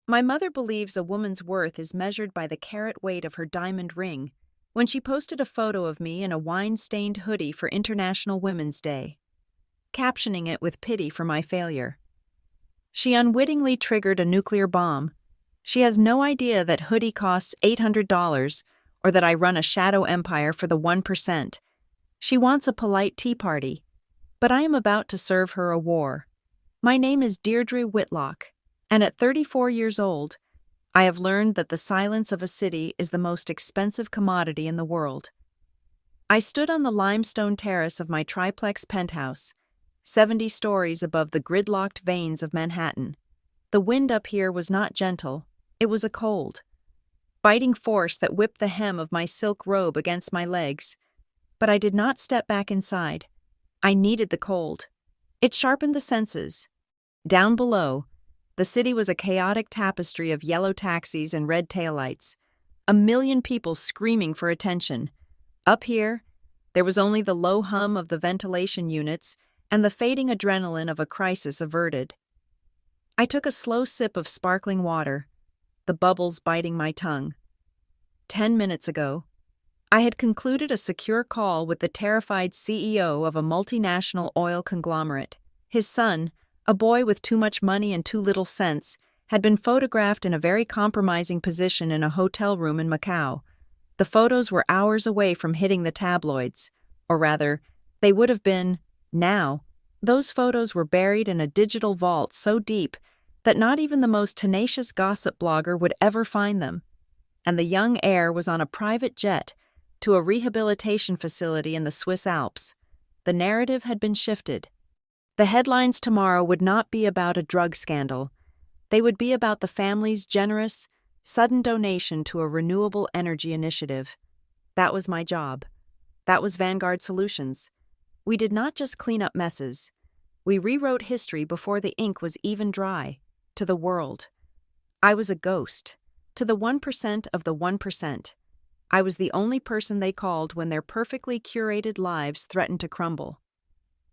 My mother believes a woman's worth is measured by the carat weight of her diamond ring when she posted a photo of me in a wine-stained hoodie for International Women's Day, captioning it with pity for my failure. She unwittingly triggered a nuclear bomb. She has no idea that hoodie costs $800 or that I run a shadow empire for the 1%. She wants a polite tea party, but I am about to serve her a war. My name is Deirdre Whitlock, and at 34 years old, I have learned that the silence of a city is the most expensive commodity in the world. I stood on the limestone terrace of my triplex penthouse, 70 stories above the gridlocked veins of Manhattan. The wind up here was not gentle, it was a cold, biting force that whipped the hem of my silk robe against my legs. But I did not step back inside. I needed the cold. It sharpened the senses. Down below, the city was a chaotic tapestry of yellow taxis and red taillights, a million people screaming for attention. Up here, there was only the low hum of the ventilation units and the fading adrenaline of a crisis averted. I took a slow sip of sparkling water, the bubbles biting my tongue. 10 minutes ago, I had concluded a secure call with the terrified CEO of a multinational oil conglomerate. His son, a boy with too much money and too little sense, had been photographed in a very compromising position in a hotel room in Macau. The photos were hours away from hitting the tabloids, or rather, they would have been, now. Those photos were buried in a digital vault so deep that not even the most tenacious gossip blogger would ever find them. And the young heir was on a private jet to a rehabilitation facility in the Swiss Alps. The narrative had been shifted. The headlines tomorrow would not be about a drug scandal. They would be about the family's generous, sudden donation to a renewable energy initiative. That was my job. That was Vanguard Solutions. We did not just clean up messes. We rewrote history before the ink was even dry, to the world. I was a ghost, to the 1% of the 1%. I was the only person they called when their perfectly curated lives threatened to crumble.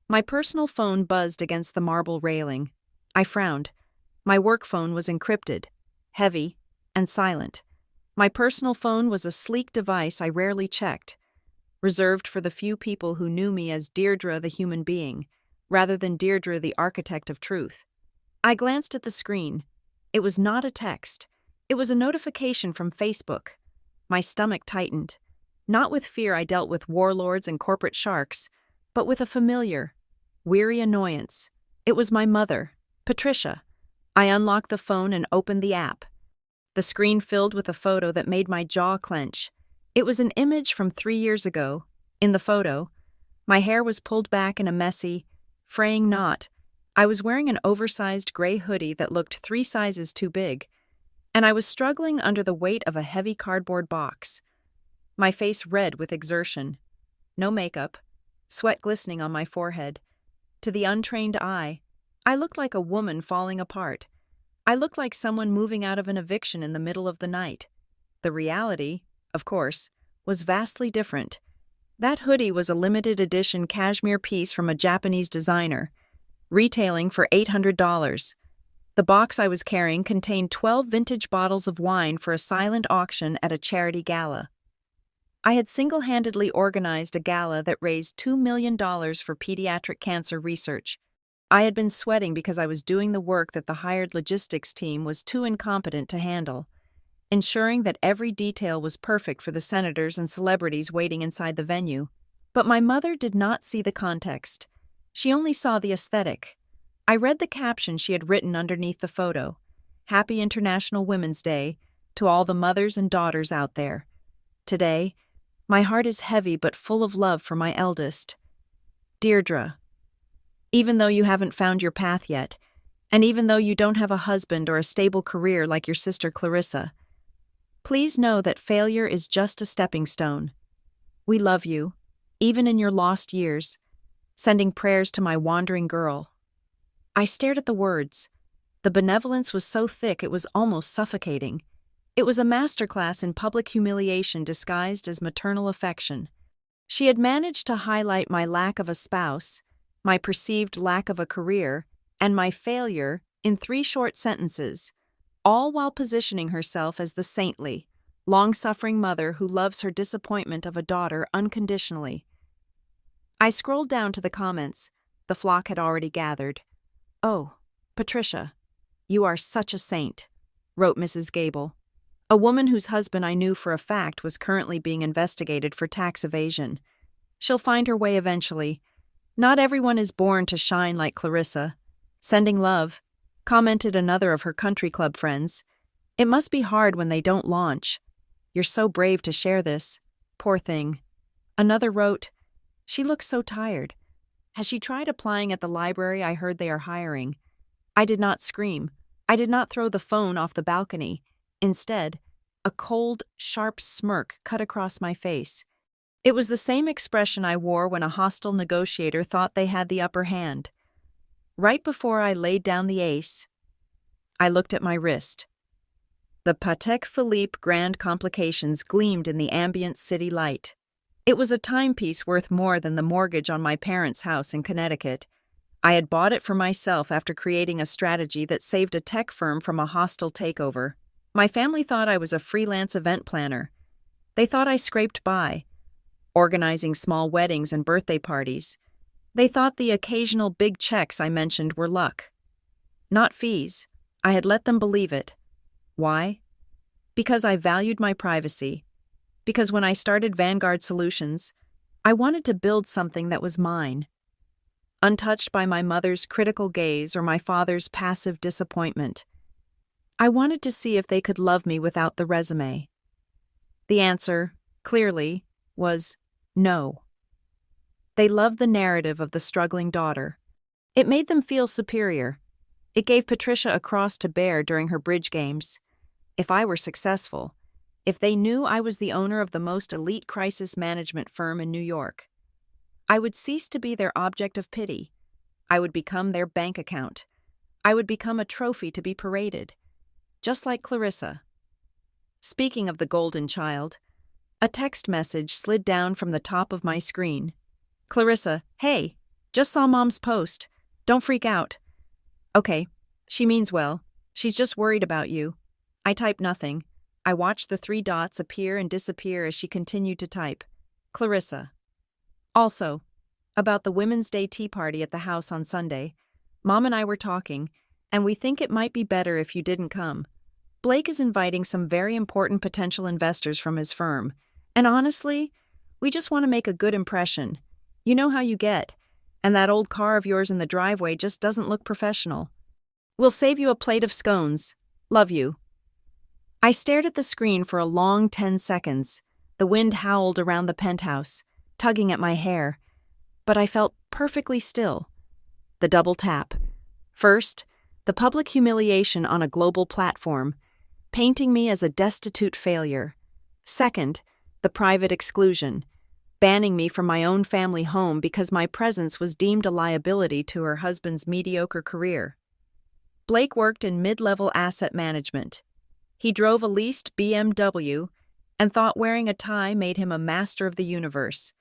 My personal phone buzzed against the marble railing. I frowned. My work phone was encrypted, heavy, and silent. My personal phone was a sleek device I rarely checked, reserved for the few people who knew me as Deirdre the human being, rather than Deirdre the architect of truth. I glanced at the screen. It was not a text. It was a notification from Facebook. My stomach tightened. Not with fear I dealt with warlords and corporate sharks, but with a familiar, weary annoyance. It was my mother, Patricia. I unlocked the phone and opened the app. The screen filled with a photo that made my jaw clench. It was an image from 3 years ago. In the photo, my hair was pulled back in a messy, fraying knot. I was wearing an oversized gray hoodie that looked 3 sizes too big, and I was struggling under the weight of a heavy cardboard box. My face red with exertion. No makeup. Sweat glistening on my forehead. To the untrained eye, I looked like a woman falling apart. I looked like someone moving out of an eviction in the middle of the night. The reality, of course, was vastly different. That hoodie was a limited edition cashmere piece from a Japanese designer, retailing for $800. The box I was carrying contained 12 vintage bottles of wine for a silent auction at a charity gala. I had single-handedly organized a gala that raised $2 million for pediatric cancer research. I had been sweating because I was doing the work that the hired logistics team was too incompetent to handle, ensuring that every detail was perfect for the senators and celebrities waiting inside the venue. But my mother did not see the context. She only saw the aesthetic. I read the caption she had written underneath the photo. Happy International Women's Day to all the mothers and daughters out there. Today, my heart is heavy but full of love for my eldest, Deirdre. Even though you haven't found your path yet, and even though you don't have a husband or a stable career like your sister Clarissa, please know that failure is just a stepping stone. We love you, even in your lost years, sending prayers to my wandering girl. I stared at the words. The benevolence was so thick it was almost suffocating. It was a masterclass in public humiliation disguised as maternal affection. She had managed to highlight my lack of a spouse, my perceived lack of a career, and my failure in 3 short sentences. all while positioning herself as the saintly, long-suffering mother who loves her disappointment of a daughter unconditionally. I scrolled down to the comments. The flock had already gathered. "Oh, Patricia, you are such a saint," wrote Mrs. Gable, a woman whose husband I knew for a fact was currently being investigated for tax evasion. "She'll find her way eventually. Not everyone is born to shine like Clarissa." "Sending love," commented another of her country club friends. "It must be hard when they don't launch. You're so brave to share this. Poor thing." Another wrote, "She looks so tired. Has she tried applying at the library I heard they are hiring?" I did not scream. I did not throw the phone off the balcony. Instead, a cold, sharp smirk cut across my face. It was the same expression I wore when a hostile negotiator thought they had the upper hand. Right before I laid down the ace, I looked at my wrist. The Patek Philippe Grand Complications gleamed in the ambient city light. It was a timepiece worth more than the mortgage on my parents' house in Connecticut. I had bought it for myself after creating a strategy that saved a tech firm from a hostile takeover. My family thought I was a freelance event planner. They thought I scraped by, organizing small weddings and birthday parties. They thought the occasional big checks I mentioned were luck. Not fees. I had let them believe it. Why? Because I valued my privacy. Because when I started Vanguard Solutions, I wanted to build something that was mine, untouched by my mother's critical gaze or my father's passive disappointment. I wanted to see if they could love me without the resume. The answer, clearly, was no. They loved the narrative of the struggling daughter. It made them feel superior. It gave Patricia a cross to bear during her bridge games. If I were successful, if they knew I was the owner of the most elite crisis management firm in New York, I would cease to be their object of pity. I would become their bank account. I would become a trophy to be paraded, just like Clarissa. Speaking of the golden child, a text message slid down from the top of my screen. "Clarissa, hey, just saw Mom's post. Don't freak out." "Okay, she means well. She's just worried about you." I typed nothing. I watched the 3 dots appear and disappear as she continued to type. "Clarissa. Also, about the Women's Day tea party at the house on Sunday, Mom and I were talking, and we think it might be better if you didn't come. Blake is inviting some very important potential investors from his firm, and honestly, we just want to make a good impression. You know how you get, and that old car of yours in the driveway just doesn't look professional. We'll save you a plate of scones. Love you." I stared at the screen for a long 10 seconds. The wind howled around the penthouse, tugging at my hair, but I felt perfectly still. The double tap. First, the public humiliation on a global platform, painting me as a destitute failure. Second, the private exclusion, banning me from my own family home because my presence was deemed a liability to her husband's mediocre career. Blake worked in mid-level asset management. He drove a leased BMW and thought wearing a tie made him a master of the universe.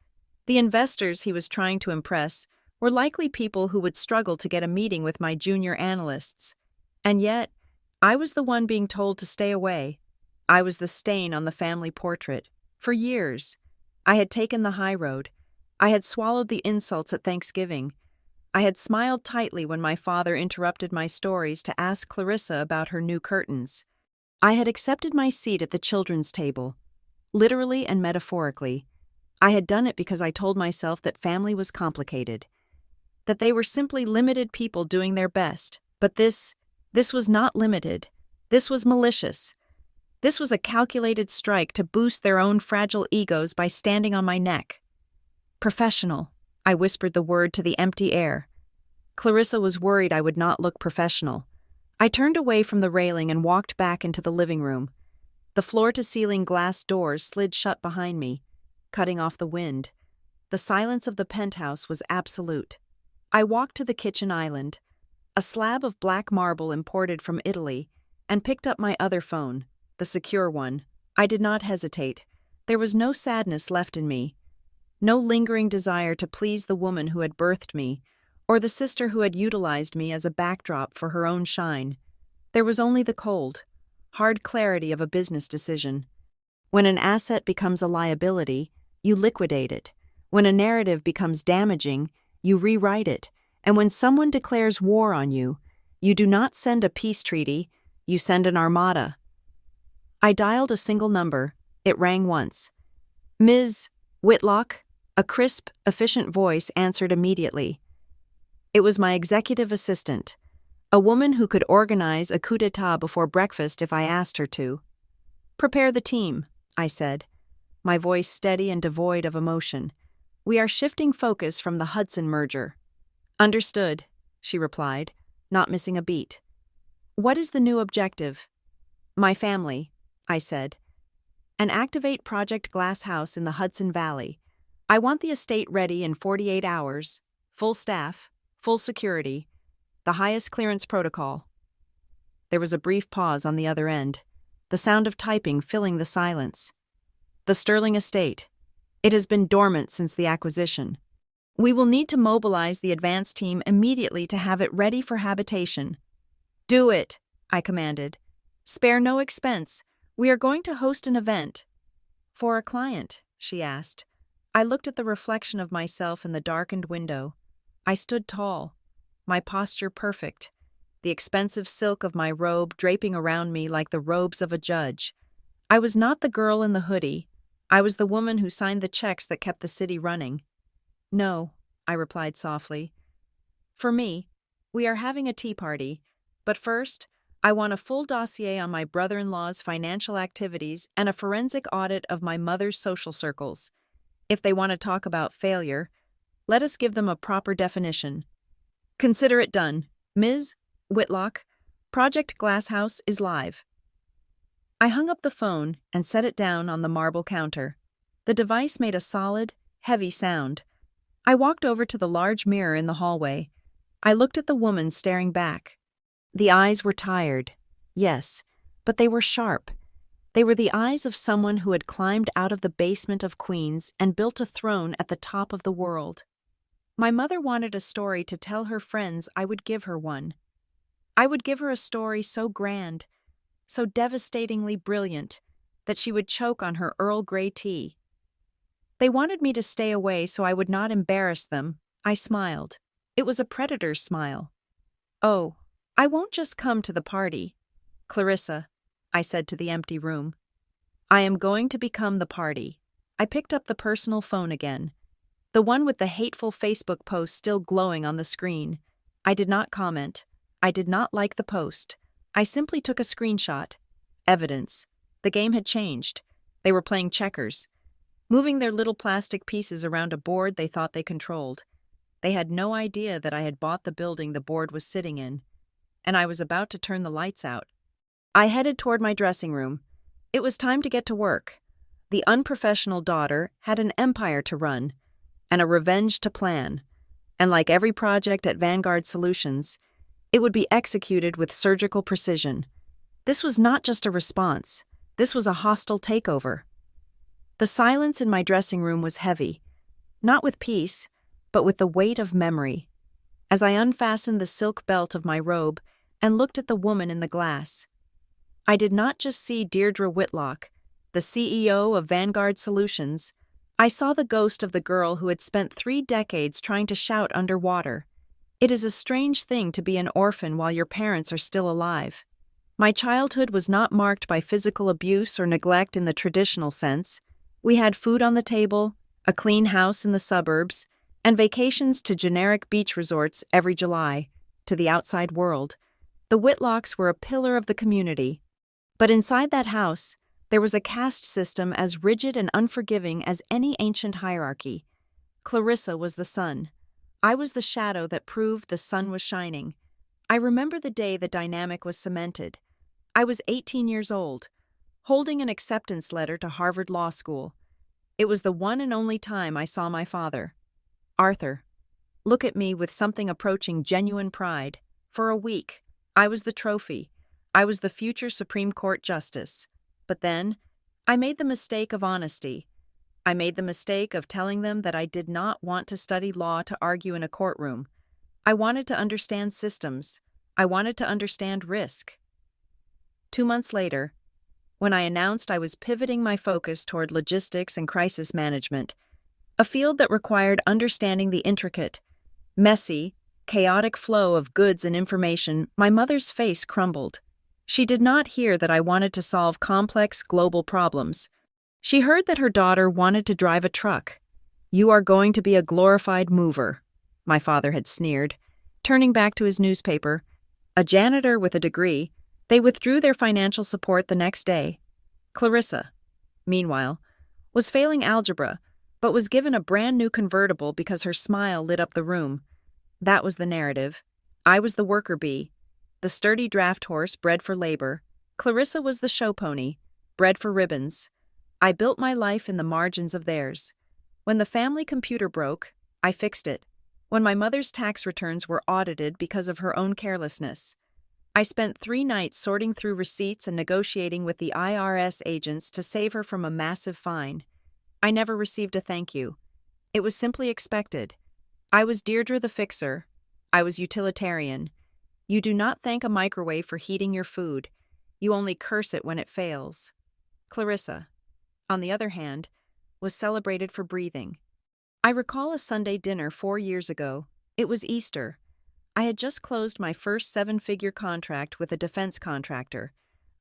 The investors he was trying to impress were likely people who would struggle to get a meeting with my junior analysts. And yet, I was the one being told to stay away. I was the stain on the family portrait. For years, I had taken the high road. I had swallowed the insults at Thanksgiving. I had smiled tightly when my father interrupted my stories to ask Clarissa about her new curtains. I had accepted my seat at the children's table, literally and metaphorically. I had done it because I told myself that family was complicated, that they were simply limited people doing their best. But this was not limited. This was malicious. This was a calculated strike to boost their own fragile egos by standing on my neck. Professional. I whispered the word to the empty air. Clarissa was worried I would not look professional. I turned away from the railing and walked back into the living room. The floor-to-ceiling glass doors slid shut behind me, cutting off the wind. The silence of the penthouse was absolute. I walked to the kitchen island, a slab of black marble imported from Italy, and picked up my other phone, the secure one. I did not hesitate. There was no sadness left in me, no lingering desire to please the woman who had birthed me, or the sister who had utilized me as a backdrop for her own shine. There was only the cold, hard clarity of a business decision. When an asset becomes a liability, you liquidate it. When a narrative becomes damaging, you rewrite it. And when someone declares war on you, you do not send a peace treaty, you send an armada. I dialed a single number. It rang once. Ms. Whitlock, a crisp, efficient voice answered immediately. It was my executive assistant, a woman who could organize a coup d'etat before breakfast if I asked her to. Prepare the team, I said, my voice steady and devoid of emotion. We are shifting focus from the Hudson merger. Understood, she replied, not missing a beat. What is the new objective? My family, I said. And activate Project Glass House in the Hudson Valley. I want the estate ready in 48 hours, full staff, full security, the highest clearance protocol. There was a brief pause on the other end, the sound of typing filling the silence. The Sterling estate. It has been dormant since the acquisition. We will need to mobilize the advance team immediately to have it ready for habitation. Do it, I commanded. Spare no expense. We are going to host an event. For a client, she asked. I looked at the reflection of myself in the darkened window. I stood tall, my posture perfect, the expensive silk of my robe draping around me like the robes of a judge. I was not the girl in the hoodie. I was the woman who signed the checks that kept the city running. No, I replied softly. For me, we are having a tea party, but first, I want a full dossier on my brother-in-law's financial activities and a forensic audit of my mother's social circles. If they want to talk about failure, let us give them a proper definition. Consider it done. Ms. Whitlock, Project Glass House is live. I hung up the phone and set it down on the marble counter. The device made a solid, heavy sound. I walked over to the large mirror in the hallway. I looked at the woman staring back. The eyes were tired, yes, but they were sharp. They were the eyes of someone who had climbed out of the basement of Queens and built a throne at the top of the world. My mother wanted a story to tell her friends. I would give her one. I would give her a story so grand, so devastatingly brilliant, that she would choke on her Earl Grey tea. They wanted me to stay away so I would not embarrass them. I smiled. It was a predator's smile. Oh, I won't just come to the party. Clarissa, I said to the empty room. I am going to become the party. I picked up the personal phone again, the one with the hateful Facebook post still glowing on the screen. I did not comment. I did not like the post. I simply took a screenshot. Evidence. The game had changed. They were playing checkers, moving their little plastic pieces around a board they thought they controlled. They had no idea that I had bought the building the board was sitting in, and I was about to turn the lights out. I headed toward my dressing room. It was time to get to work. The unprofessional daughter had an empire to run, and a revenge to plan, and like every project at Vanguard Solutions, it would be executed with surgical precision. This was not just a response. This was a hostile takeover. The silence in my dressing room was heavy, not with peace, but with the weight of memory. As I unfastened the silk belt of my robe and looked at the woman in the glass, I did not just see Deirdre Whitlock, the CEO of Vanguard Solutions. I saw the ghost of the girl who had spent 3 decades trying to shout underwater. It is a strange thing to be an orphan while your parents are still alive. My childhood was not marked by physical abuse or neglect in the traditional sense. We had food on the table, a clean house in the suburbs, and vacations to generic beach resorts every July. To the outside world, the Whitlocks were a pillar of the community. But inside that house, there was a caste system as rigid and unforgiving as any ancient hierarchy. Clarissa was the sun. I was the shadow that proved the sun was shining. I remember the day the dynamic was cemented. I was 18 years old, holding an acceptance letter to Harvard Law School. It was the one and only time I saw my father, Arthur, look at me with something approaching genuine pride. For a week, I was the trophy. I was the future Supreme Court justice. But then, I made the mistake of honesty. I made the mistake of telling them that I did not want to study law to argue in a courtroom. I wanted to understand systems. I wanted to understand risk. 2 months later, when I announced I was pivoting my focus toward logistics and crisis management, a field that required understanding the intricate, messy, chaotic flow of goods and information, my mother's face crumbled. She did not hear that I wanted to solve complex global problems. She heard that her daughter wanted to drive a truck. "You are going to be a glorified mover," my father had sneered. Turning back to his newspaper, a janitor with a degree, they withdrew their financial support the next day. Clarissa, meanwhile, was failing algebra, but was given a brand new convertible because her smile lit up the room. That was the narrative. I was the worker bee, the sturdy draft horse bred for labor. Clarissa was the show pony, bred for ribbons. I built my life in the margins of theirs. When the family computer broke, I fixed it. When my mother's tax returns were audited because of her own carelessness, I spent 3 nights sorting through receipts and negotiating with the IRS agents to save her from a massive fine. I never received a thank you. It was simply expected. I was Deirdre the fixer. I was utilitarian. You do not thank a microwave for heating your food. You only curse it when it fails. Clarissa, on the other hand, was celebrated for breathing. I recall a Sunday dinner 4 years ago. It was Easter. I had just closed my first 7-figure contract with a defense contractor,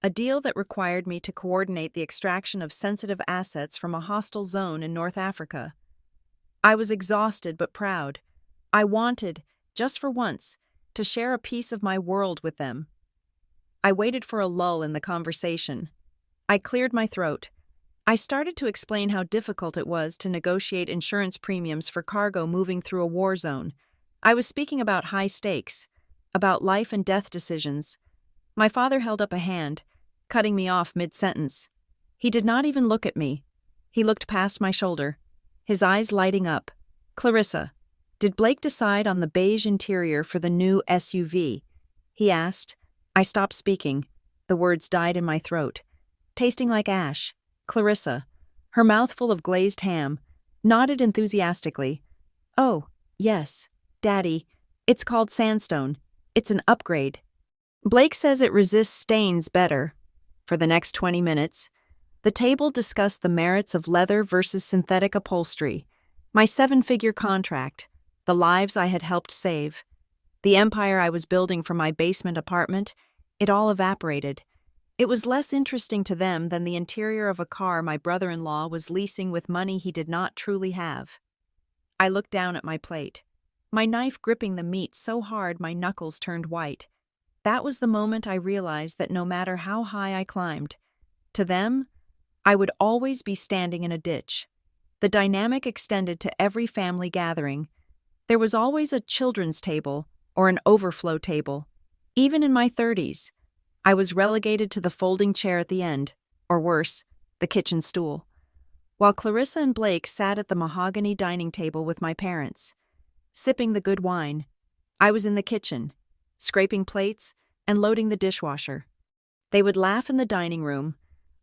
a deal that required me to coordinate the extraction of sensitive assets from a hostile zone in North Africa. I was exhausted but proud. I wanted, just for once, to share a piece of my world with them. I waited for a lull in the conversation. I cleared my throat. I started to explain how difficult it was to negotiate insurance premiums for cargo moving through a war zone. I was speaking about high stakes, about life and death decisions. My father held up a hand, cutting me off mid-sentence. He did not even look at me. He looked past my shoulder, his eyes lighting up. "Clarissa, did Blake decide on the beige interior for the new SUV?" he asked. I stopped speaking. The words died in my throat, tasting like ash. Clarissa, her mouth full of glazed ham, nodded enthusiastically. "Oh, yes, Daddy, it's called sandstone. It's an upgrade. Blake says it resists stains better." For the next 20 minutes, the table discussed the merits of leather versus synthetic upholstery, my 7-figure contract, the lives I had helped save, the empire I was building from my basement apartment. It all evaporated. It was less interesting to them than the interior of a car my brother-in-law was leasing with money he did not truly have. I looked down at my plate, my knife gripping the meat so hard my knuckles turned white. That was the moment I realized that no matter how high I climbed, to them, I would always be standing in a ditch. The dynamic extended to every family gathering. There was always a children's table or an overflow table. Even in my 30s, I was relegated to the folding chair at the end, or worse, the kitchen stool. While Clarissa and Blake sat at the mahogany dining table with my parents, sipping the good wine, I was in the kitchen, scraping plates and loading the dishwasher. They would laugh in the dining room.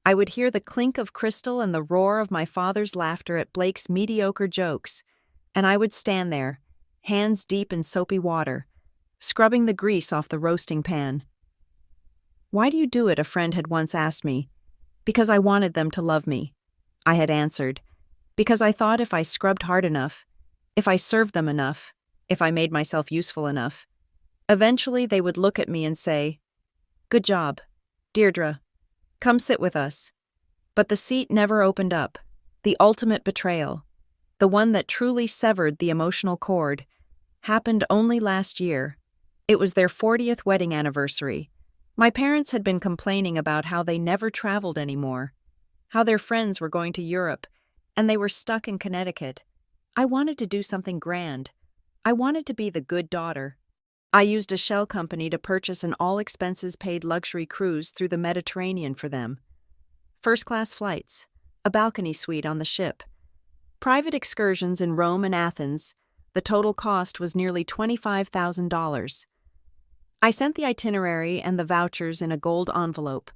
I would hear the clink of crystal and the roar of my father's laughter at Blake's mediocre jokes, and I would stand there, hands deep in soapy water, scrubbing the grease off the roasting pan. "Why do you do it?" a friend had once asked me. "Because I wanted them to love me," I had answered. "Because I thought if I scrubbed hard enough, if I served them enough, if I made myself useful enough, eventually they would look at me and say, 'Good job, Deirdre. Come sit with us.' But the seat never opened up. The ultimate betrayal, the one that truly severed the emotional cord, happened only last year. It was their 40th wedding anniversary. My parents had been complaining about how they never traveled anymore, how their friends were going to Europe, and they were stuck in Connecticut. I wanted to do something grand. I wanted to be the good daughter. I used a shell company to purchase an all-expenses-paid luxury cruise through the Mediterranean for them. First-class flights, a balcony suite on the ship, private excursions in Rome and Athens. The total cost was nearly $25,000. I sent the itinerary and the vouchers in a gold envelope,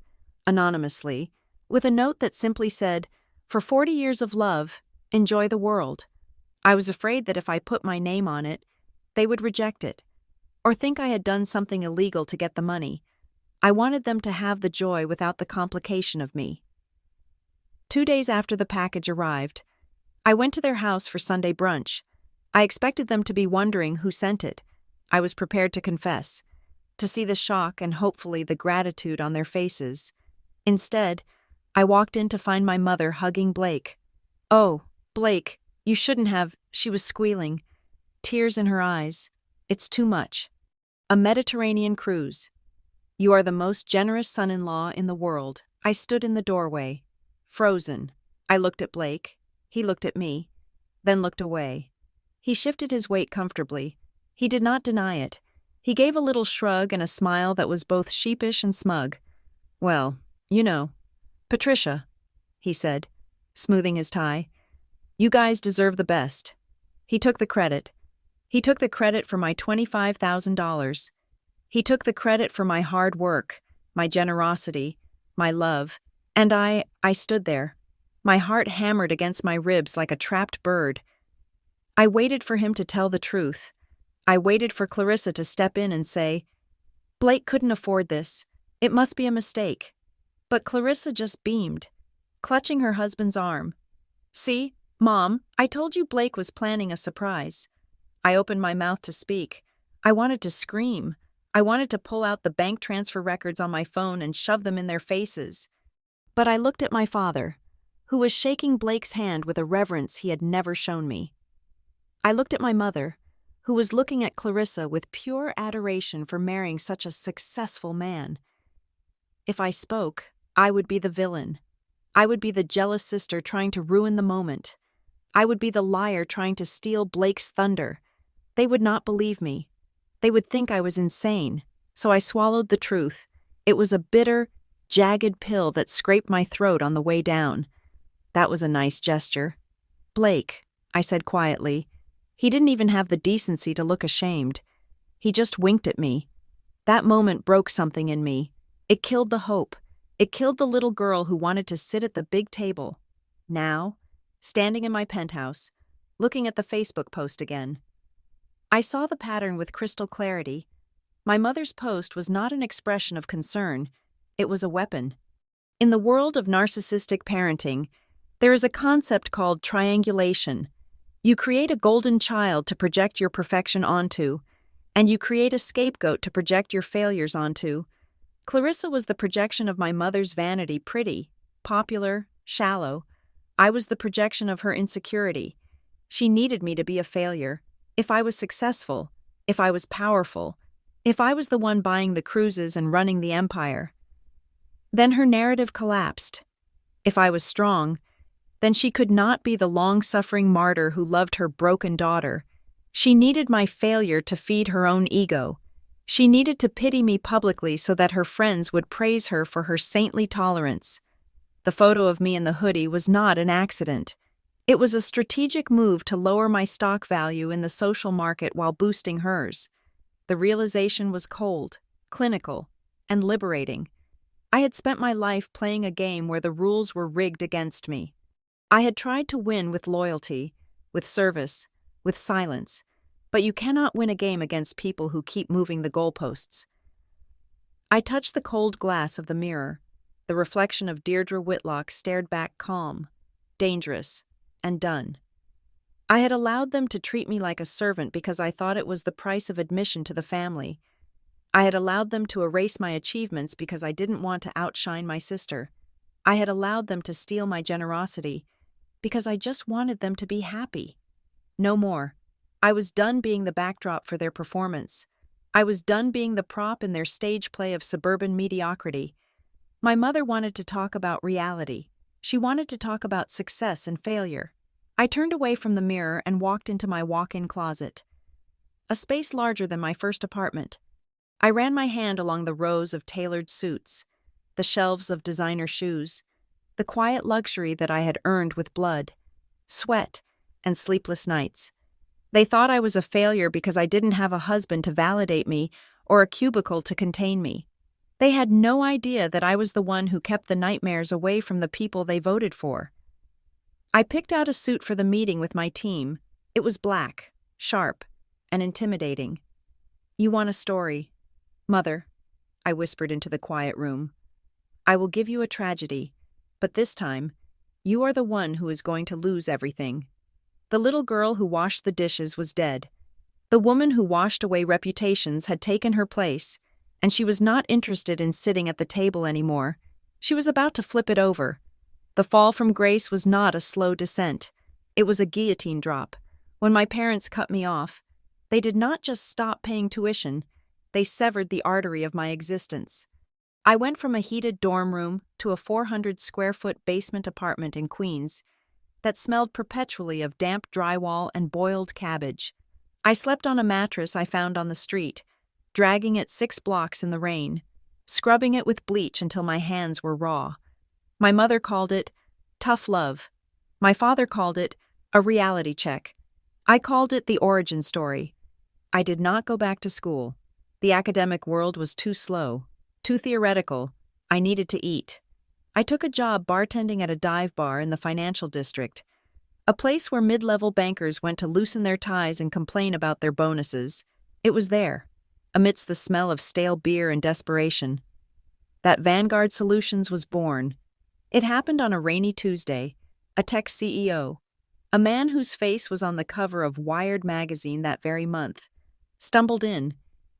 anonymously, with a note that simply said, "For 40 years of love, enjoy the world." I was afraid that if I put my name on it, they would reject it, or think I had done something illegal to get the money. I wanted them to have the joy without the complication of me. 2 days after the package arrived, I went to their house for Sunday brunch. I expected them to be wondering who sent it. I was prepared to confess, to see the shock and hopefully the gratitude on their faces. Instead, I walked in to find my mother hugging Blake. "Oh, Blake, you shouldn't have," she was squealing, tears in her eyes. "It's too much." A Mediterranean cruise. "You are the most generous son-in-law in the world." I stood in the doorway, frozen. I looked at Blake. He looked at me, then looked away. He shifted his weight comfortably. He did not deny it. He gave a little shrug and a smile that was both sheepish and smug. "Well, you know, Patricia," he said, smoothing his tie, "you guys deserve the best." He took the credit. He took the credit for my $25,000. He took the credit for my hard work, my generosity, my love, and I stood there. My heart hammered against my ribs like a trapped bird. I waited for him to tell the truth. I waited for Clarissa to step in and say, "Blake couldn't afford this. It must be a mistake." But Clarissa just beamed, clutching her husband's arm. "See, Mom, I told you Blake was planning a surprise." I opened my mouth to speak. I wanted to scream. I wanted to pull out the bank transfer records on my phone and shove them in their faces. But I looked at my father, who was shaking Blake's hand with a reverence he had never shown me. I looked at my mother, who was looking at Clarissa with pure adoration for marrying such a successful man. If I spoke, I would be the villain. I would be the jealous sister trying to ruin the moment. I would be the liar trying to steal Blake's thunder. They would not believe me. They would think I was insane, so I swallowed the truth. It was a bitter, jagged pill that scraped my throat on the way down. That was a nice gesture. "Blake," I said quietly. He didn't even have the decency to look ashamed. He just winked at me. That moment broke something in me. It killed the hope. It killed the little girl who wanted to sit at the big table. Now, standing in my penthouse, looking at the Facebook post again, I saw the pattern with crystal clarity. My mother's post was not an expression of concern. It was a weapon. In the world of narcissistic parenting, there is a concept called triangulation. You create a golden child to project your perfection onto, and you create a scapegoat to project your failures onto. Clarissa was the projection of my mother's vanity, pretty, popular, shallow. I was the projection of her insecurity. She needed me to be a failure. If I was successful, if I was powerful, if I was the one buying the cruises and running the empire. Then her narrative collapsed. If I was strong, then she could not be the long-suffering martyr who loved her broken daughter. She needed my failure to feed her own ego. She needed to pity me publicly so that her friends would praise her for her saintly tolerance. The photo of me in the hoodie was not an accident. It was a strategic move to lower my stock value in the social market while boosting hers. The realization was cold, clinical, and liberating. I had spent my life playing a game where the rules were rigged against me. I had tried to win with loyalty, with service, with silence, but you cannot win a game against people who keep moving the goalposts. I touched the cold glass of the mirror. The reflection of Deirdre Whitlock stared back calm, dangerous, and done. I had allowed them to treat me like a servant because I thought it was the price of admission to the family. I had allowed them to erase my achievements because I didn't want to outshine my sister. I had allowed them to steal my generosity because I just wanted them to be happy. No more. I was done being the backdrop for their performance. I was done being the prop in their stage play of suburban mediocrity. My mother wanted to talk about reality. She wanted to talk about success and failure. I turned away from the mirror and walked into my walk-in closet. A space larger than my first apartment. I ran my hand along the rows of tailored suits, the shelves of designer shoes, the quiet luxury that I had earned with blood, sweat, and sleepless nights. They thought I was a failure because I didn't have a husband to validate me or a cubicle to contain me. They had no idea that I was the one who kept the nightmares away from the people they voted for. I picked out a suit for the meeting with my team. It was black, sharp, and intimidating. "You want a story, Mother?" I whispered into the quiet room. "I will give you a tragedy, but this time, you are the one who is going to lose everything." The little girl who washed the dishes was dead. The woman who washed away reputations had taken her place, and she was not interested in sitting at the table anymore. She was about to flip it over. The fall from grace was not a slow descent. It was a guillotine drop. When my parents cut me off, they did not just stop paying tuition, they severed the artery of my existence. I went from a heated dorm room to a 400-square-foot basement apartment in Queens that smelled perpetually of damp drywall and boiled cabbage. I slept on a mattress I found on the street, dragging it 6 blocks in the rain, scrubbing it with bleach until my hands were raw. My mother called it tough love. My father called it a reality check. I called it the origin story. I did not go back to school. The academic world was too slow, too theoretical. I needed to eat. I took a job bartending at a dive bar in the financial district, a place where mid-level bankers went to loosen their ties and complain about their bonuses. It was there, amidst the smell of stale beer and desperation, that Vanguard Solutions was born. It happened on a rainy Tuesday. A tech CEO, a man whose face was on the cover of Wired magazine that very month, stumbled in.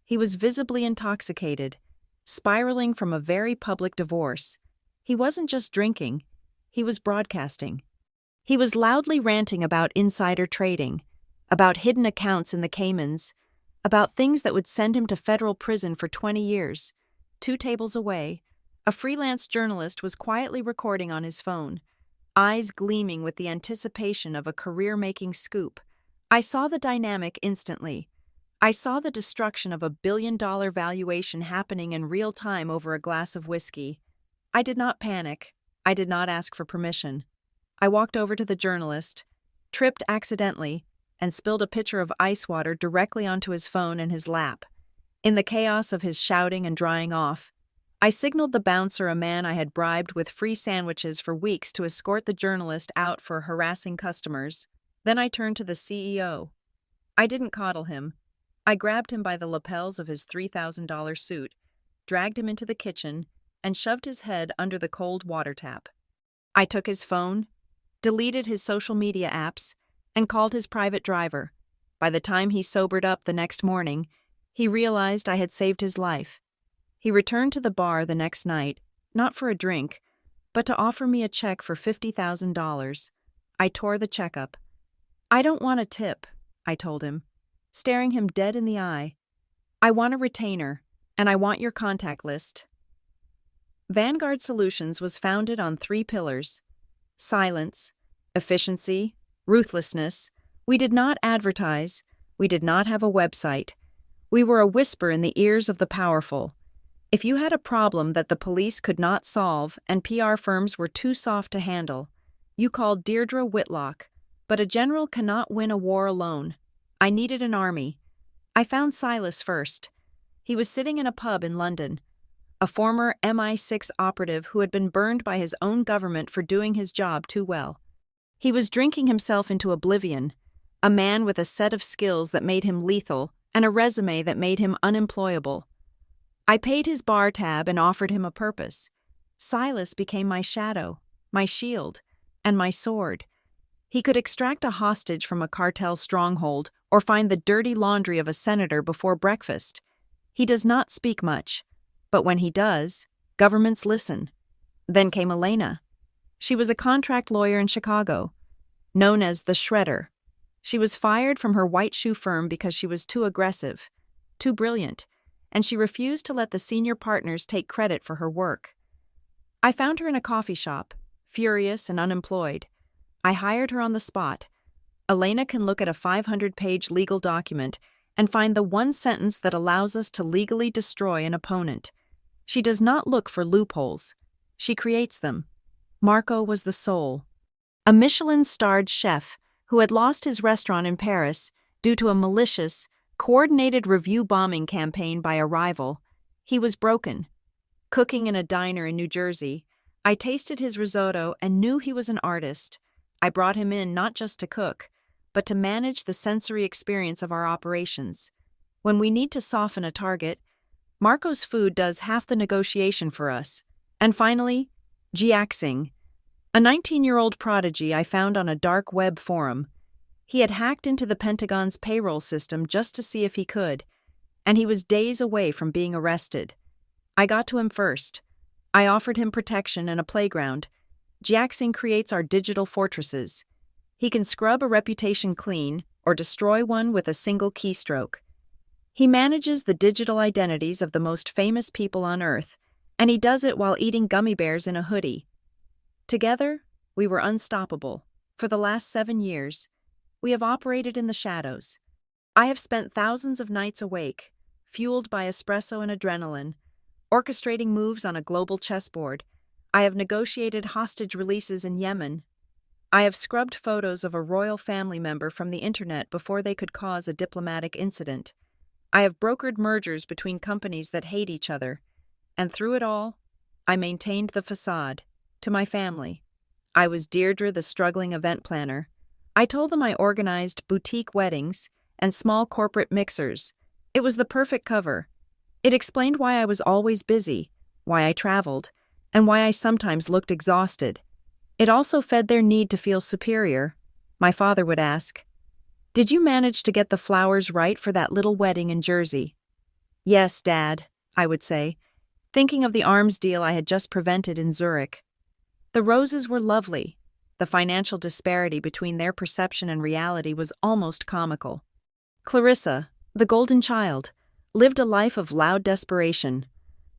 He was visibly intoxicated, spiraling from a very public divorce. He wasn't just drinking, he was broadcasting. He was loudly ranting about insider trading, about hidden accounts in the Caymans, about things that would send him to federal prison for 20 years. 2 tables away, a freelance journalist was quietly recording on his phone, eyes gleaming with the anticipation of a career-making scoop. I saw the dynamic instantly. I saw the destruction of a billion-dollar valuation happening in real time over a glass of whiskey. I did not panic. I did not ask for permission. I walked over to the journalist, tripped accidentally, and spilled a pitcher of ice water directly onto his phone in his lap. In the chaos of his shouting and drying off, I signaled the bouncer, a man I had bribed with free sandwiches for weeks, to escort the journalist out for harassing customers. Then I turned to the CEO. I didn't coddle him. I grabbed him by the lapels of his $3,000 suit, dragged him into the kitchen, and shoved his head under the cold water tap. I took his phone, deleted his social media apps, and called his private driver. By the time he sobered up the next morning, he realized I had saved his life. He returned to the bar the next night, not for a drink, but to offer me a check for $50,000. I tore the check up. "I don't want a tip," I told him, staring him dead in the eye. "I want a retainer, and I want your contact list." Vanguard Solutions was founded on 3 pillars: silence, efficiency, ruthlessness. We did not advertise. We did not have a website. We were a whisper in the ears of the powerful. If you had a problem that the police could not solve and PR firms were too soft to handle, you called Deirdre Whitlock. But a general cannot win a war alone. I needed an army. I found Silas first. He was sitting in a pub in London, a former MI6 operative who had been burned by his own government for doing his job too well. He was drinking himself into oblivion, a man with a set of skills that made him lethal and a resume that made him unemployable. I paid his bar tab and offered him a purpose. Silas became my shadow, my shield, and my sword. He could extract a hostage from a cartel stronghold or find the dirty laundry of a senator before breakfast. He does not speak much, but when he does, governments listen. Then came Elena. She was a contract lawyer in Chicago, known as the Shredder. She was fired from her white shoe firm because she was too aggressive, too brilliant, and she refused to let the senior partners take credit for her work. I found her in a coffee shop, furious and unemployed. I hired her on the spot. Elena can look at a 500-page legal document and find the one sentence that allows us to legally destroy an opponent. She does not look for loopholes. She creates them. Marco was the soul. A Michelin-starred chef who had lost his restaurant in Paris due to a malicious, coordinated review bombing campaign by a rival. He was broken. Cooking in a diner in New Jersey, I tasted his risotto and knew he was an artist. I brought him in not just to cook, but to manage the sensory experience of our operations. When we need to soften a target, Marco's food does half the negotiation for us. And finally, Jiaxing, a 19-year-old prodigy I found on a dark web forum. He had hacked into the Pentagon's payroll system just to see if he could, and he was days away from being arrested. I got to him first. I offered him protection and a playground. Jiaxing creates our digital fortresses. He can scrub a reputation clean or destroy one with a single keystroke. He manages the digital identities of the most famous people on Earth, and he does it while eating gummy bears in a hoodie. Together, we were unstoppable. For the last 7 years, we have operated in the shadows. I have spent thousands of nights awake, fueled by espresso and adrenaline, orchestrating moves on a global chessboard. I have negotiated hostage releases in Yemen. I have scrubbed photos of a royal family member from the internet before they could cause a diplomatic incident. I have brokered mergers between companies that hate each other. And through it all, I maintained the facade. To my family, I was Deirdre, the struggling event planner. I told them I organized boutique weddings and small corporate mixers. It was the perfect cover. It explained why I was always busy, why I traveled, and why I sometimes looked exhausted. It also fed their need to feel superior. My father would ask, "Did you manage to get the flowers right for that little wedding in Jersey?" "Yes, Dad," I would say, thinking of the arms deal I had just prevented in Zurich. The roses were lovely. The financial disparity between their perception and reality was almost comical. Clarissa, the golden child, lived a life of loud desperation.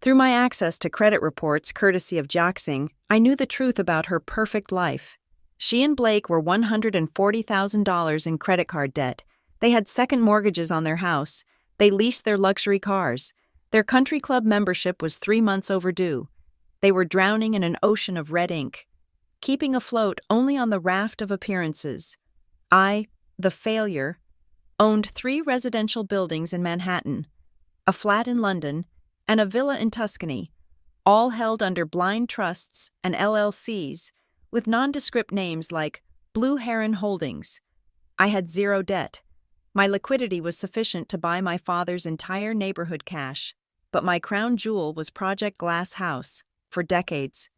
Through my access to credit reports courtesy of Jiaxing, I knew the truth about her perfect life. She and Blake were $140,000 in credit card debt. They had second mortgages on their house. They leased their luxury cars. Their country club membership was 3 months overdue. They were drowning in an ocean of red ink, keeping afloat only on the raft of appearances. I, the failure, owned 3 residential buildings in Manhattan, a flat in London, and a villa in Tuscany, all held under blind trusts and LLCs with nondescript names like Blue Heron Holdings. I had 0 debt. My liquidity was sufficient to buy my father's entire neighborhood cash, but my crown jewel was Project Glass House, for decades.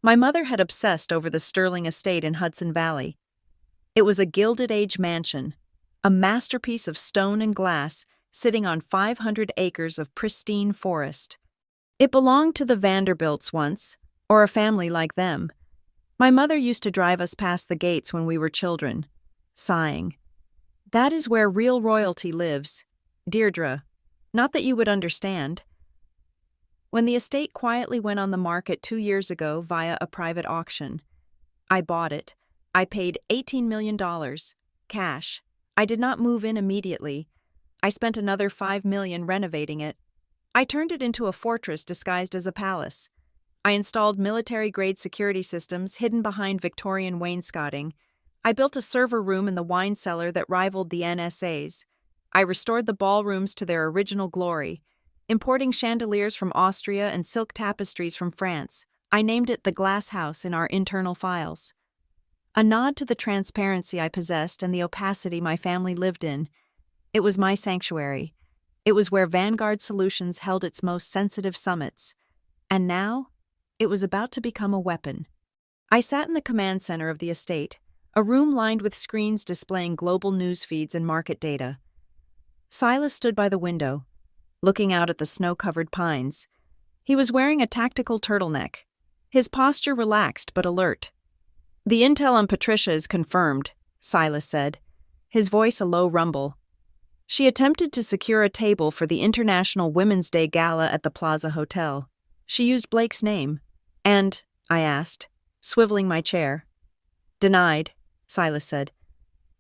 My mother had obsessed over the Sterling estate in Hudson Valley. It was a Gilded Age mansion, a masterpiece of stone and glass sitting on 500 acres of pristine forest. It belonged to the Vanderbilts once, or a family like them. My mother used to drive us past the gates when we were children, sighing. That is where real royalty lives, Deirdre. Not that you would understand. When the estate quietly went on the market 2 years ago via a private auction, I bought it. I paid $18 million, cash. I did not move in immediately. I spent another $5 million renovating it. I turned it into a fortress disguised as a palace. I installed military-grade security systems hidden behind Victorian wainscoting. I built a server room in the wine cellar that rivaled the NSA's. I restored the ballrooms to their original glory, importing chandeliers from Austria and silk tapestries from France. I named it the Glass House in our internal files. A nod to the transparency I possessed and the opacity my family lived in. It was my sanctuary. It was where Vanguard Solutions held its most sensitive summits. And now, it was about to become a weapon. I sat in the command center of the estate, a room lined with screens displaying global news feeds and market data. Silas stood by the window, looking out at the snow-covered pines. He was wearing a tactical turtleneck, his posture relaxed but alert. "The intel on Patricia is confirmed," Silas said, his voice a low rumble. "She attempted to secure a table for the International Women's Day Gala at the Plaza Hotel. She used Blake's name. And, I asked, swiveling my chair. "Denied," Silas said.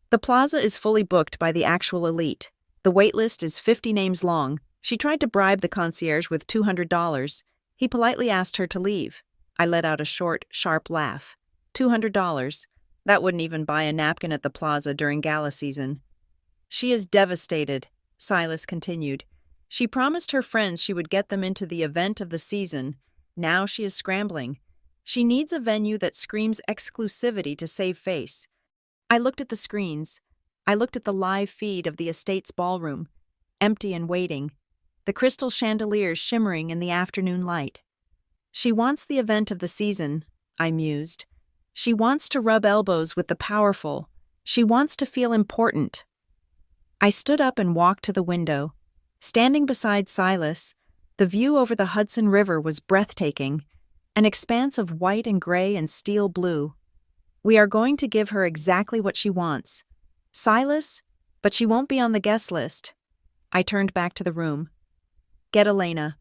"The plaza is fully booked by the actual elite. The wait list is 50 names long. She tried to bribe the concierge with $200. He politely asked her to leave. I let out a short, sharp laugh. $200. That wouldn't even buy a napkin at the plaza during gala season." "She is devastated," Silas continued. "She promised her friends she would get them into the event of the season. Now she is scrambling. She needs a venue that screams exclusivity to save face." I looked at the screens. I looked at the live feed of the estate's ballroom, empty and waiting. the crystal chandeliers shimmering in the afternoon light. She wants the event of the season, I mused. She wants to rub elbows with the powerful. She wants to feel important. I stood up and walked to the window. Standing beside Silas, the view over the Hudson River was breathtaking, an expanse of white and gray and steel blue. We are going to give her exactly what she wants. Silas, but she won't be on the guest list. I turned back to the room. Get Elena.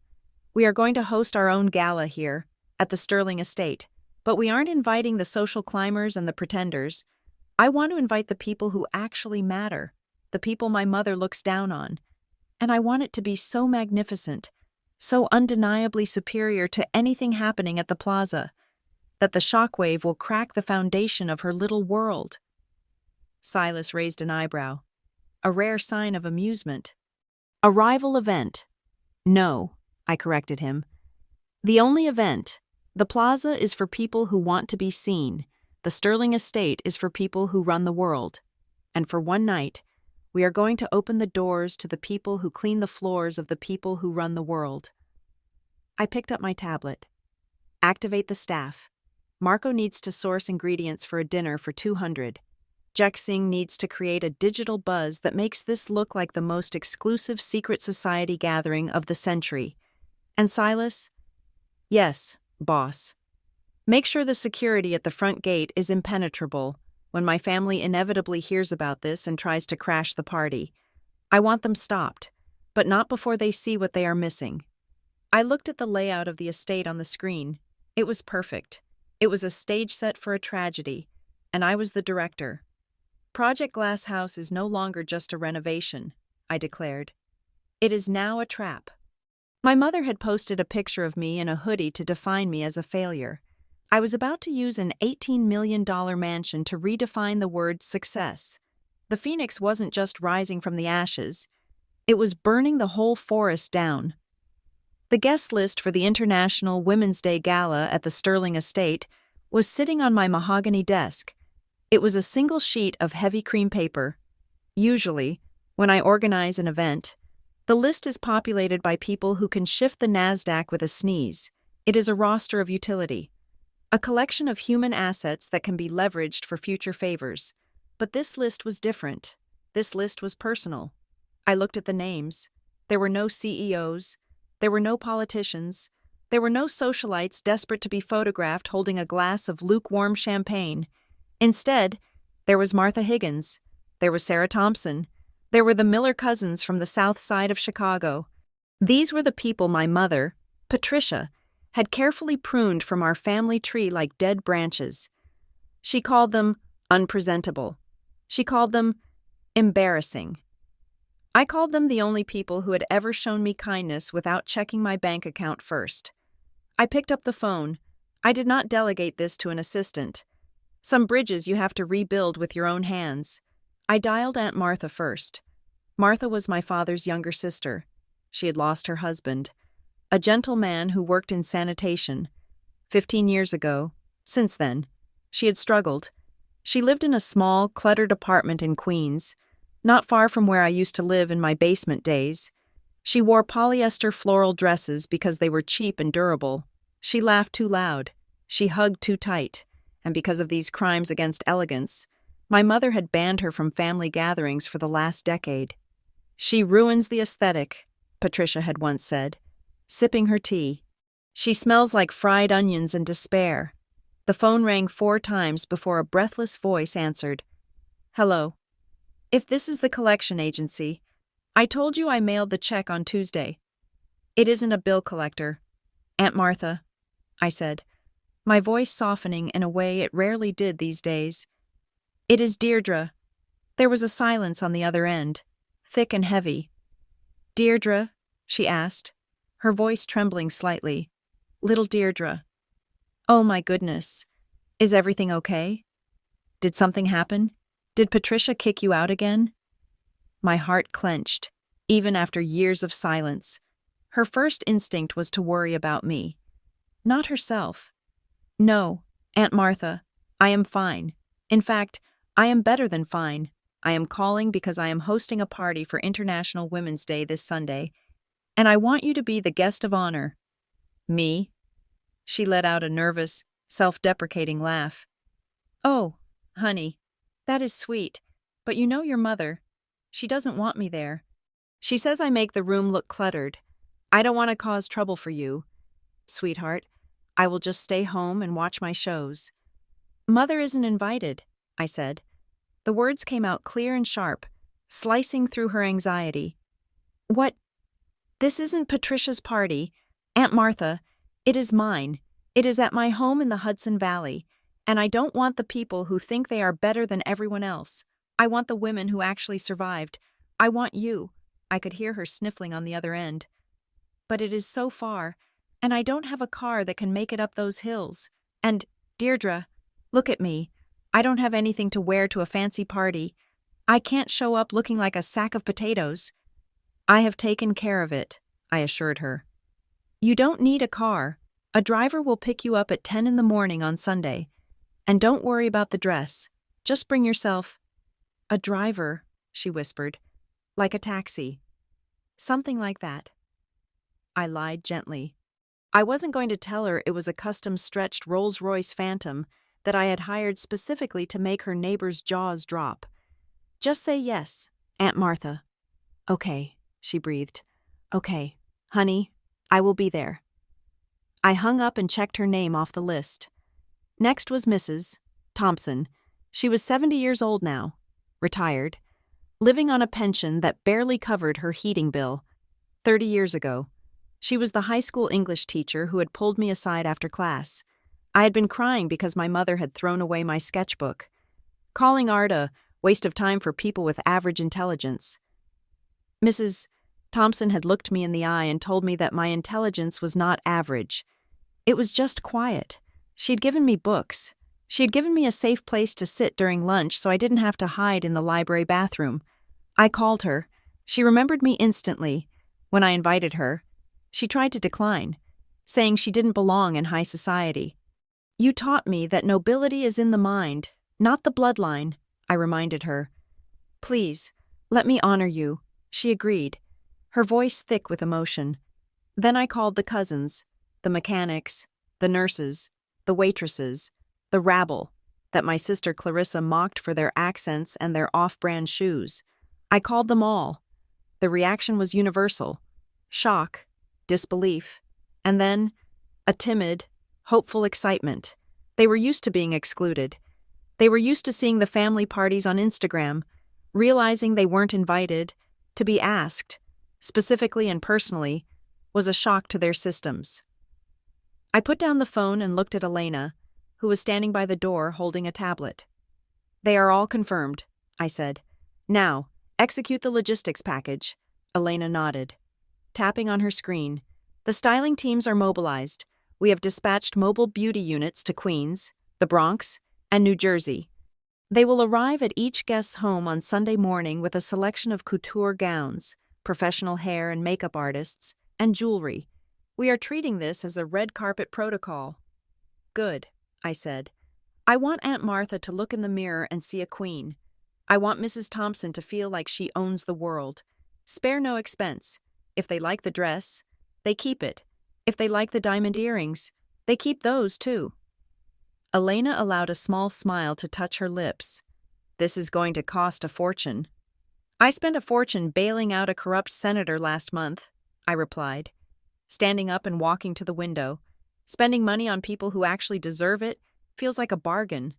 We are going to host our own gala here, at the Sterling Estate, but we aren't inviting the social climbers and the pretenders. I want to invite the people who actually matter, the people my mother looks down on. And I want it to be so magnificent, so undeniably superior to anything happening at the plaza, that the shockwave will crack the foundation of her little world. Silas raised an eyebrow, a rare sign of amusement. A rival event. No, I corrected him. The only event. The plaza is for people who want to be seen. The Sterling Estate is for people who run the world. And for one night, we are going to open the doors to the people who clean the floors of the people who run the world. I picked up my tablet. Activate the staff. Marco needs to source ingredients for a dinner for 200. Jexing needs to create a digital buzz that makes this look like the most exclusive secret society gathering of the century. And Silas? Yes, boss. Make sure the security at the front gate is impenetrable when my family inevitably hears about this and tries to crash the party. I want them stopped, but not before they see what they are missing. I looked at the layout of the estate on the screen. It was perfect. It was a stage set for a tragedy, and I was the director. Project Glass House is no longer just a renovation, I declared. It is now a trap. My mother had posted a picture of me in a hoodie to define me as a failure. I was about to use an $18 million mansion to redefine the word success. The phoenix wasn't just rising from the ashes. It was burning the whole forest down. The guest list for the International Women's Day Gala at the Sterling Estate was sitting on my mahogany desk. It was a single sheet of heavy cream paper. Usually, when I organize an event, the list is populated by people who can shift the NASDAQ with a sneeze. It is a roster of utility, a collection of human assets that can be leveraged for future favors. But this list was different. This list was personal. I looked at the names. There were no CEOs. There were no politicians. There were no socialites desperate to be photographed holding a glass of lukewarm champagne. Instead, there was Martha Higgins. There was Sarah Thompson. There were the Miller cousins from the south side of Chicago. These were the people my mother, Patricia, had carefully pruned from our family tree like dead branches. She called them unpresentable. She called them embarrassing. I called them the only people who had ever shown me kindness without checking my bank account first. I picked up the phone. I did not delegate this to an assistant. Some bridges you have to rebuild with your own hands. I dialed Aunt Martha first. Martha was my father's younger sister. She had lost her husband, a gentle man who worked in sanitation. 15 years ago, since then, she had struggled. She lived in a small, cluttered apartment in Queens, not far from where I used to live in my basement days. She wore polyester floral dresses because they were cheap and durable. She laughed too loud. She hugged too tight. And because of these crimes against elegance, my mother had banned her from family gatherings for the last decade. She ruins the aesthetic, Patricia had once said, sipping her tea. She smells like fried onions and despair. The phone rang 4 times before a breathless voice answered. Hello. If this is the collection agency, I told you I mailed the check on Tuesday. It isn't a bill collector. Aunt Martha, I said, my voice softening in a way it rarely did these days. It is Deirdre. There was a silence on the other end, thick and heavy. Deirdre, she asked, her voice trembling slightly. Little Deirdre. Oh my goodness. Is everything okay? Did something happen? Did Patricia kick you out again? My heart clenched, even after years of silence. Her first instinct was to worry about me, not herself. No, Aunt Martha, I am fine. In fact, I am better than fine. I am calling because I am hosting a party for International Women's Day this Sunday. and I want you to be the guest of honor." "Me?" She let out a nervous, self-deprecating laugh. "Oh, honey, that is sweet, but you know your mother. She doesn't want me there. She says I make the room look cluttered. I don't want to cause trouble for you. Sweetheart, I will just stay home and watch my shows." "Mother isn't invited," I said. The words came out clear and sharp, slicing through her anxiety. "What? This isn't Patricia's party. Aunt Martha, it is mine. It is at my home in the Hudson Valley, and I don't want the people who think they are better than everyone else. I want the women who actually survived. I want you." I could hear her sniffling on the other end. "But it is so far, and I don't have a car that can make it up those hills. And, Deirdre, look at me. I don't have anything to wear to a fancy party. I can't show up looking like a sack of potatoes." "I have taken care of it," I assured her. "You don't need a car. A driver will pick you up at 10 in the morning on Sunday. And don't worry about the dress. Just bring yourself—" "A driver," she whispered, "like a taxi. Something like that." I lied gently. I wasn't going to tell her it was a custom-stretched Rolls-Royce Phantom that I had hired specifically to make her neighbor's jaws drop. "Just say yes, Aunt Martha." "Okay," she breathed. "Okay, honey, I will be there." I hung up and checked her name off the list. Next was Mrs. Thompson. She was 70 years old now, retired, living on a pension that barely covered her heating bill. 30 years ago, she was the high school English teacher who had pulled me aside after class. I had been crying because my mother had thrown away my sketchbook, calling art a waste of time for people with average intelligence. Mrs. Thompson had looked me in the eye and told me that my intelligence was not average. It was just quiet. She'd given me books. She had given me a safe place to sit during lunch so I didn't have to hide in the library bathroom. I called her. She remembered me instantly. When I invited her, she tried to decline, saying she didn't belong in high society. "You taught me that nobility is in the mind, not the bloodline," I reminded her. "Please, let me honor you," she agreed, her voice thick with emotion. Then I called the cousins, the mechanics, the nurses, the waitresses, the rabble that my sister Clarissa mocked for their accents and their off-brand shoes. I called them all. The reaction was universal: shock, disbelief, and then a timid, hopeful excitement. They were used to being excluded. They were used to seeing the family parties on Instagram, realizing they weren't invited. To be asked, specifically and personally, was a shock to their systems. I put down the phone and looked at Elena, who was standing by the door holding a tablet. "They are all confirmed," I said. "Now, execute the logistics package." Elena nodded. Tapping on her screen, "The styling teams are mobilized. We have dispatched mobile beauty units to Queens, the Bronx, and New Jersey. They will arrive at each guest's home on Sunday morning with a selection of couture gowns, professional hair and makeup artists, and jewelry. We are treating this as a red carpet protocol." "Good," I said. "I want Aunt Martha to look in the mirror and see a queen. I want Mrs. Thompson to feel like she owns the world. Spare no expense. If they like the dress, they keep it. If they like the diamond earrings, they keep those too." Elena allowed a small smile to touch her lips. "This is going to cost a fortune." "I spent a fortune bailing out a corrupt senator last month," I replied, standing up and walking to the window. "Spending money on people who actually deserve it feels like a bargain."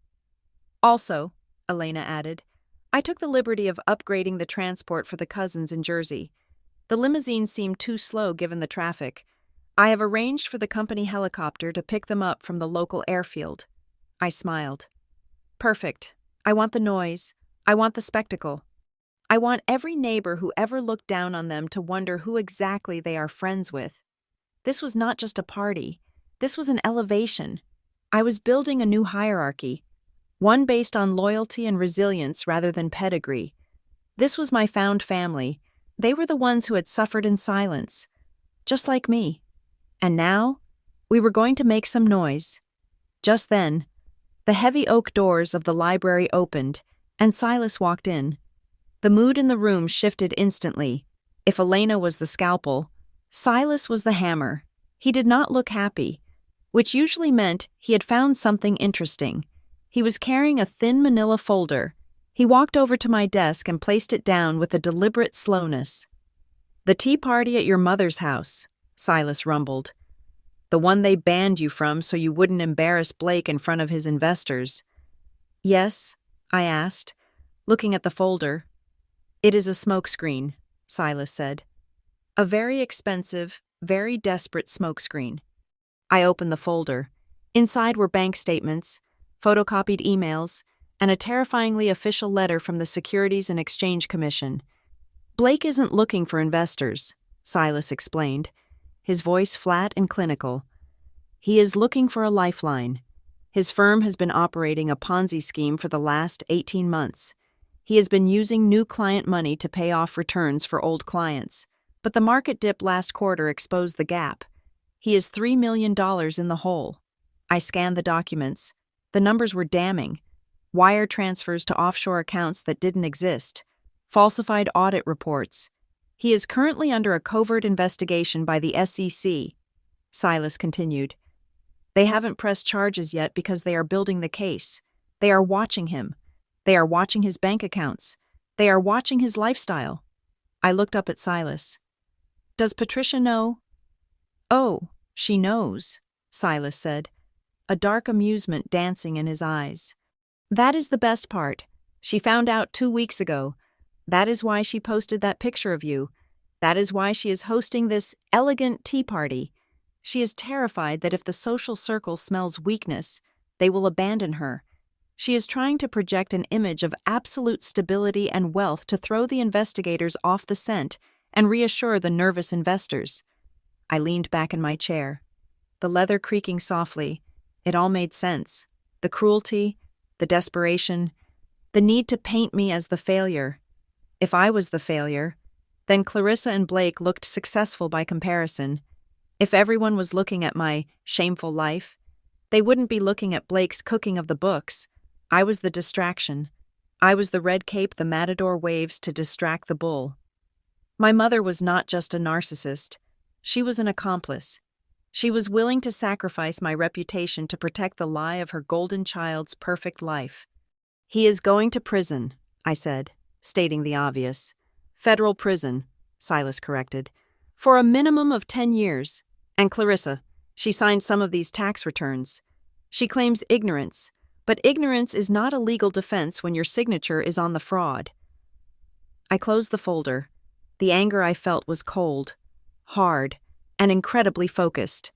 "Also," Elena added, "I took the liberty of upgrading the transport for the cousins in Jersey. The limousine seemed too slow given the traffic. I have arranged for the company helicopter to pick them up from the local airfield." I smiled. "Perfect. I want the noise. I want the spectacle. I want every neighbor who ever looked down on them to wonder who exactly they are friends with. This was not just a party. This was an elevation. I was building a new hierarchy, one based on loyalty and resilience rather than pedigree. This was my found family. They were the ones who had suffered in silence, just like me. And now, we were going to make some noise. Just then, the heavy oak doors of the library opened, and Silas walked in. The mood in the room shifted instantly. If Elena was the scalpel, Silas was the hammer. He did not look happy, which usually meant he had found something interesting. He was carrying a thin manila folder. He walked over to my desk and placed it down with a deliberate slowness. "The tea party at your mother's house," Silas rumbled. "The one they banned you from so you wouldn't embarrass Blake in front of his investors." "Yes?" I asked, looking at the folder. "It is a smokescreen," Silas said. "A very expensive, very desperate smokescreen." I opened the folder. Inside were bank statements, photocopied emails, and a terrifyingly official letter from the Securities and Exchange Commission. "Blake isn't looking for investors," Silas explained, his voice flat and clinical. "He is looking for a lifeline. His firm has been operating a Ponzi scheme for the last 18 months. He has been using new client money to pay off returns for old clients, but the market dip last quarter exposed the gap. He is $3 million in the hole." I scanned the documents. The numbers were damning. Wire transfers to offshore accounts that didn't exist. Falsified audit reports. "He is currently under a covert investigation by the SEC," Silas continued. "They haven't pressed charges yet because they are building the case. They are watching him. They are watching his bank accounts. They are watching his lifestyle." I looked up at Silas. "Does Patricia know?" "Oh, she knows," Silas said, a dark amusement dancing in his eyes. "That is the best part. She found out 2 weeks ago. That is why she posted that picture of you. That is why she is hosting this elegant tea party. She is terrified that if the social circle smells weakness, they will abandon her. She is trying to project an image of absolute stability and wealth to throw the investigators off the scent and reassure the nervous investors." I leaned back in my chair, the leather creaking softly. It all made sense. The cruelty, the desperation, the need to paint me as the failure. If I was the failure, then Clarissa and Blake looked successful by comparison. If everyone was looking at my shameful life, they wouldn't be looking at Blake's cooking of the books. I was the distraction. I was the red cape the matador waves to distract the bull. My mother was not just a narcissist. She was an accomplice. She was willing to sacrifice my reputation to protect the lie of her golden child's perfect life. "He is going to prison," I said, stating the obvious. "Federal prison," Silas corrected, "for a minimum of 10 years. And Clarissa, she signed some of these tax returns. She claims ignorance, but ignorance is not a legal defense when your signature is on the fraud." I closed the folder. The anger I felt was cold, hard, and incredibly focused.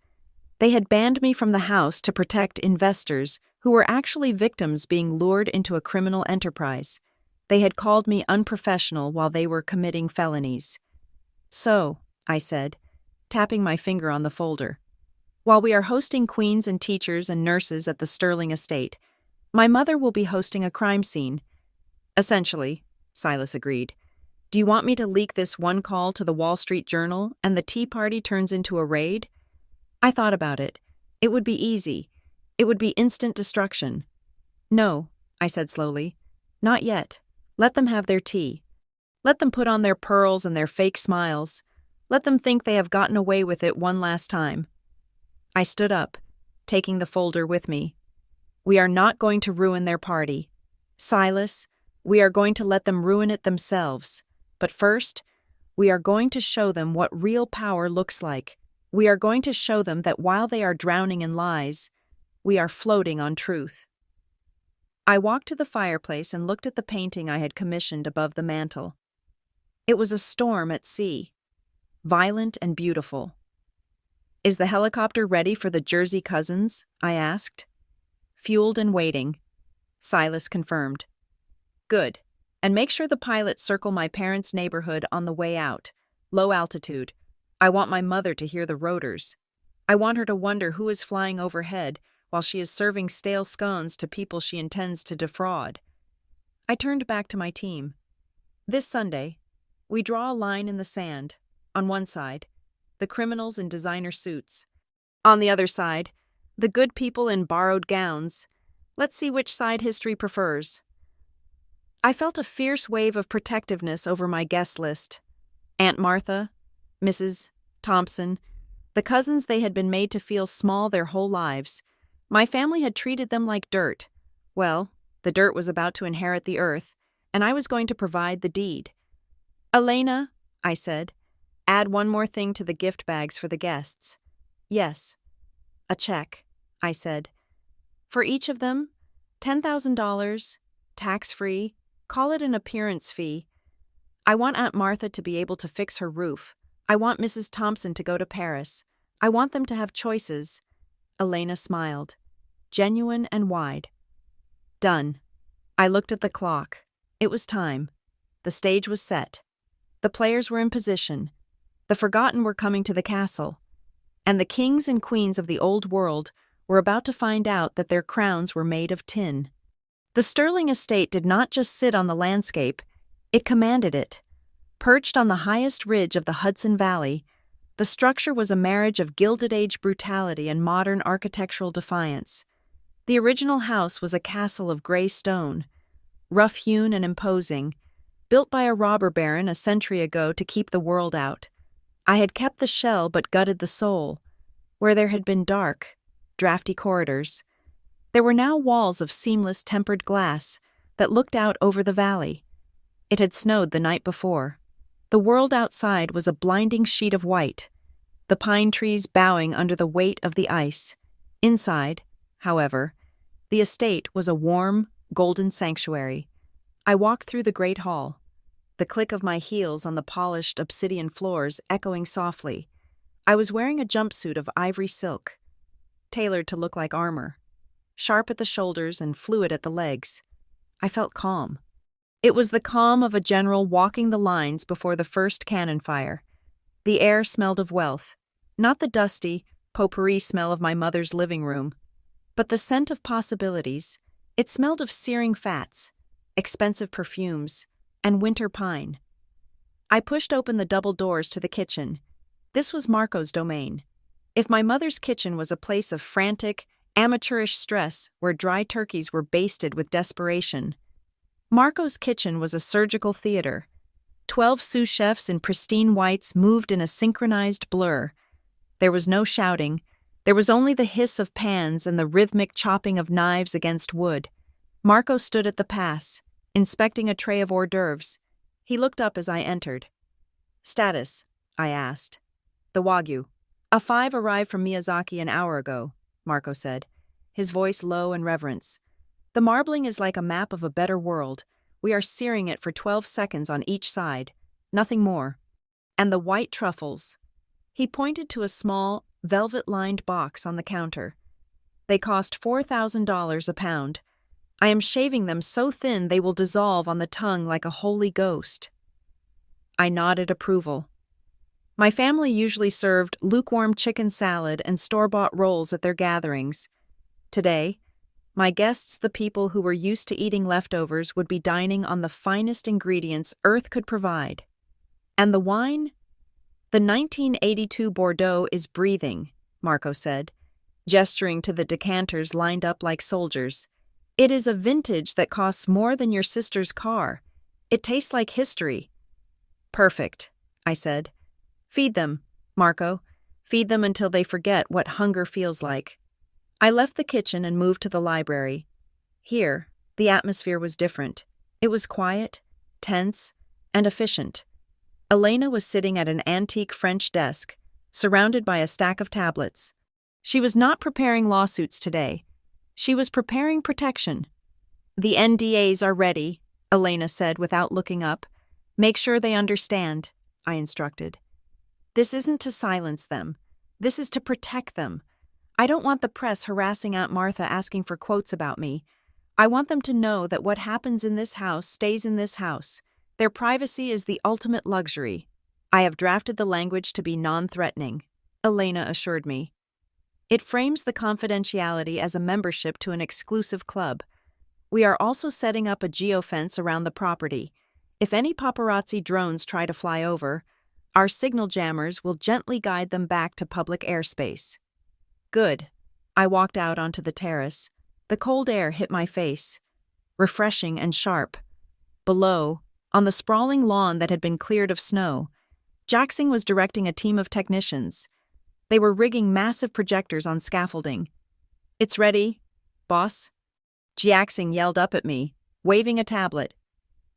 They had banned me from the house to protect investors who were actually victims being lured into a criminal enterprise. They had called me unprofessional while they were committing felonies. "So," I said, tapping my finger on the folder, "while we are hosting queens and teachers and nurses at the Sterling estate, my mother will be hosting a crime scene." "Essentially," Silas agreed. "Do you want me to leak this one call to the Wall Street Journal and the tea party turns into a raid?" I thought about it. It would be easy. It would be instant destruction. "No," I said slowly. "Not yet. Let them have their tea. Let them put on their pearls and their fake smiles. Let them think they have gotten away with it one last time." I stood up, taking the folder with me. "We are not going to ruin their party. Silas, we are going to let them ruin it themselves. But first, we are going to show them what real power looks like. We are going to show them that while they are drowning in lies, we are floating on truth." I walked to the fireplace and looked at the painting I had commissioned above the mantel. It was a storm at sea, violent and beautiful. "Is the helicopter ready for the Jersey cousins?" I asked. "Fueled and waiting," Silas confirmed. "Good. And make sure the pilots circle my parents' neighborhood on the way out, low altitude. I want my mother to hear the rotors. I want her to wonder who is flying overhead while she is serving stale scones to people she intends to defraud." I turned back to my team. "This Sunday, we draw a line in the sand. On one side, the criminals in designer suits. On the other side, the good people in borrowed gowns. Let's see which side history prefers." I felt a fierce wave of protectiveness over my guest list. Aunt Martha, Mrs. Thompson, the cousins they had been made to feel small their whole lives. My family had treated them like dirt. Well, the dirt was about to inherit the earth, and I was going to provide the deed. "Elena," I said, "add one more thing to the gift bags for the guests." "Yes." "A check," I said. "For each of them, $10,000, tax-free, call it an appearance fee. I want Aunt Martha to be able to fix her roof. I want Mrs. Thompson to go to Paris. I want them to have choices." Elena smiled, genuine and wide. "Done." I looked at the clock. It was time. The stage was set. The players were in position. The forgotten were coming to the castle. And the kings and queens of the old world were about to find out that their crowns were made of tin. The Sterling estate did not just sit on the landscape, it commanded it. Perched on the highest ridge of the Hudson Valley, the structure was a marriage of Gilded Age brutality and modern architectural defiance. The original house was a castle of gray stone, rough-hewn and imposing, built by a robber baron a century ago to keep the world out. I had kept the shell but gutted the soul. Where there had been dark, drafty corridors, there were now walls of seamless tempered glass that looked out over the valley. It had snowed the night before. The world outside was a blinding sheet of white, the pine trees bowing under the weight of the ice. Inside, however, the estate was a warm, golden sanctuary. I walked through the great hall, the click of my heels on the polished obsidian floors echoing softly. I was wearing a jumpsuit of ivory silk, tailored to look like armor, sharp at the shoulders and fluid at the legs. I felt calm. It was the calm of a general walking the lines before the first cannon fire. The air smelled of wealth, not the dusty, potpourri smell of my mother's living room, but the scent of possibilities. It smelled of searing fats, expensive perfumes, and winter pine. I pushed open the double doors to the kitchen. This was Marco's domain. If my mother's kitchen was a place of frantic, amateurish stress where dry turkeys were basted with desperation, Marco's kitchen was a surgical theater. 12 sous chefs in pristine whites moved in a synchronized blur. There was no shouting. There was only the hiss of pans and the rhythmic chopping of knives against wood. Marco stood at the pass, inspecting a tray of hors d'oeuvres. He looked up as I entered. "Status?" I asked. "The Wagyu. A 5 arrived from Miyazaki an hour ago," Marco said, his voice low and reverence. "The marbling is like a map of a better world. We are searing it for 12 seconds on each side, nothing more. And the white truffles." He pointed to a small, velvet-lined box on the counter. "They cost $4,000 a pound. I am shaving them so thin they will dissolve on the tongue like a holy ghost." I nodded approval. My family usually served lukewarm chicken salad and store-bought rolls at their gatherings. Today, my guests, the people who were used to eating leftovers, would be dining on the finest ingredients Earth could provide. And the wine? "The 1982 Bordeaux is breathing," Marco said, gesturing to the decanters lined up like soldiers. "It is a vintage that costs more than your sister's car. It tastes like history." "Perfect," I said. "Feed them, Marco. Feed them until they forget what hunger feels like." I left the kitchen and moved to the library. Here, the atmosphere was different. It was quiet, tense, and efficient. Elena was sitting at an antique French desk, surrounded by a stack of tablets. She was not preparing lawsuits today. She was preparing protection. "The NDAs are ready," Elena said without looking up. "Make sure they understand," I instructed. "This isn't to silence them. This is to protect them. I don't want the press harassing Aunt Martha asking for quotes about me. I want them to know that what happens in this house stays in this house. Their privacy is the ultimate luxury." "I have drafted the language to be non-threatening," Elena assured me. "It frames the confidentiality as a membership to an exclusive club. We are also setting up a geofence around the property. If any paparazzi drones try to fly over, our signal jammers will gently guide them back to public airspace." "Good." I walked out onto the terrace. The cold air hit my face, refreshing and sharp. Below, on the sprawling lawn that had been cleared of snow, Jackson was directing a team of technicians. They were rigging massive projectors on scaffolding. "It's ready, boss," Jackson yelled up at me, waving a tablet.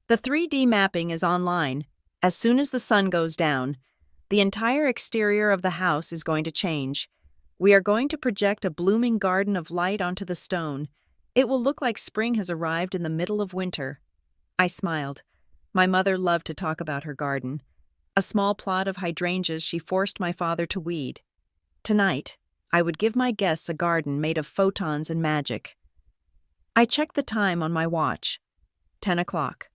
"The 3D mapping is online. As soon as the sun goes down, the entire exterior of the house is going to change. We are going to project a blooming garden of light onto the stone. It will look like spring has arrived in the middle of winter." I smiled. My mother loved to talk about her garden. A small plot of hydrangeas she forced my father to weed. Tonight, I would give my guests a garden made of photons and magic. I checked the time on my watch. 10 o'clock.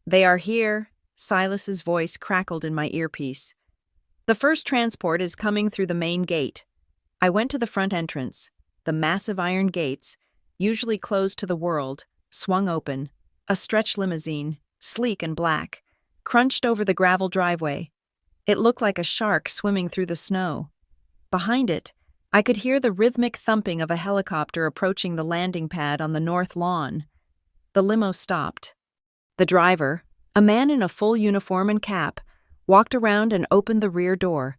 "They are here," Silas's voice crackled in my earpiece. "The first transport is coming through the main gate." I went to the front entrance. The massive iron gates, usually closed to the world, swung open. A stretch limousine, sleek and black, crunched over the gravel driveway. It looked like a shark swimming through the snow. Behind it, I could hear the rhythmic thumping of a helicopter approaching the landing pad on the north lawn. The limo stopped. The driver, a man in a full uniform and cap, walked around and opened the rear door.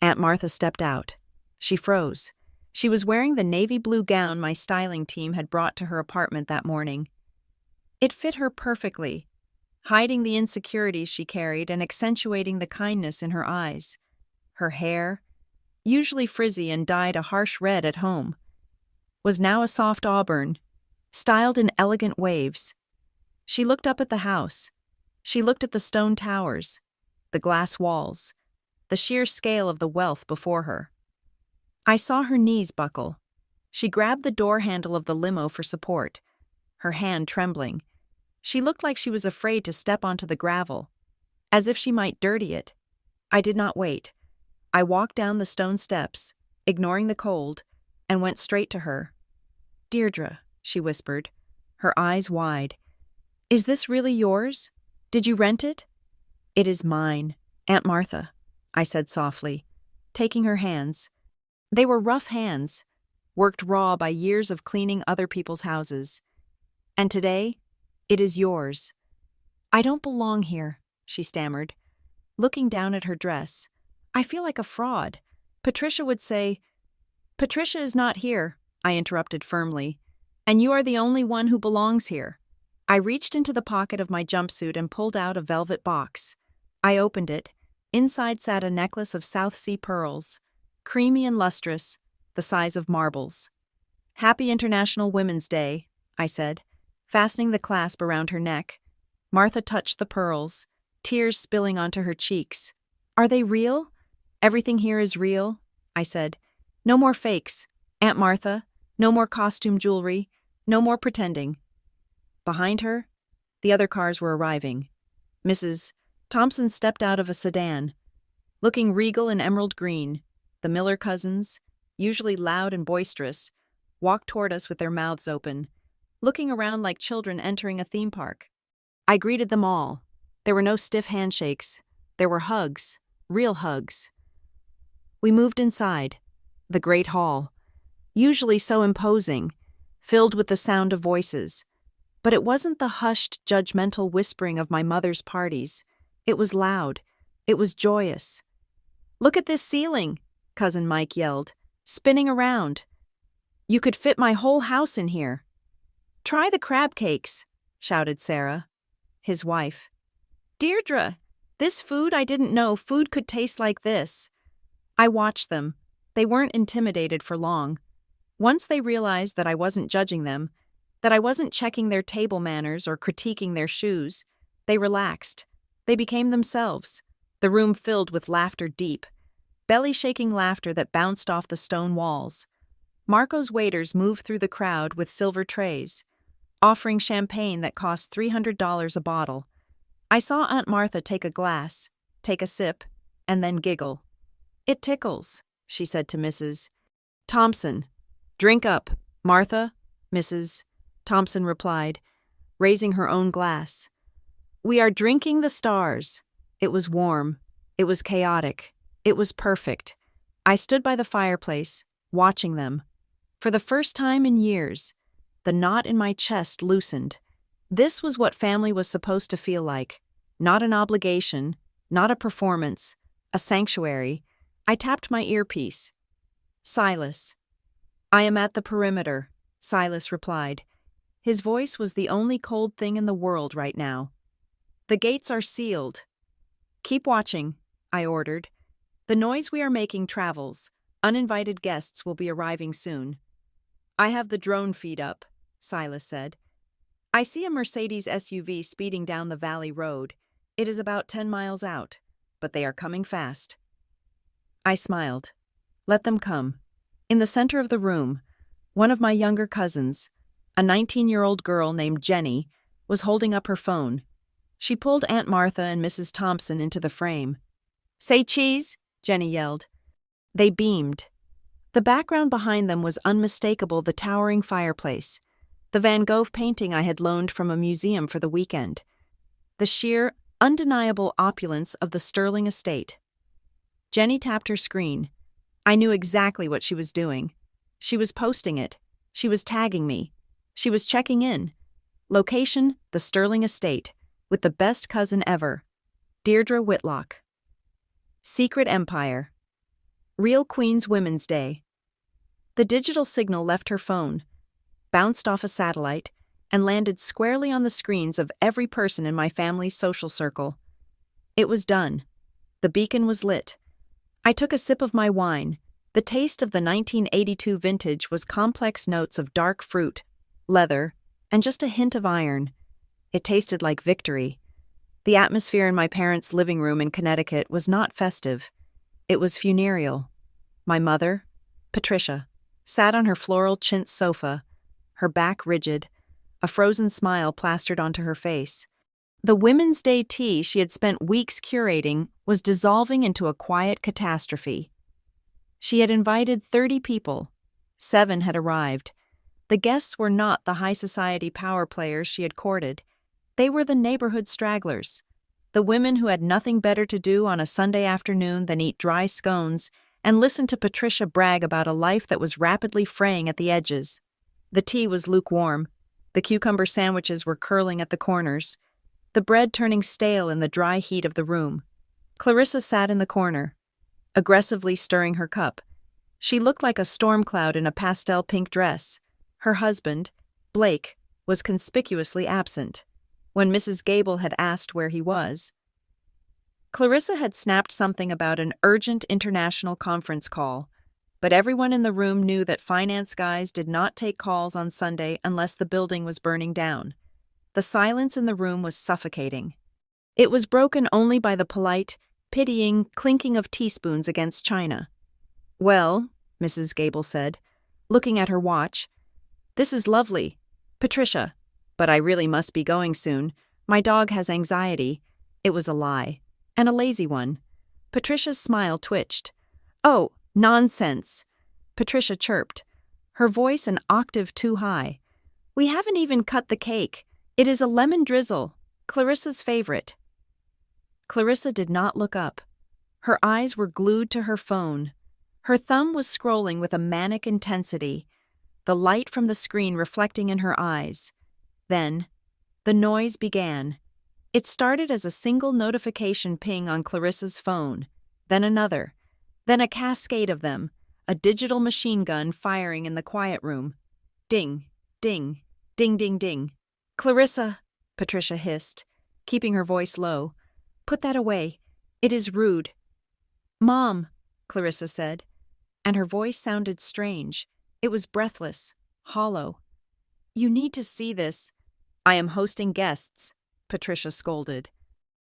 Aunt Martha stepped out. She froze. She was wearing the navy blue gown my styling team had brought to her apartment that morning. It fit her perfectly, hiding the insecurities she carried and accentuating the kindness in her eyes. Her hair, usually frizzy and dyed a harsh red at home, was now a soft auburn, styled in elegant waves. She looked up at the house. She looked at the stone towers, the glass walls, the sheer scale of the wealth before her. I saw her knees buckle. She grabbed the door handle of the limo for support, her hand trembling. She looked like she was afraid to step onto the gravel, as if she might dirty it. I did not wait. I walked down the stone steps, ignoring the cold, and went straight to her. "Deirdre," she whispered, her eyes wide. "Is this really yours? Did you rent it?" "It is mine, Aunt Martha," I said softly, taking her hands. They were rough hands, worked raw by years of cleaning other people's houses. "And today, it is yours." "I don't belong here," she stammered, looking down at her dress. "I feel like a fraud. Patricia would say—" "Patricia is not here," I interrupted firmly, "and you are the only one who belongs here." I reached into the pocket of my jumpsuit and pulled out a velvet box. I opened it. Inside sat a necklace of South Sea pearls, creamy and lustrous, the size of marbles. "Happy International Women's Day," I said, fastening the clasp around her neck. Martha touched the pearls, tears spilling onto her cheeks. "Are they real?" "Everything here is real," I said. "No more fakes, Aunt Martha, no more costume jewelry, no more pretending." Behind her, the other cars were arriving. Mrs. Thompson stepped out of a sedan, looking regal in emerald green. The Miller cousins, usually loud and boisterous, walked toward us with their mouths open, looking around like children entering a theme park. I greeted them all. There were no stiff handshakes. There were hugs, real hugs. We moved inside, the great hall, usually so imposing, filled with the sound of voices. But it wasn't the hushed, judgmental whispering of my mother's parties. It was loud. It was joyous. "Look at this ceiling," Cousin Mike yelled, "spinning around. You could fit my whole house in here." "Try the crab cakes," shouted Sarah, his wife. "Deirdre, this food, I didn't know food could taste like this." I watched them. They weren't intimidated for long. Once they realized that I wasn't judging them, that I wasn't checking their table manners or critiquing their shoes, they relaxed. They became themselves. The room filled with laughter deep, belly-shaking laughter that bounced off the stone walls. Marco's waiters moved through the crowd with silver trays, offering champagne that cost $300 a bottle. I saw Aunt Martha take a glass, take a sip, and then giggle. "It tickles," she said to Mrs. Thompson. "Drink up, Martha," Mrs. Thompson replied, raising her own glass. "We are drinking the stars." It was warm. It was chaotic. It was perfect. I stood by the fireplace, watching them. For the first time in years, the knot in my chest loosened. This was what family was supposed to feel like. Not an obligation, not a performance, A sanctuary. I tapped my earpiece. Silas. I am at the perimeter, Silas replied. His voice was the only cold thing in the world right now. The gates are sealed. Keep watching, I ordered. The noise we are making travels. Uninvited guests will be arriving soon. I have the drone feed up, Silas said. I see a Mercedes SUV speeding down the valley road. It is about 10 miles out, but they are coming fast. I smiled. Let them come. In the center of the room, one of my younger cousins, a 19-year-old girl named Jenny, was holding up her phone. She pulled Aunt Martha and Mrs. Thompson into the frame. Say cheese, Jenny yelled. They beamed. The background behind them was unmistakable, the towering fireplace, the Van Gogh painting I had loaned from a museum for the weekend, the sheer, undeniable opulence of the Sterling estate. Jenny tapped her screen. I knew exactly what she was doing. She was posting it. She was tagging me. She was checking in. Location, the Sterling estate, with the best cousin ever, Deirdre Whitlock. Secret Empire. Real Queen's Women's Day. The digital signal left her phone, bounced off a satellite, and landed squarely on the screens of every person in my family's social circle. It was done. The beacon was lit. I took a sip of my wine. The taste of the 1982 vintage was complex notes of dark fruit, leather, and just a hint of iron. It tasted like victory. The atmosphere in my parents' living room in Connecticut was not festive. It was funereal. My mother, Patricia, sat on her floral chintz sofa, her back rigid, a frozen smile plastered onto her face. The Women's Day tea she had spent weeks curating was dissolving into a quiet catastrophe. She had invited 30 people. 7 had arrived. The guests were not the high society power players she had courted. They were the neighborhood stragglers, the women who had nothing better to do on a Sunday afternoon than eat dry scones and listen to Patricia brag about a life that was rapidly fraying at the edges. The tea was lukewarm. The cucumber sandwiches were curling at the corners, the bread turning stale in the dry heat of the room. Clarissa sat in the corner, aggressively stirring her cup. She looked like a storm cloud in a pastel pink dress. Her husband, Blake, was conspicuously absent. When Mrs. Gable had asked where he was, Clarissa had snapped something about an urgent international conference call, but everyone in the room knew that finance guys did not take calls on Sunday unless the building was burning down. The silence in the room was suffocating. It was broken only by the polite, pitying clinking of teaspoons against china. Well, Mrs. Gable said, looking at her watch, this is lovely, Patricia, but I really must be going soon. My dog has anxiety. It was a lie, and a lazy one. Patricia's smile twitched. Oh, nonsense, Patricia chirped, her voice an octave too high. We haven't even cut the cake. It is a lemon drizzle, Clarissa's favorite. Clarissa did not look up. Her eyes were glued to her phone. Her thumb was scrolling with a manic intensity, the light from the screen reflecting in her eyes. Then, the noise began. It started as a single notification ping on Clarissa's phone, then another, then a cascade of them, a digital machine gun firing in the quiet room. Ding, ding, ding, ding, ding. Clarissa, Patricia hissed, keeping her voice low. Put that away. It is rude. Mom, Clarissa said, and her voice sounded strange. It was breathless, hollow. You need to see this. I am hosting guests, Patricia scolded.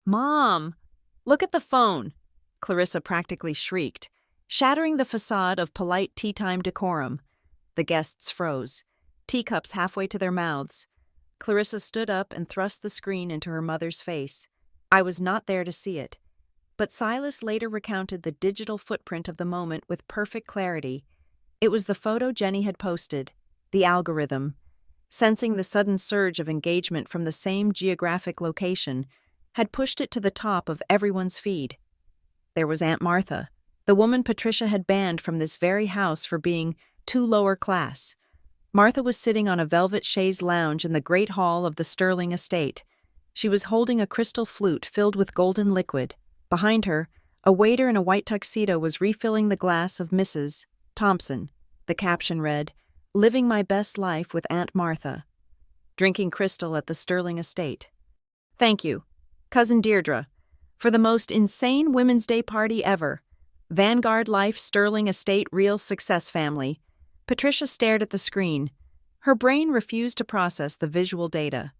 Mom, look at the phone, Clarissa practically shrieked, shattering the facade of polite tea-time decorum. The guests froze, teacups halfway to their mouths. Clarissa stood up and thrust the screen into her mother's face. I was not there to see it, but Silas later recounted the digital footprint of the moment with perfect clarity. It was the photo Jenny had posted, the algorithm, sensing the sudden surge of engagement from the same geographic location, had pushed it to the top of everyone's feed. There was Aunt Martha, the woman Patricia had banned from this very house for being too lower class. Martha was sitting on a velvet chaise lounge in the great hall of the Sterling estate. She was holding a crystal flute filled with golden liquid. Behind her, A waiter in a white tuxedo was refilling the glass of Mrs. Thompson. The caption read, "Living my best life with Aunt Martha. Drinking crystal at the Sterling estate. Thank you, Cousin Deirdre, for the most insane Women's Day party ever. Vanguard Life Sterling Estate Real Success Family." Patricia stared at the screen. Her brain refused to process the visual data.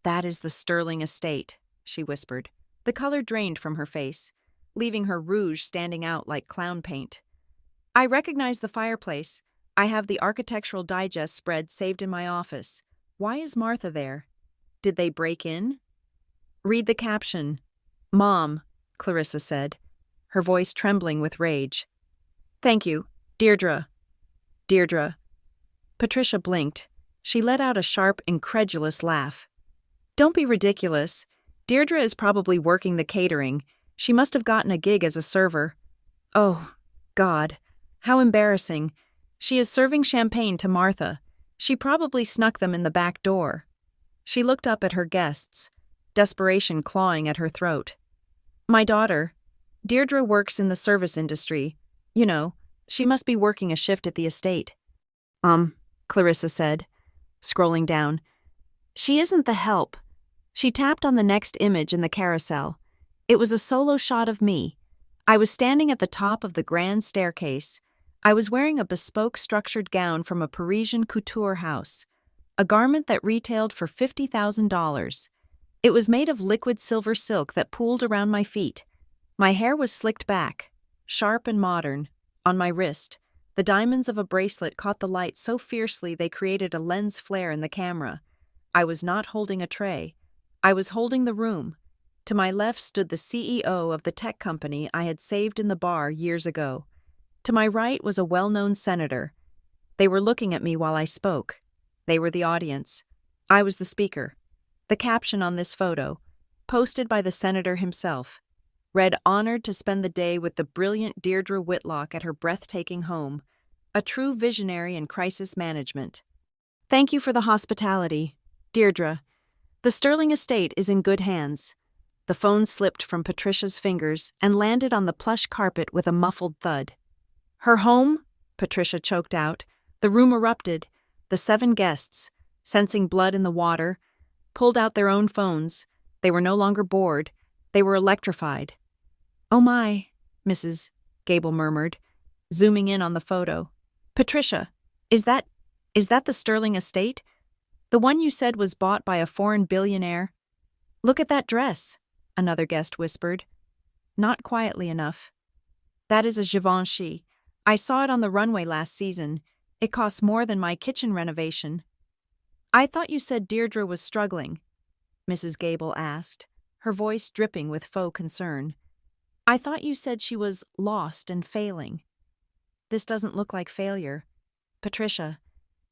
"That is the Sterling estate," she whispered. The color drained from her face, leaving her rouge standing out like clown paint. "I recognize the fireplace. I have the Architectural Digest spread saved in my office. Why is Martha there? Did they break in?" "Read the caption." "Mom," Clarissa said, her voice trembling with rage. "Thank you, Deirdre." "Deirdre." Patricia blinked. She let out a sharp, incredulous laugh. "Don't be ridiculous. Deirdre is probably working the catering. She must have gotten a gig as a server. Oh, God, how embarrassing. She is serving champagne to Martha. She probably snuck them in the back door." She looked up at her guests, desperation clawing at her throat. "My daughter, Deirdre, works in the service industry. You know, she must be working a shift at the estate." Clarissa said, scrolling down. "She isn't the help." She tapped on the next image in the carousel. It was a solo shot of me. I was standing at the top of the grand staircase. I was wearing a bespoke structured gown from a Parisian couture house, a garment that retailed for $50,000. It was made of liquid silver silk that pooled around my feet. My hair was slicked back, sharp and modern. On my wrist, the diamonds of a bracelet caught the light so fiercely they created a lens flare in the camera. I was not holding a tray. I was holding the room. To my left stood the CEO of the tech company I had saved in the bar years ago. To my right was a well-known senator. They were looking at me while I spoke. They were the audience. I was the speaker. The caption on this photo, posted by the senator himself, read, "Honored to spend the day with the brilliant Deirdre Whitlock at her breathtaking home, a true visionary in crisis management. Thank you for the hospitality, Deirdre. The Sterling estate is in good hands." The phone slipped from Patricia's fingers and landed on the plush carpet with a muffled thud. "Her home?" Patricia choked out. The room erupted. The 7 guests, sensing blood in the water, pulled out their own phones. They were no longer bored. They were electrified. "Oh my," Mrs. Gable murmured, zooming in on the photo. "Patricia, is that the Sterling estate? The one you said was bought by a foreign billionaire?" "Look at that dress," another guest whispered. Not quietly enough. "That is a Givenchy. I saw it on the runway last season. It costs more than my kitchen renovation." "I thought you said Deirdre was struggling," Mrs. Gable asked, her voice dripping with faux concern. "I thought you said she was lost and failing." "This doesn't look like failure. Patricia,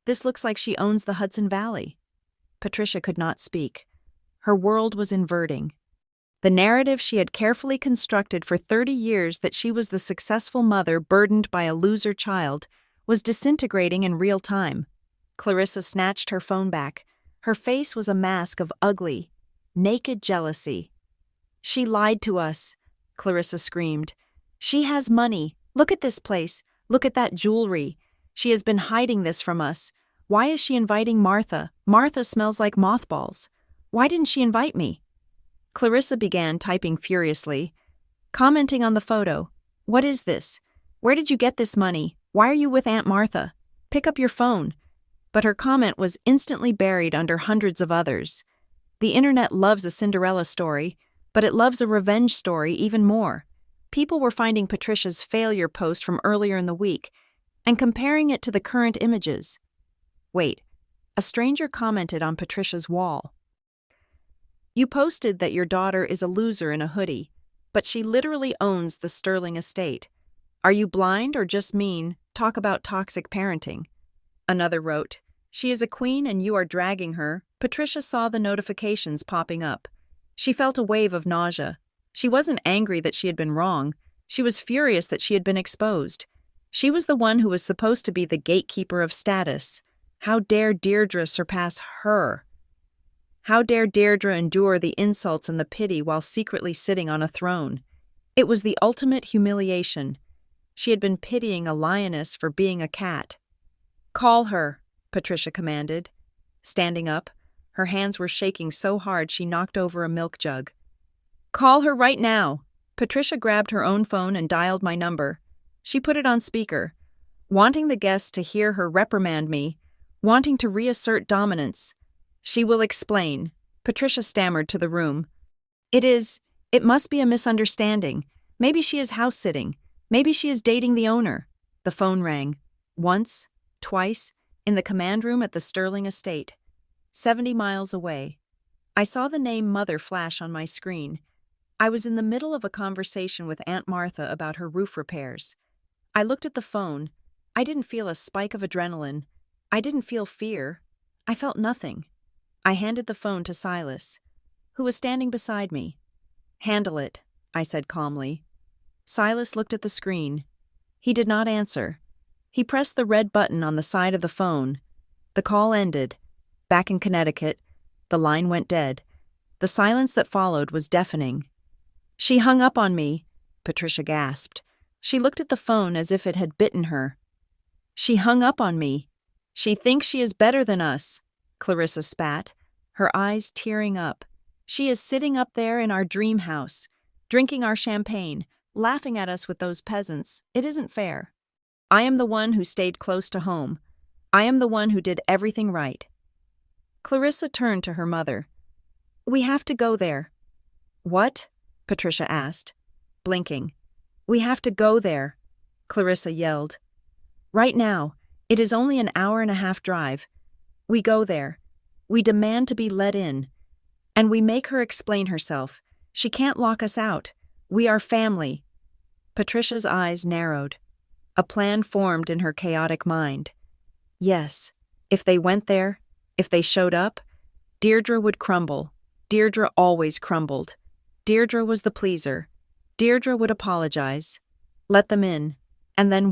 this looks like she owns the Hudson Valley." Patricia could not speak. Her world was inverting. The narrative she had carefully constructed for 30 years that she was the successful mother burdened by a loser child was disintegrating in real time. Clarissa snatched her phone back. Her face was a mask of ugly, naked jealousy. "She lied to us," Clarissa screamed. "She has money. Look at this place. Look at that jewelry. She has been hiding this from us. Why is she inviting Martha? Martha smells like mothballs. Why didn't she invite me?" Clarissa began typing furiously, commenting on the photo. "What is this? Where did you get this money? Why are you with Aunt Martha? Pick up your phone." But her comment was instantly buried under hundreds of others. The internet loves a Cinderella story, but it loves a revenge story even more. People were finding Patricia's failure post from earlier in the week and comparing it to the current images. Wait, a stranger commented on Patricia's wall. "You posted that your daughter is a loser in a hoodie, but she literally owns the Sterling estate. Are you blind or just mean? Talk about toxic parenting." Another wrote, "She is a queen and you are dragging her." Patricia saw the notifications popping up. She felt a wave of nausea. She wasn't angry that she had been wrong. She was furious that she had been exposed. She was the one who was supposed to be the gatekeeper of status. How dare Deirdre surpass her? How dare Deirdre endure the insults and the pity while secretly sitting on a throne? It was the ultimate humiliation. She had been pitying a lioness for being a cat. "Call her," Patricia commanded. Standing up, her hands were shaking so hard she knocked over a milk jug. "Call her right now." Patricia grabbed her own phone and dialed my number. She put it on speaker, wanting the guests to hear her reprimand me, wanting to reassert dominance. "She will explain," Patricia stammered to the room. It must be a misunderstanding. Maybe she is house-sitting. Maybe she is dating the owner." The phone rang. Once, twice, in the command room at the Sterling estate, 70 miles away. I saw the name Mother flash on my screen. I was in the middle of a conversation with Aunt Martha about her roof repairs. I looked at the phone. I didn't feel a spike of adrenaline. I didn't feel fear. I felt nothing. I handed the phone to Silas, who was standing beside me. "Handle it," I said calmly. Silas looked at the screen. He did not answer. He pressed the red button on the side of the phone. The call ended. Back in Connecticut, the line went dead. The silence that followed was deafening. "She hung up on me," Patricia gasped. She looked at the phone as if it had bitten her. "She hung up on me. She thinks she is better than us," Clarissa spat, her eyes tearing up. "She is sitting up there in our dream house, drinking our champagne, laughing at us with those peasants. It isn't fair. I am the one who stayed close to home. I am the one who did everything right." Clarissa turned to her mother. "We have to go there." "What?" Patricia asked, blinking. "We have to go there," Clarissa yelled. "Right now. It is only an hour-and-a-half drive. We go there. We demand to be let in. And we make her explain herself. She can't lock us out. We are family." Patricia's eyes narrowed. A plan formed in her chaotic mind. Yes, if they went there, if they showed up, Deirdre would crumble. Deirdre always crumbled. Deirdre was the pleaser. Deirdre would apologize. Let them in. And then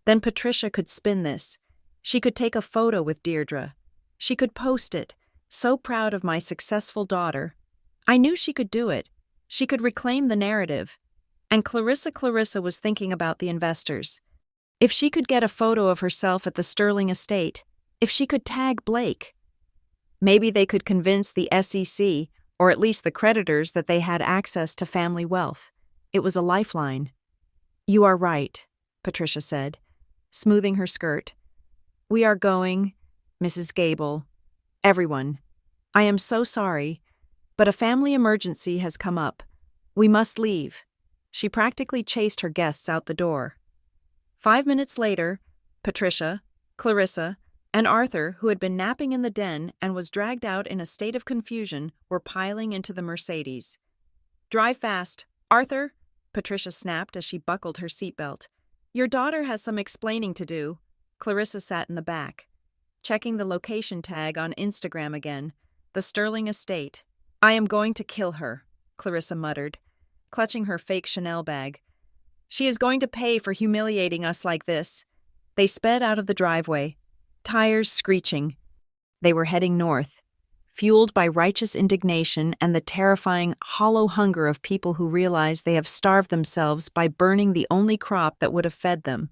Then Patricia could spin this. She could take a photo with Deirdre. She could post it. "So proud of my successful daughter." I knew she could do it. She could reclaim the narrative. And Clarissa was thinking about the investors. If she could get a photo of herself at the Sterling estate, if she could tag Blake, maybe they could convince the SEC, or at least the creditors, that they had access to family wealth. It was a lifeline. "You are right," Patricia said, smoothing her skirt. "We are going, Mrs. Gable. Everyone. I am so sorry, but a family emergency has come up. We must leave." She practically chased her guests out the door. 5 minutes later, Patricia, Clarissa, and Arthur, who had been napping in the den and was dragged out in a state of confusion, were piling into the Mercedes. "Drive fast, Arthur," Patricia snapped as she buckled her seatbelt. "Your daughter has some explaining to do." Clarissa sat in the back, checking the location tag on Instagram again. The Sterling estate. "I am going to kill her," Clarissa muttered, clutching her fake Chanel bag. "She is going to pay for humiliating us like this." They sped out of the driveway, tires screeching. They were heading north, fueled by righteous indignation and the terrifying, hollow hunger of people who realize they have starved themselves by burning the only crop that would have fed them.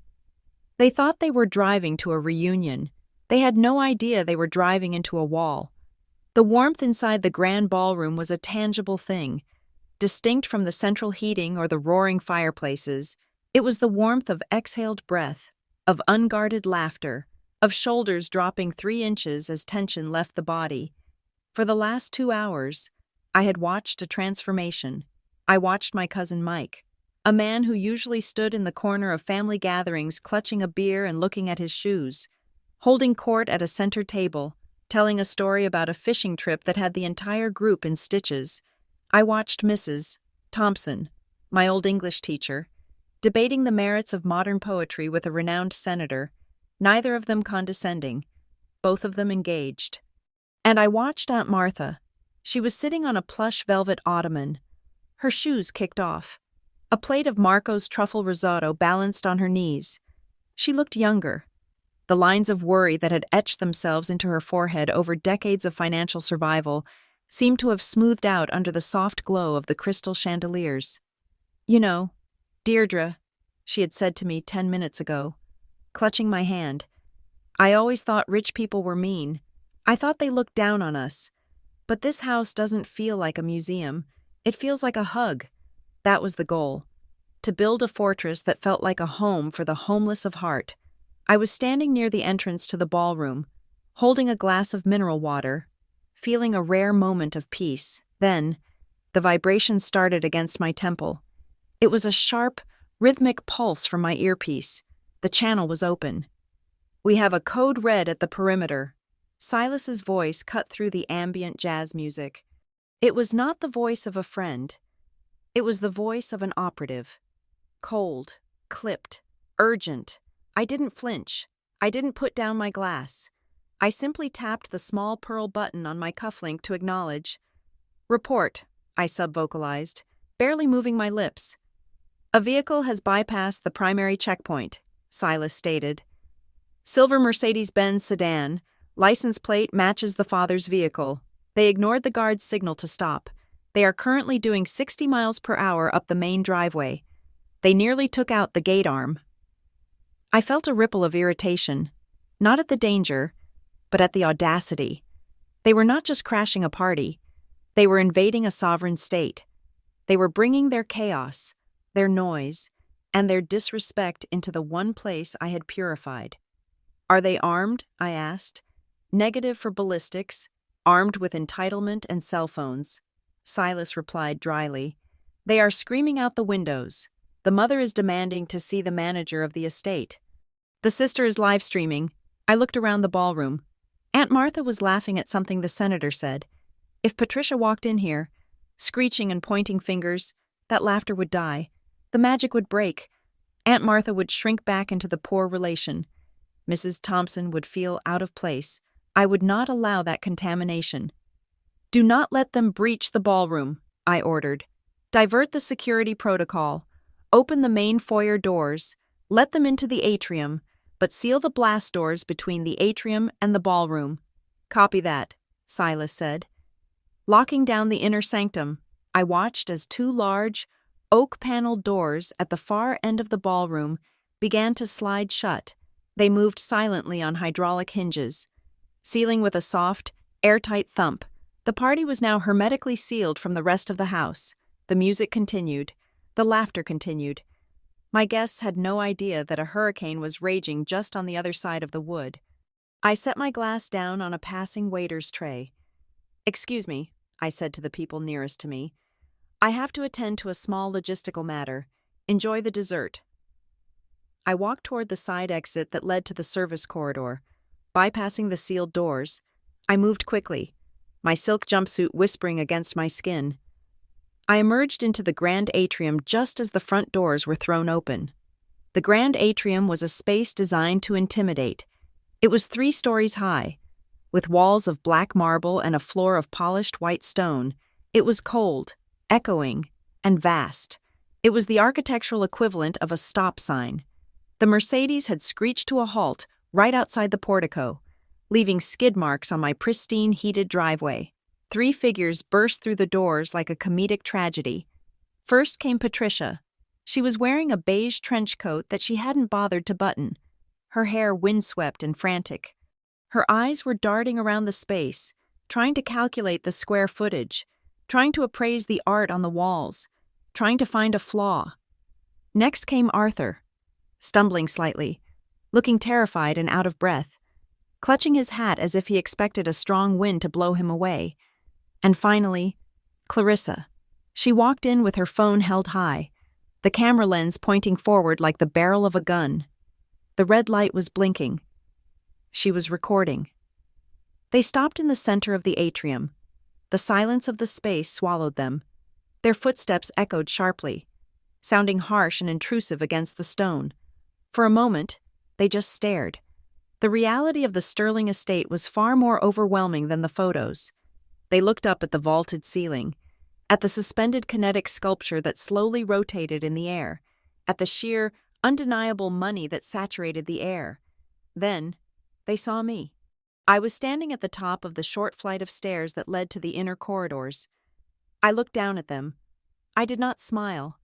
They thought they were driving to a reunion. They had no idea they were driving into a wall. The warmth inside the grand ballroom was a tangible thing. Distinct from the central heating or the roaring fireplaces, it was the warmth of exhaled breath, of unguarded laughter, of shoulders dropping 3 inches as tension left the body. For the last 2 hours, I had watched a transformation. I watched my cousin Mike, a man who usually stood in the corner of family gatherings clutching a beer and looking at his shoes, holding court at a center table, telling a story about a fishing trip that had the entire group in stitches. I watched Mrs. Thompson, my old English teacher, debating the merits of modern poetry with a renowned senator, neither of them condescending, both of them engaged. And I watched Aunt Martha. She was sitting on a plush velvet ottoman, her shoes kicked off, a plate of Marco's truffle risotto balanced on her knees. She looked younger. The lines of worry that had etched themselves into her forehead over decades of financial survival seemed to have smoothed out under the soft glow of the crystal chandeliers. You know, Deirdre, she had said to me 10 minutes ago, clutching my hand. I always thought rich people were mean. I thought they looked down on us. But this house doesn't feel like a museum. It feels like a hug. That was the goal. To build a fortress that felt like a home for the homeless of heart. I was standing near the entrance to the ballroom, holding a glass of mineral water, feeling a rare moment of peace. Then, the vibration started against my temple. It was a sharp, rhythmic pulse from my earpiece. The channel was open. "We have a code red at the perimeter." Silas's voice cut through the ambient jazz music. It was not the voice of a friend. It was the voice of an operative. Cold, clipped, urgent. I didn't flinch. I didn't put down my glass. I simply tapped the small pearl button on my cufflink to acknowledge. "Report," I subvocalized, barely moving my lips. "A vehicle has bypassed the primary checkpoint," Silas stated. "Silver Mercedes-Benz sedan. License plate matches the father's vehicle. They ignored the guard's signal to stop. They are currently doing 60 miles per hour up the main driveway. They nearly took out the gate arm." I felt a ripple of irritation, not at the danger, but at the audacity. They were not just crashing a party. They were invading a sovereign state. They were bringing their chaos, their noise, and their disrespect into the one place I had purified. "Are they armed?" I asked. "Negative for ballistics, armed with entitlement and cell phones." Silas replied dryly. "They are screaming out the windows. The mother is demanding to see the manager of the estate. The sister is live streaming." I looked around the ballroom. Aunt Martha was laughing at something the senator said. If Patricia walked in here, screeching and pointing fingers, that laughter would die. The magic would break. Aunt Martha would shrink back into the poor relation. Mrs. Thompson would feel out of place. I would not allow that contamination. "Do not let them breach the ballroom," I ordered. "Divert the security protocol. Open the main foyer doors. Let them into the atrium, but seal the blast doors between the atrium and the ballroom." "Copy that," Silas said. Locking down the inner sanctum, I watched as two large, oak-paneled doors at the far end of the ballroom began to slide shut. They moved silently on hydraulic hinges. Sealing with a soft, airtight thump, the party was now hermetically sealed from the rest of the house. The music continued. The laughter continued. My guests had no idea that a hurricane was raging just on the other side of the wood. I set my glass down on a passing waiter's tray. "Excuse me," I said to the people nearest to me. "I have to attend to a small logistical matter. Enjoy the dessert." I walked toward the side exit that led to the service corridor. Bypassing the sealed doors, I moved quickly, my silk jumpsuit whispering against my skin. I emerged into the grand atrium just as the front doors were thrown open. The grand atrium was a space designed to intimidate. It was 3 stories high, with walls of black marble and a floor of polished white stone. It was cold, echoing, and vast. It was the architectural equivalent of a stop sign. The Mercedes had screeched to a halt right outside the portico, leaving skid marks on my pristine heated driveway. 3 figures burst through the doors like a comedic tragedy. First came Patricia. She was wearing a beige trench coat that she hadn't bothered to button, her hair windswept and frantic. Her eyes were darting around the space, trying to calculate the square footage, trying to appraise the art on the walls, trying to find a flaw. Next came Arthur, stumbling slightly, looking terrified and out of breath, clutching his hat as if he expected a strong wind to blow him away. And finally, Clarissa. She walked in with her phone held high, the camera lens pointing forward like the barrel of a gun. The red light was blinking. She was recording. They stopped in the center of the atrium. The silence of the space swallowed them. Their footsteps echoed sharply, sounding harsh and intrusive against the stone. For a moment, they just stared. The reality of the Sterling estate was far more overwhelming than the photos. They looked up at the vaulted ceiling, at the suspended kinetic sculpture that slowly rotated in the air, at the sheer, undeniable money that saturated the air. Then, they saw me. I was standing at the top of the short flight of stairs that led to the inner corridors. I looked down at them. I did not smile.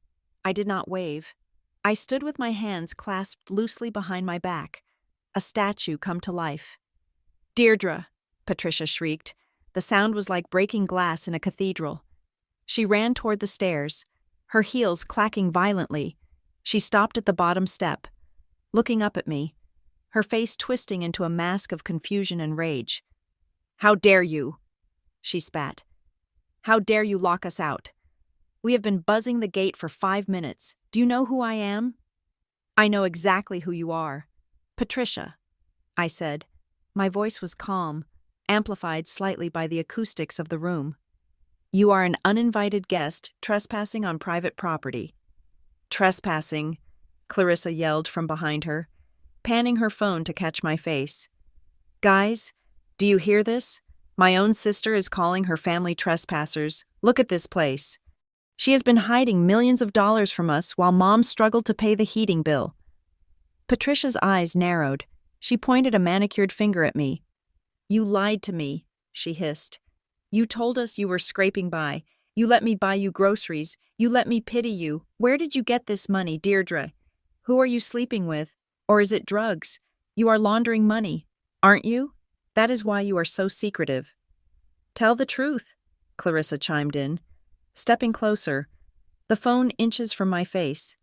I did not wave. I stood with my hands clasped loosely behind my back, a statue come to life. "Deirdre!" Patricia shrieked. The sound was like breaking glass in a cathedral. She ran toward the stairs, her heels clacking violently. She stopped at the bottom step, looking up at me, her face twisting into a mask of confusion and rage. "How dare you?" she spat. "How dare you lock us out? We have been buzzing the gate for 5 minutes. Do you know who I am?" "I know exactly who you are. Patricia," I said. My voice was calm, amplified slightly by the acoustics of the room. "You are an uninvited guest trespassing on private property." "Trespassing," Clarissa yelled from behind her, panning her phone to catch my face. "Guys, do you hear this? My own sister is calling her family trespassers. Look at this place. She has been hiding millions of dollars from us while Mom struggled to pay the heating bill." Patricia's eyes narrowed. She pointed a manicured finger at me. "You lied to me," she hissed. "You told us you were scraping by. You let me buy you groceries. You let me pity you. Where did you get this money, Deirdre? Who are you sleeping with? Or is it drugs? You are laundering money, aren't you? That is why you are so secretive." "Tell the truth," Clarissa chimed in, stepping closer, the phone inches from my face.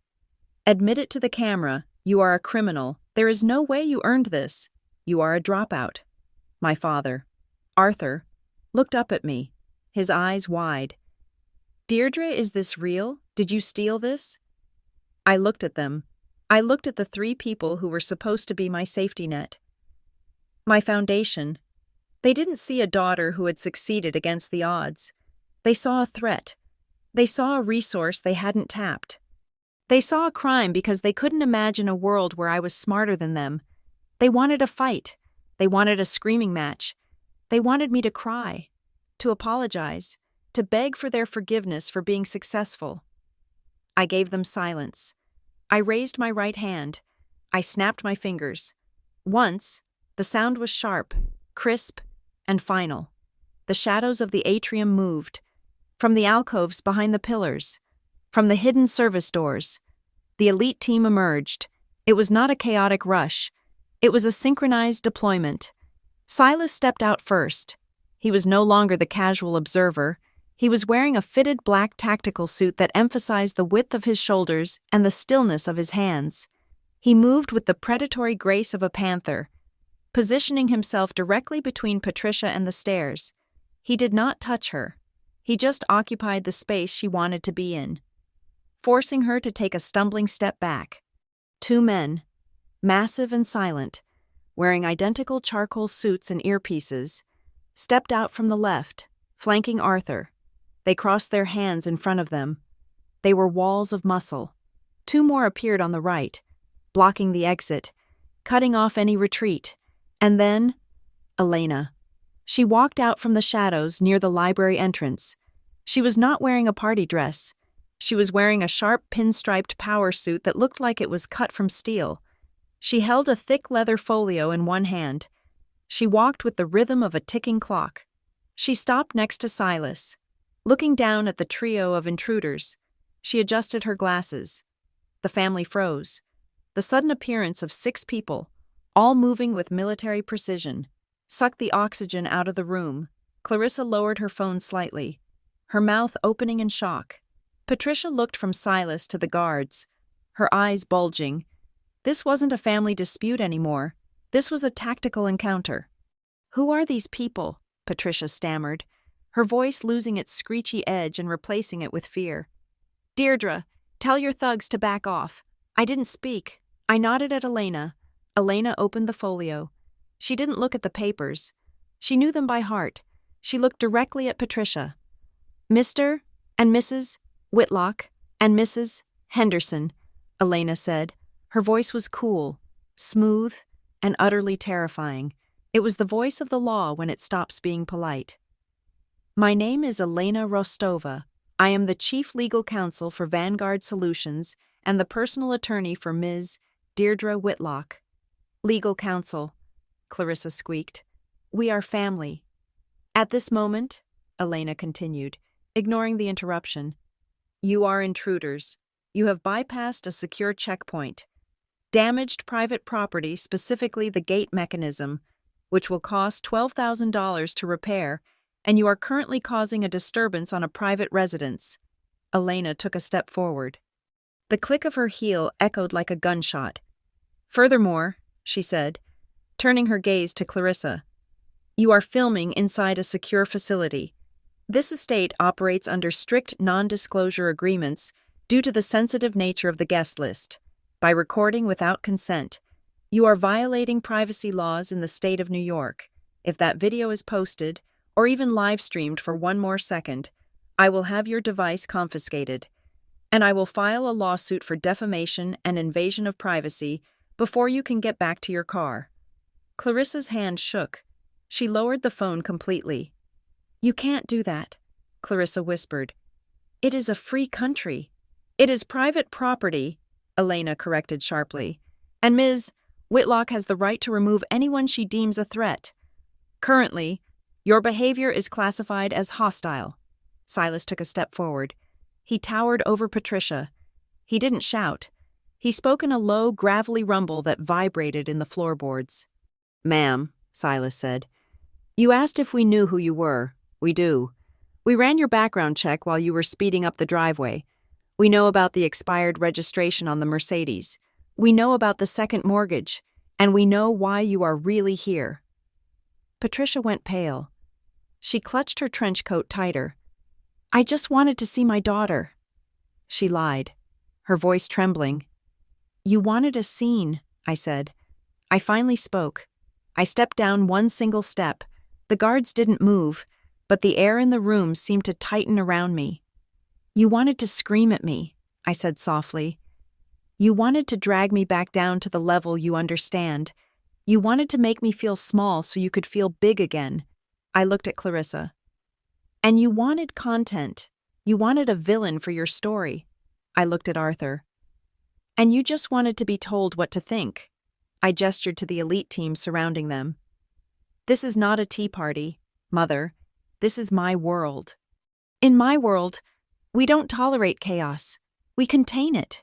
"Admit it to the camera. You are a criminal. There is no way you earned this. You are a dropout." My father, Arthur, looked up at me, his eyes wide. "Deirdre, is this real? Did you steal this?" I looked at them. I looked at the 3 people who were supposed to be my safety net. My foundation. They didn't see a daughter who had succeeded against the odds. They saw a threat. They saw a resource they hadn't tapped. They saw a crime because they couldn't imagine a world where I was smarter than them. They wanted a fight. They wanted a screaming match. They wanted me to cry, to apologize, to beg for their forgiveness for being successful. I gave them silence. I raised my right hand. I snapped my fingers. Once, the sound was sharp, crisp, and final. The shadows of the atrium moved. From the alcoves behind the pillars, from the hidden service doors, the elite team emerged. It was not a chaotic rush. It was a synchronized deployment. Silas stepped out first. He was no longer the casual observer. He was wearing a fitted black tactical suit that emphasized the width of his shoulders and the stillness of his hands. He moved with the predatory grace of a panther, positioning himself directly between Patricia and the stairs. He did not touch her. He just occupied the space she wanted to be in, forcing her to take a stumbling step back. 2 men, massive and silent, wearing identical charcoal suits and earpieces, stepped out from the left, flanking Arthur. They crossed their hands in front of them. They were walls of muscle. 2 more appeared on the right, blocking the exit, cutting off any retreat. And then, Elena. She walked out from the shadows near the library entrance. She was not wearing a party dress. She was wearing a sharp pinstriped power suit that looked like it was cut from steel. She held a thick leather folio in one hand. She walked with the rhythm of a ticking clock. She stopped next to Silas. Looking down at the trio of intruders, she adjusted her glasses. The family froze. The sudden appearance of 6 people, all moving with military precision, sucked the oxygen out of the room. Clarissa lowered her phone slightly, her mouth opening in shock. Patricia looked from Silas to the guards, her eyes bulging. This wasn't a family dispute anymore. This was a tactical encounter. "Who are these people?" Patricia stammered, her voice losing its screechy edge and replacing it with fear. "Deirdre, tell your thugs to back off." I didn't speak. I nodded at Elena. Elena opened the folio. She didn't look at the papers. She knew them by heart. She looked directly at Patricia. "Mr. and Mrs. Whitlock and Mrs. Henderson," Elena said. Her voice was cool, smooth, and utterly terrifying. It was the voice of the law when it stops being polite. "My name is Elena Rostova. I am the Chief Legal Counsel for Vanguard Solutions and the personal attorney for Ms. Deirdre Whitlock." "Legal counsel," Clarissa squeaked. "We are family." "At this moment," Elena continued, ignoring the interruption, "you are intruders. You have bypassed a secure checkpoint, damaged private property, specifically the gate mechanism, which will cost $12,000 to repair, and you are currently causing a disturbance on a private residence. Elena took a step forward. The click of her heel echoed like a gunshot. Furthermore, she said, turning her gaze to Clarissa, you are filming inside a secure facility. This estate operates under strict non-disclosure agreements due to the sensitive nature of the guest list. By recording without consent, you are violating privacy laws in the state of New York. If that video is posted, or even live-streamed for one more second, I will have your device confiscated, and I will file a lawsuit for defamation and invasion of privacy before you can get back to your car. Clarissa's hand shook. She lowered the phone completely. You can't do that, Clarissa whispered. It is a free country. It is private property, Elena corrected sharply, and Ms. Whitlock has the right to remove anyone she deems a threat. Currently, your behavior is classified as hostile. Silas took a step forward. He towered over Patricia. He didn't shout. He spoke in a low, gravelly rumble that vibrated in the floorboards. Ma'am, Silas said, you asked if we knew who you were. We do. We ran your background check while you were speeding up the driveway. We know about the expired registration on the Mercedes. We know about the second mortgage, and we know why you are really here. Patricia went pale. She clutched her trench coat tighter. I just wanted to see my daughter. She lied, her voice trembling. You wanted a scene, I said. I finally spoke. I stepped down one single step. The guards didn't move, but the air in the room seemed to tighten around me. You wanted to scream at me, I said softly. You wanted to drag me back down to the level you understand. You wanted to make me feel small so you could feel big again. I looked at Clarissa. And you wanted content. You wanted a villain for your story. I looked at Arthur. And you just wanted to be told what to think. I gestured to the elite team surrounding them. This is not a tea party, Mother. This is my world. In my world, we don't tolerate chaos. We contain it.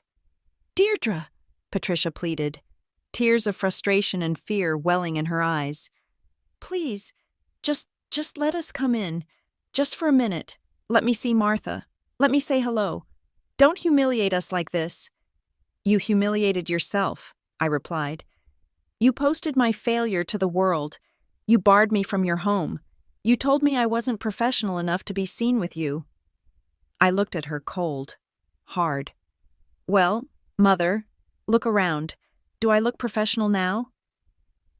Deirdre, Patricia pleaded, tears of frustration and fear welling in her eyes. Please, just let us come in. Just for a minute. Let me see Martha. Let me say hello. Don't humiliate us like this. You humiliated yourself, I replied. You posted my failure to the world. You barred me from your home. You told me I wasn't professional enough to be seen with you. I looked at her cold, hard. Well, Mother, look around. Do I look professional now?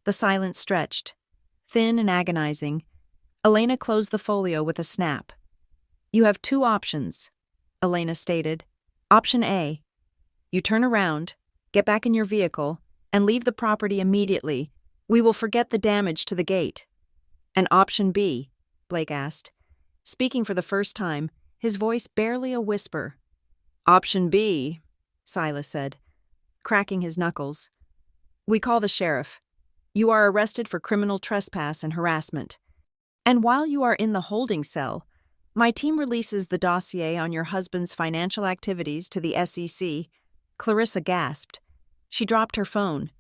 The silence stretched, thin and agonizing. Elena closed the folio with a snap. You have two options, Elena stated. Option A. You turn around, get back in your vehicle, and leave the property immediately. We will forget the damage to the gate. And option B, Blake asked, speaking for the first time, his voice barely a whisper. Option B, Silas said, cracking his knuckles. We call the sheriff. You are arrested for criminal trespass and harassment. And while you are in the holding cell, my team releases the dossier on your husband's financial activities to the SEC. Clarissa gasped. She dropped her phone.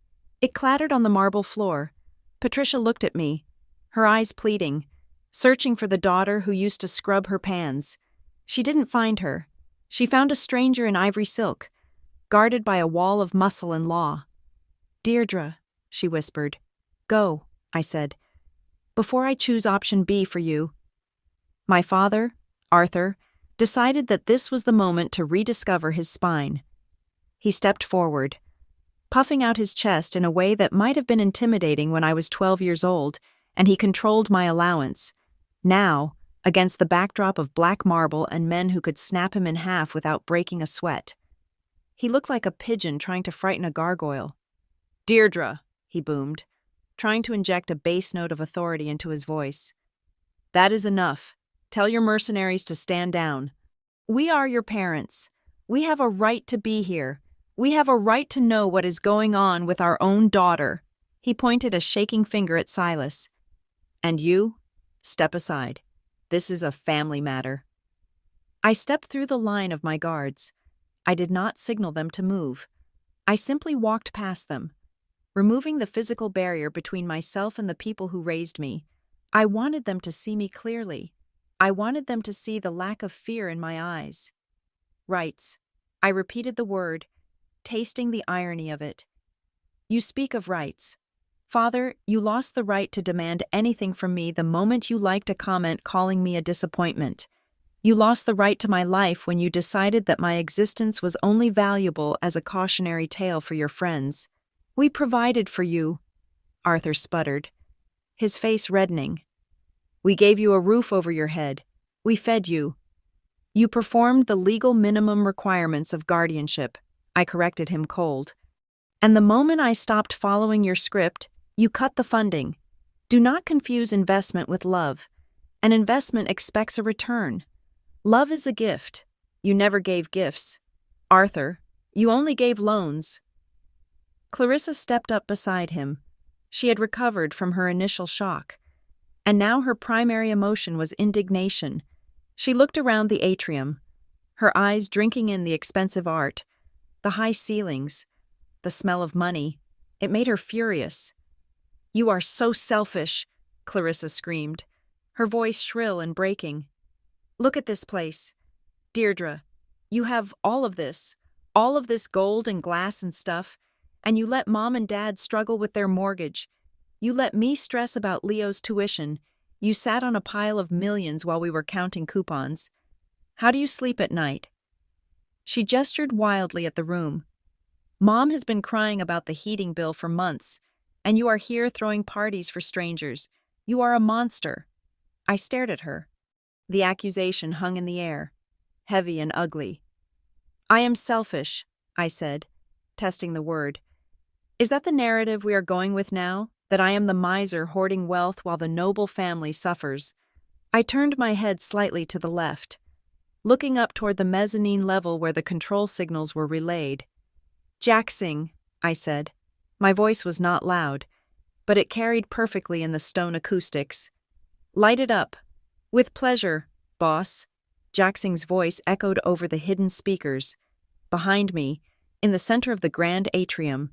It clattered on the marble floor. Patricia looked at me, her eyes pleading, searching for the daughter who used to scrub her pans. She didn't find her. She found a stranger in ivory silk, guarded by a wall of muscle and law. Deirdre, she whispered. Go, I said, before I choose option B for you. My father, Arthur, decided that this was the moment to rediscover his spine. He stepped forward, puffing out his chest in a way that might have been intimidating when I was 12 years old, and he controlled my allowance. Now, against the backdrop of black marble and men who could snap him in half without breaking a sweat. He looked like a pigeon trying to frighten a gargoyle. Deirdre, he boomed, trying to inject a bass note of authority into his voice. That is enough. Tell your mercenaries to stand down. We are your parents. We have a right to be here. We have a right to know what is going on with our own daughter. He pointed a shaking finger at Silas. And you? Step aside. This is a family matter. I stepped through the line of my guards. I did not signal them to move. I simply walked past them, removing the physical barrier between myself and the people who raised me. I wanted them to see me clearly. I wanted them to see the lack of fear in my eyes. Rights. I repeated the word, tasting the irony of it. You speak of rights. Father, you lost the right to demand anything from me the moment you liked a comment calling me a disappointment. You lost the right to my life when you decided that my existence was only valuable as a cautionary tale for your friends. We provided for you, Arthur sputtered, his face reddening. We gave you a roof over your head. We fed you. You performed the legal minimum requirements of guardianship. I corrected him cold. And the moment I stopped following your script, you cut the funding. Do not confuse investment with love. An investment expects a return. Love is a gift. You never gave gifts. Arthur, you only gave loans. Clarissa stepped up beside him. She had recovered from her initial shock, and now her primary emotion was indignation. She looked around the atrium, her eyes drinking in the expensive art, the high ceilings, the smell of money. It made her furious. You are so selfish, Clarissa screamed, her voice shrill and breaking. Look at this place. Deirdre, you have all of this gold and glass and stuff, and you let Mom and Dad struggle with their mortgage. You let me stress about Leo's tuition. You sat on a pile of millions while we were counting coupons. How do you sleep at night? She gestured wildly at the room. Mom has been crying about the heating bill for months, and you are here throwing parties for strangers. You are a monster. I stared at her. The accusation hung in the air, heavy and ugly. I am selfish, I said, testing the word. Is that the narrative we are going with now? That I am the miser hoarding wealth while the noble family suffers? I turned my head slightly to the left, looking up toward the mezzanine level where the control signals were relayed. Jaxing, I said. My voice was not loud, but it carried perfectly in the stone acoustics. Light it up. With pleasure, boss. Jaxing's voice echoed over the hidden speakers. Behind me, in the center of the grand atrium,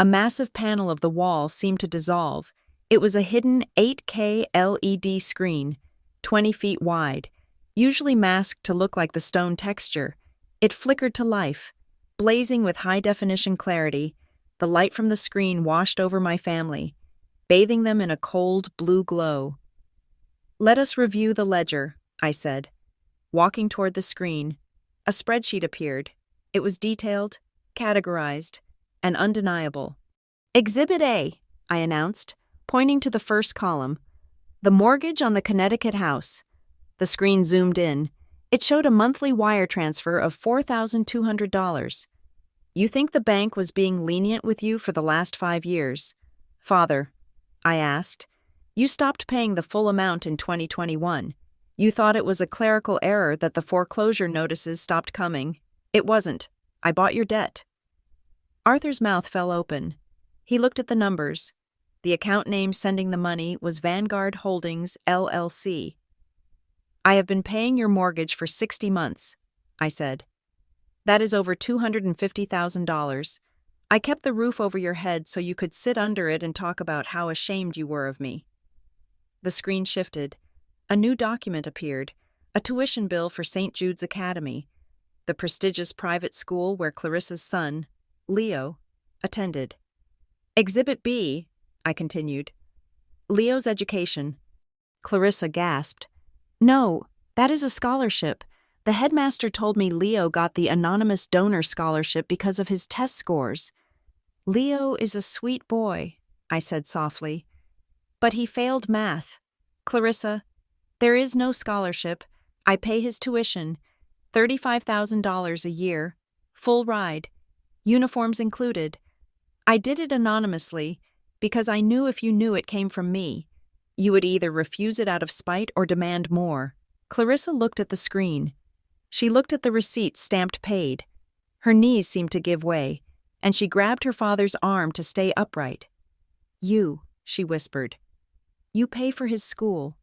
a massive panel of the wall seemed to dissolve. It was a hidden 8K LED screen, 20 feet wide, usually masked to look like the stone texture. It flickered to life, blazing with high-definition clarity. The light from the screen washed over my family, bathing them in a cold blue glow. Let us review the ledger, I said. Walking toward the screen, a spreadsheet appeared. It was detailed, categorized, and undeniable. Exhibit A, I announced, pointing to the first column. The mortgage on the Connecticut house. The screen zoomed in. It showed a monthly wire transfer of $4,200. You think the bank was being lenient with you for the last 5 years? Father, I asked, you stopped paying the full amount in 2021. You thought it was a clerical error that the foreclosure notices stopped coming. It wasn't. I bought your debt. Arthur's mouth fell open. He looked at the numbers. The account name sending the money was Vanguard Holdings, LLC. I have been paying your mortgage for 60 months, I said. That is over $250,000. I kept the roof over your head so you could sit under it and talk about how ashamed you were of me. The screen shifted. A new document appeared, a tuition bill for St. Jude's Academy, the prestigious private school where Clarissa's son, Leo, attended. Exhibit B, I continued. Leo's education. Clarissa gasped. No, that is a scholarship. The headmaster told me Leo got the anonymous donor scholarship because of his test scores. Leo is a sweet boy, I said softly. But he failed math. Clarissa, there is no scholarship. I pay his tuition, $35,000 a year, full ride, uniforms included. I did it anonymously because I knew if you knew it came from me, you would either refuse it out of spite or demand more. Clarissa looked at the screen. She looked at the receipt stamped paid. Her knees seemed to give way, and she grabbed her father's arm to stay upright. You, she whispered. You pay for his school.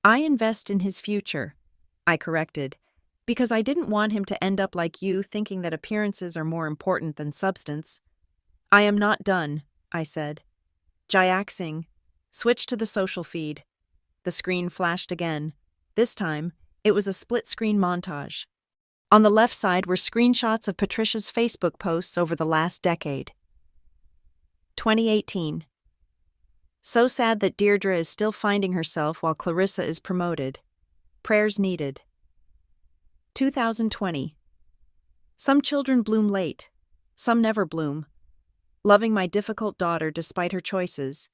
I invest in his future, I corrected. Because I didn't want him to end up like you, thinking that appearances are more important than substance. I am not done, I said. Jiaxing. Switch to the social feed. The screen flashed again. This time, it was a split-screen montage. On the left side were screenshots of Patricia's Facebook posts over the last decade. 2018. So sad that Deirdre is still finding herself while Clarissa is promoted. Prayers needed. 2020. Some children bloom late. Some never bloom. Loving my difficult daughter despite her choices.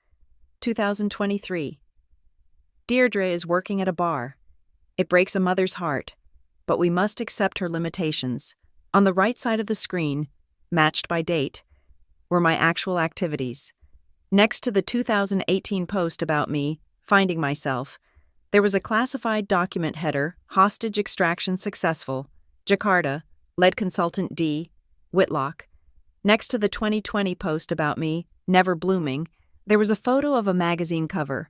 2023. Deirdre is working at a bar. It breaks a mother's heart, but we must accept her limitations. On the right side of the screen, matched by date, were my actual activities. Next to the 2018 post about me, finding myself, there was a classified document header, hostage extraction successful, Jakarta, lead consultant D, Whitlock. Next to the 2020 post about me, never blooming, there was a photo of a magazine cover,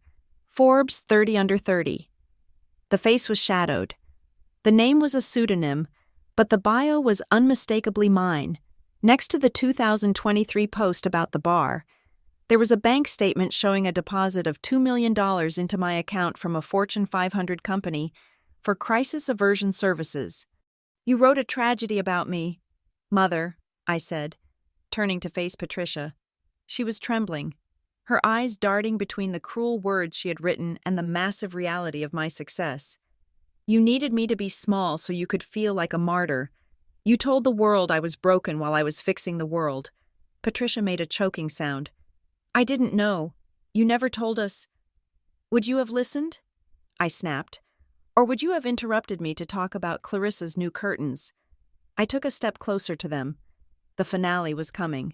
Forbes 30 Under 30. The face was shadowed. The name was a pseudonym, but the bio was unmistakably mine. Next to the 2023 post about the bar, there was a bank statement showing a deposit of $2 million into my account from a Fortune 500 company for crisis aversion services. You wrote a tragedy about me, Mother, I said, turning to face Patricia. She was trembling, her eyes darting between the cruel words she had written and the massive reality of my success. You needed me to be small so you could feel like a martyr. You told the world I was broken while I was fixing the world. Patricia made a choking sound. I didn't know. You never told us. Would you have listened? I snapped. Or would you have interrupted me to talk about Clarissa's new curtains? I took a step closer to them. The finale was coming.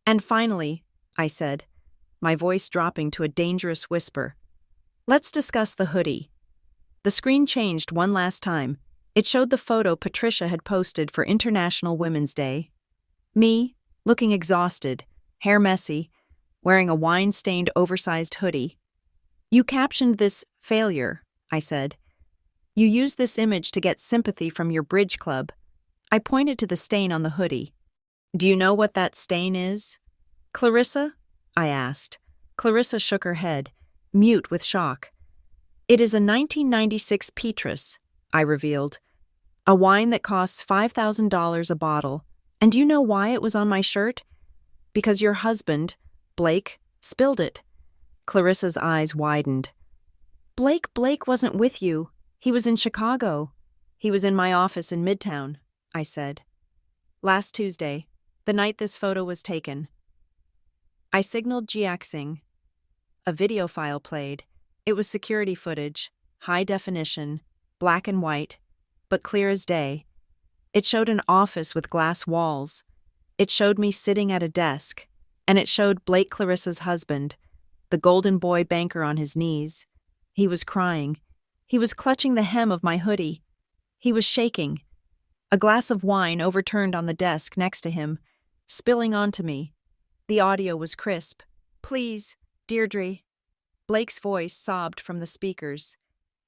And finally, I said, my voice dropping to a dangerous whisper, let's discuss the hoodie. The screen changed one last time. It showed the photo Patricia had posted for International Women's Day. Me, looking exhausted, hair messy, wearing a wine-stained oversized hoodie. You captioned this failure, I said. You used this image to get sympathy from your bridge club. I pointed to the stain on the hoodie. Do you know what that stain is? Clarissa? I asked. Clarissa shook her head, mute with shock. It is a 1996 Petrus, I revealed. A wine that costs $5,000 a bottle. And do you know why it was on my shirt? Because your husband, Blake, spilled it. Clarissa's eyes widened. Blake wasn't with you. He was in Chicago. He was in my office in Midtown, I said. Last Tuesday, the night this photo was taken. I signaled Jiaxing. A video file played. It was security footage, high definition, black and white, but clear as day. It showed an office with glass walls. It showed me sitting at a desk, and it showed Blake Clarissa's husband, the golden boy banker on his knees. He was crying. He was clutching the hem of my hoodie. He was shaking. A glass of wine overturned on the desk next to him, spilling onto me. The audio was crisp. Please, Deirdre. Blake's voice sobbed from the speakers,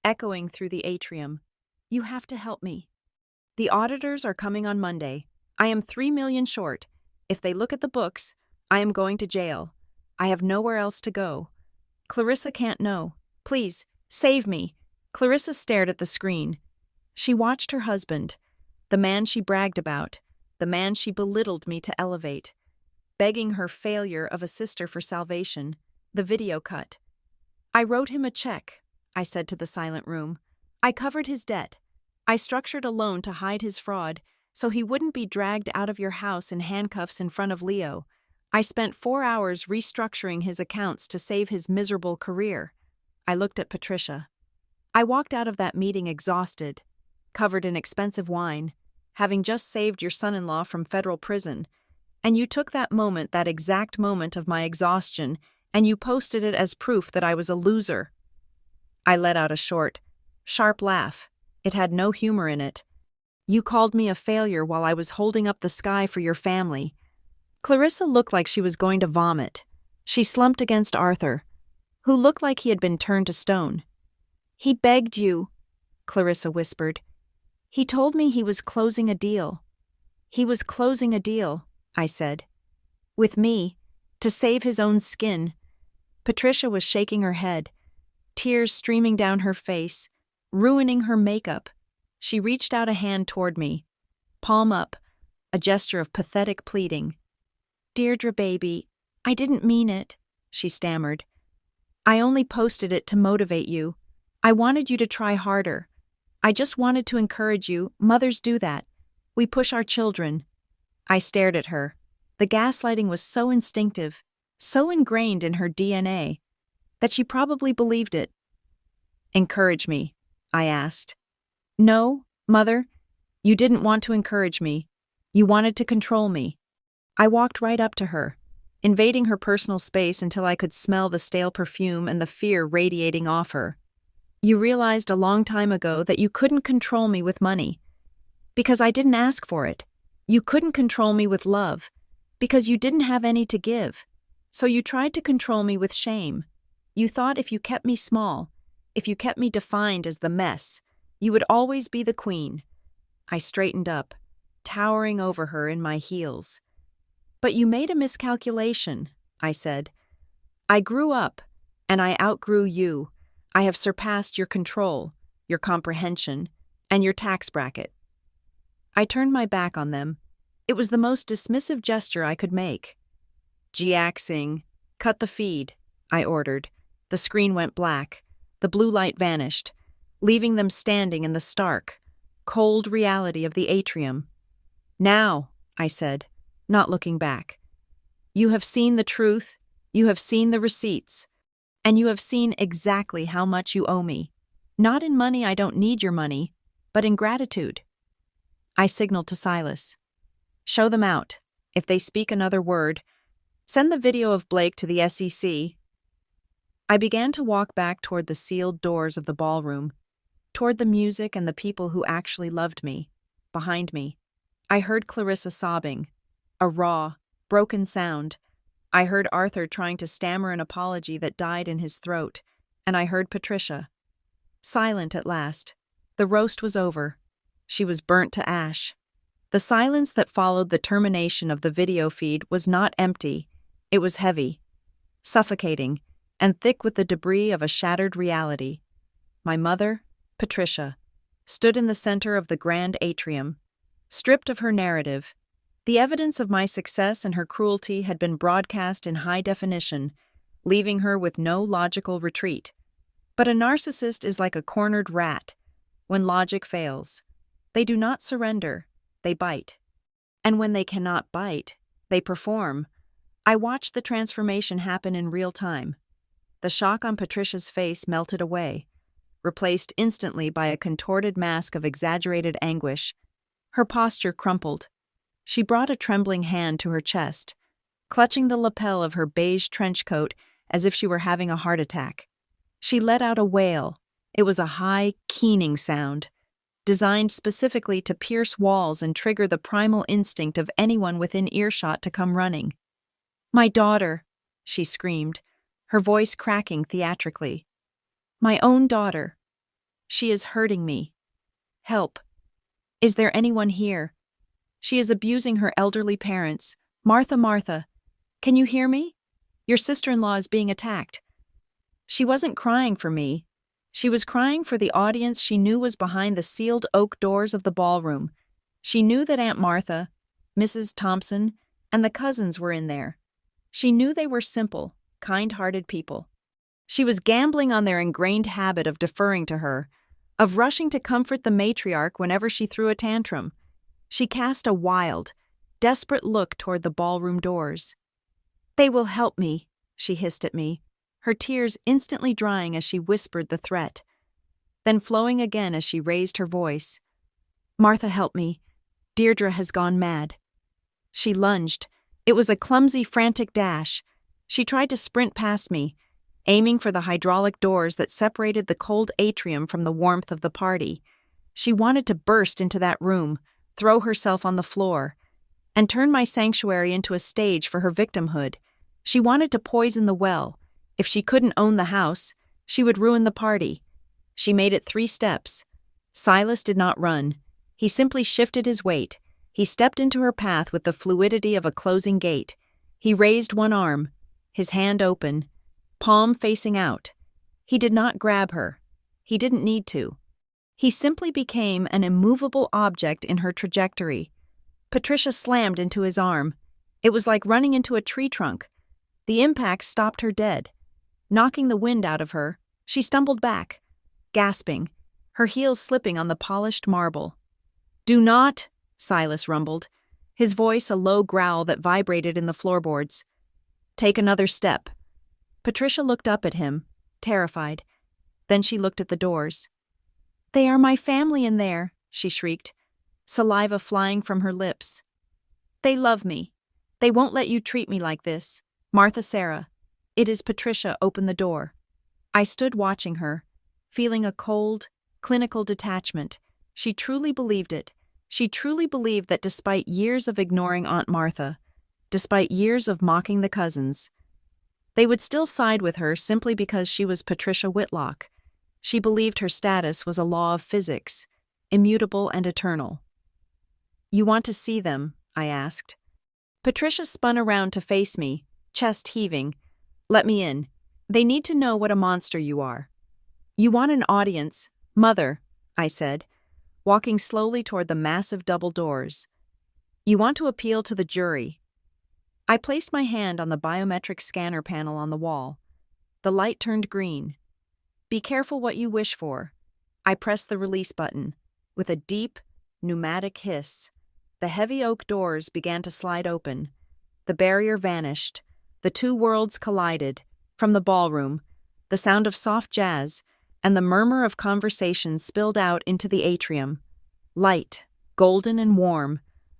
echoing through the atrium. You have to help me. The auditors are coming on Monday. I am $3 million short. If they look at the books, I am going to jail. I have nowhere else to go. Clarissa can't know. Please, save me. Clarissa stared at the screen. She watched her husband, the man she bragged about, the man she belittled me to elevate, begging her failure of a sister for salvation. The video cut. I wrote him a check, I said to the silent room. I covered his debt. I structured a loan to hide his fraud, so he wouldn't be dragged out of your house in handcuffs in front of Leo. I spent 4 hours restructuring his accounts to save his miserable career. I looked at Patricia. I walked out of that meeting exhausted, covered in expensive wine, having just saved your son-in-law from federal prison. And you took that moment, that exact moment of my exhaustion, and you posted it as proof that I was a loser. I let out a short, sharp laugh. It had no humor in it. You called me a failure while I was holding up the sky for your family. Clarissa looked like she was going to vomit. She slumped against Arthur, who looked like he had been turned to stone. He begged you, Clarissa whispered. He told me he was closing a deal. He was closing a deal, I said. With me, to save his own skin. Patricia was shaking her head, tears streaming down her face, ruining her makeup. She reached out a hand toward me, palm up, a gesture of pathetic pleading. Deirdre, baby, I didn't mean it, she stammered. I only posted it to motivate you. I wanted you to try harder. I just wanted to encourage you. Mothers do that. We push our children. I stared at her. The gaslighting was so instinctive, so ingrained in her DNA, that she probably believed it. Encourage me, I asked. No, Mother, you didn't want to encourage me. You wanted to control me. I walked right up to her, invading her personal space until I could smell the stale perfume and the fear radiating off her. You realized a long time ago that you couldn't control me with money, because I didn't ask for it. You couldn't control me with love, because you didn't have any to give. So you tried to control me with shame. You thought if you kept me small, if you kept me defined as the mess, you would always be the queen. I straightened up, towering over her in my heels. But you made a miscalculation, I said. I grew up, and I outgrew you. I have surpassed your control, your comprehension, and your tax bracket. I turned my back on them. It was the most dismissive gesture I could make. Jiaxing, cut the feed, I ordered. The screen went black. The blue light vanished, leaving them standing in the stark, cold reality of the atrium. Now, I said, not looking back. You have seen the truth, you have seen the receipts, and you have seen exactly how much you owe me. Not in money, I don't need your money, but in gratitude. I signaled to Silas. Show them out. If they speak another word, send the video of Blake to the SEC. I began to walk back toward the sealed doors of the ballroom, toward the music and the people who actually loved me. Behind me, I heard Clarissa sobbing, a raw, broken sound. I heard Arthur trying to stammer an apology that died in his throat, and I heard Patricia. Silent at last. The roast was over. She was burnt to ash. The silence that followed the termination of the video feed was not empty. It was heavy, suffocating, and thick with the debris of a shattered reality. My mother, Patricia, stood in the center of the grand atrium, stripped of her narrative. The evidence of my success and her cruelty had been broadcast in high definition, leaving her with no logical retreat. But a narcissist is like a cornered rat. When logic fails, they do not surrender, they bite. And when they cannot bite, they perform. I watched the transformation happen in real time. The shock on Patricia's face melted away, replaced instantly by a contorted mask of exaggerated anguish. Her posture crumpled. She brought a trembling hand to her chest, clutching the lapel of her beige trench coat as if she were having a heart attack. She let out a wail. It was a high, keening sound, designed specifically to pierce walls and trigger the primal instinct of anyone within earshot to come running. "My daughter," she screamed, her voice cracking theatrically. "My own daughter. She is hurting me. Help. Is there anyone here? She is abusing her elderly parents. Martha, Martha. Can you hear me? Your sister-in-law is being attacked." She wasn't crying for me. She was crying for the audience she knew was behind the sealed oak doors of the ballroom. She knew that Aunt Martha, Mrs. Thompson, and the cousins were in there. She knew they were simple, kind-hearted people. She was gambling on their ingrained habit of deferring to her, of rushing to comfort the matriarch whenever she threw a tantrum. She cast a wild, desperate look toward the ballroom doors. "They will help me," she hissed at me, her tears instantly drying as she whispered the threat, then flowing again as she raised her voice. "Martha, help me. Deirdre has gone mad." She lunged. It was a clumsy, frantic dash. She tried to sprint past me, aiming for the hydraulic doors that separated the cold atrium from the warmth of the party. She wanted to burst into that room, throw herself on the floor, and turn my sanctuary into a stage for her victimhood. She wanted to poison the well. If she couldn't own the house, she would ruin the party. She made it 3 steps. Silas did not run. He simply shifted his weight. He stepped into her path with the fluidity of a closing gate. He raised one arm, his hand open, palm facing out. He did not grab her. He didn't need to. He simply became an immovable object in her trajectory. Patricia slammed into his arm. It was like running into a tree trunk. The impact stopped her dead. Knocking the wind out of her, she stumbled back, gasping, her heels slipping on the polished marble. "Do not," Silas rumbled, his voice a low growl that vibrated in the floorboards. "Take another step." Patricia looked up at him, terrified. Then she looked at the doors. "They are my family in there," she shrieked, saliva flying from her lips. "They love me. They won't let you treat me like this. Martha Sarah." It is Patricia opened the door. I stood watching her, feeling a cold, clinical detachment. She truly believed it. She truly believed that despite years of ignoring Aunt Martha, despite years of mocking the cousins, they would still side with her simply because she was Patricia Whitlock. She believed her status was a law of physics, immutable and eternal. "You want to see them?" I asked. Patricia spun around to face me, chest heaving. "Let me in. They need to know what a monster you are." "You want an audience, Mother," I said, walking slowly toward the massive double doors. "You want to appeal to the jury." I placed my hand on the biometric scanner panel on the wall. The light turned green. "Be careful what you wish for." I pressed the release button. With a deep, pneumatic hiss, the heavy oak doors began to slide open. The barrier vanished. The two worlds collided. From the ballroom, the sound of soft jazz and the murmur of conversation spilled out into the atrium. Light, golden and warm,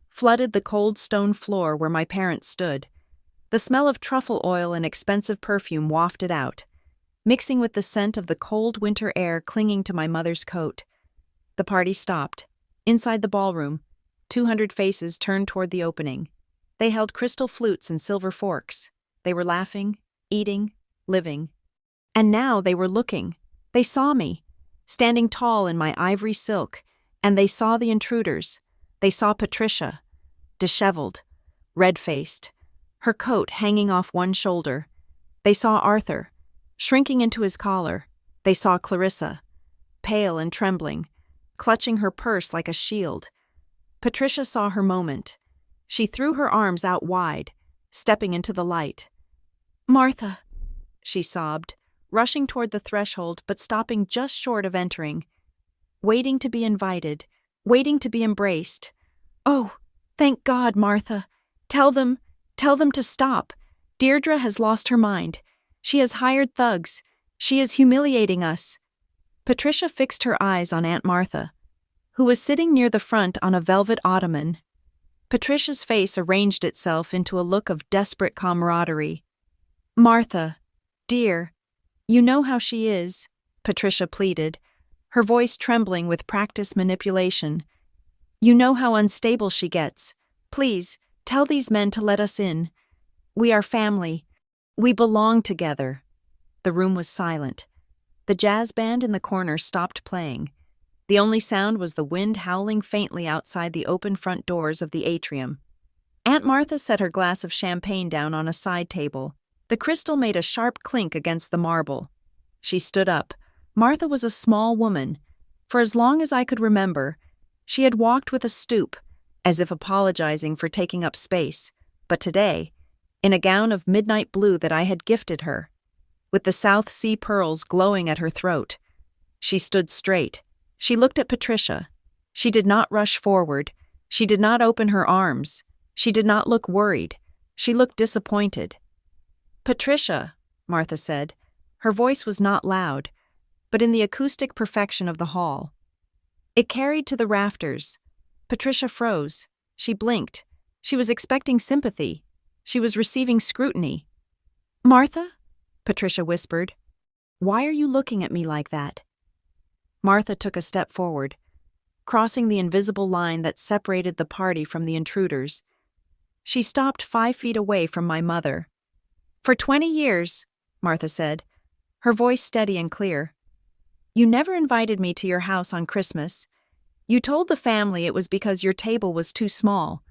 flooded the cold stone floor where my parents stood. The smell of truffle oil and expensive perfume wafted out, mixing with the scent of the cold winter air clinging to my mother's coat. The party stopped. Inside the ballroom, 200 faces turned toward the opening. They held crystal flutes and silver forks. They were laughing, eating, living. And now they were looking. They saw me, standing tall in my ivory silk, and they saw the intruders. They saw Patricia, disheveled, red-faced, her coat hanging off one shoulder. They saw Arthur, shrinking into his collar. They saw Clarissa, pale and trembling, clutching her purse like a shield. Patricia saw her moment. She threw her arms out wide, stepping into the light. "Martha," she sobbed, rushing toward the threshold but stopping just short of entering. Waiting to be invited, waiting to be embraced. "Oh, thank God, Martha. Tell them to stop. Deirdre has lost her mind. She has hired thugs. She is humiliating us." Patricia fixed her eyes on Aunt Martha, who was sitting near the front on a velvet ottoman. Patricia's face arranged itself into a look of desperate camaraderie. "Martha, dear, you know how she is," Patricia pleaded, her voice trembling with practiced manipulation. "You know how unstable she gets. Please, tell these men to let us in. We are family. We belong together." The room was silent. The jazz band in the corner stopped playing. The only sound was the wind howling faintly outside the open front doors of the atrium. Aunt Martha set her glass of champagne down on a side table. The crystal made a sharp clink against the marble. She stood up. Martha was a small woman. For as long as I could remember, she had walked with a stoop, as if apologizing for taking up space. But today, in a gown of midnight blue that I had gifted her, with the South Sea pearls glowing at her throat, she stood straight. She looked at Patricia. She did not rush forward. She did not open her arms. She did not look worried. She looked disappointed. "Patricia," Martha said. Her voice was not loud, but in the acoustic perfection of the hall. It carried to the rafters. Patricia froze. She blinked. She was expecting sympathy. She was receiving scrutiny. "Martha?" Patricia whispered. "Why are you looking at me like that?" Martha took a step forward, crossing the invisible line that separated the party from the intruders. She stopped 5 feet away from my mother. "For 20 years, Martha said, her voice steady and clear. "You never invited me to your house on Christmas. You told the family it was because your table was too small.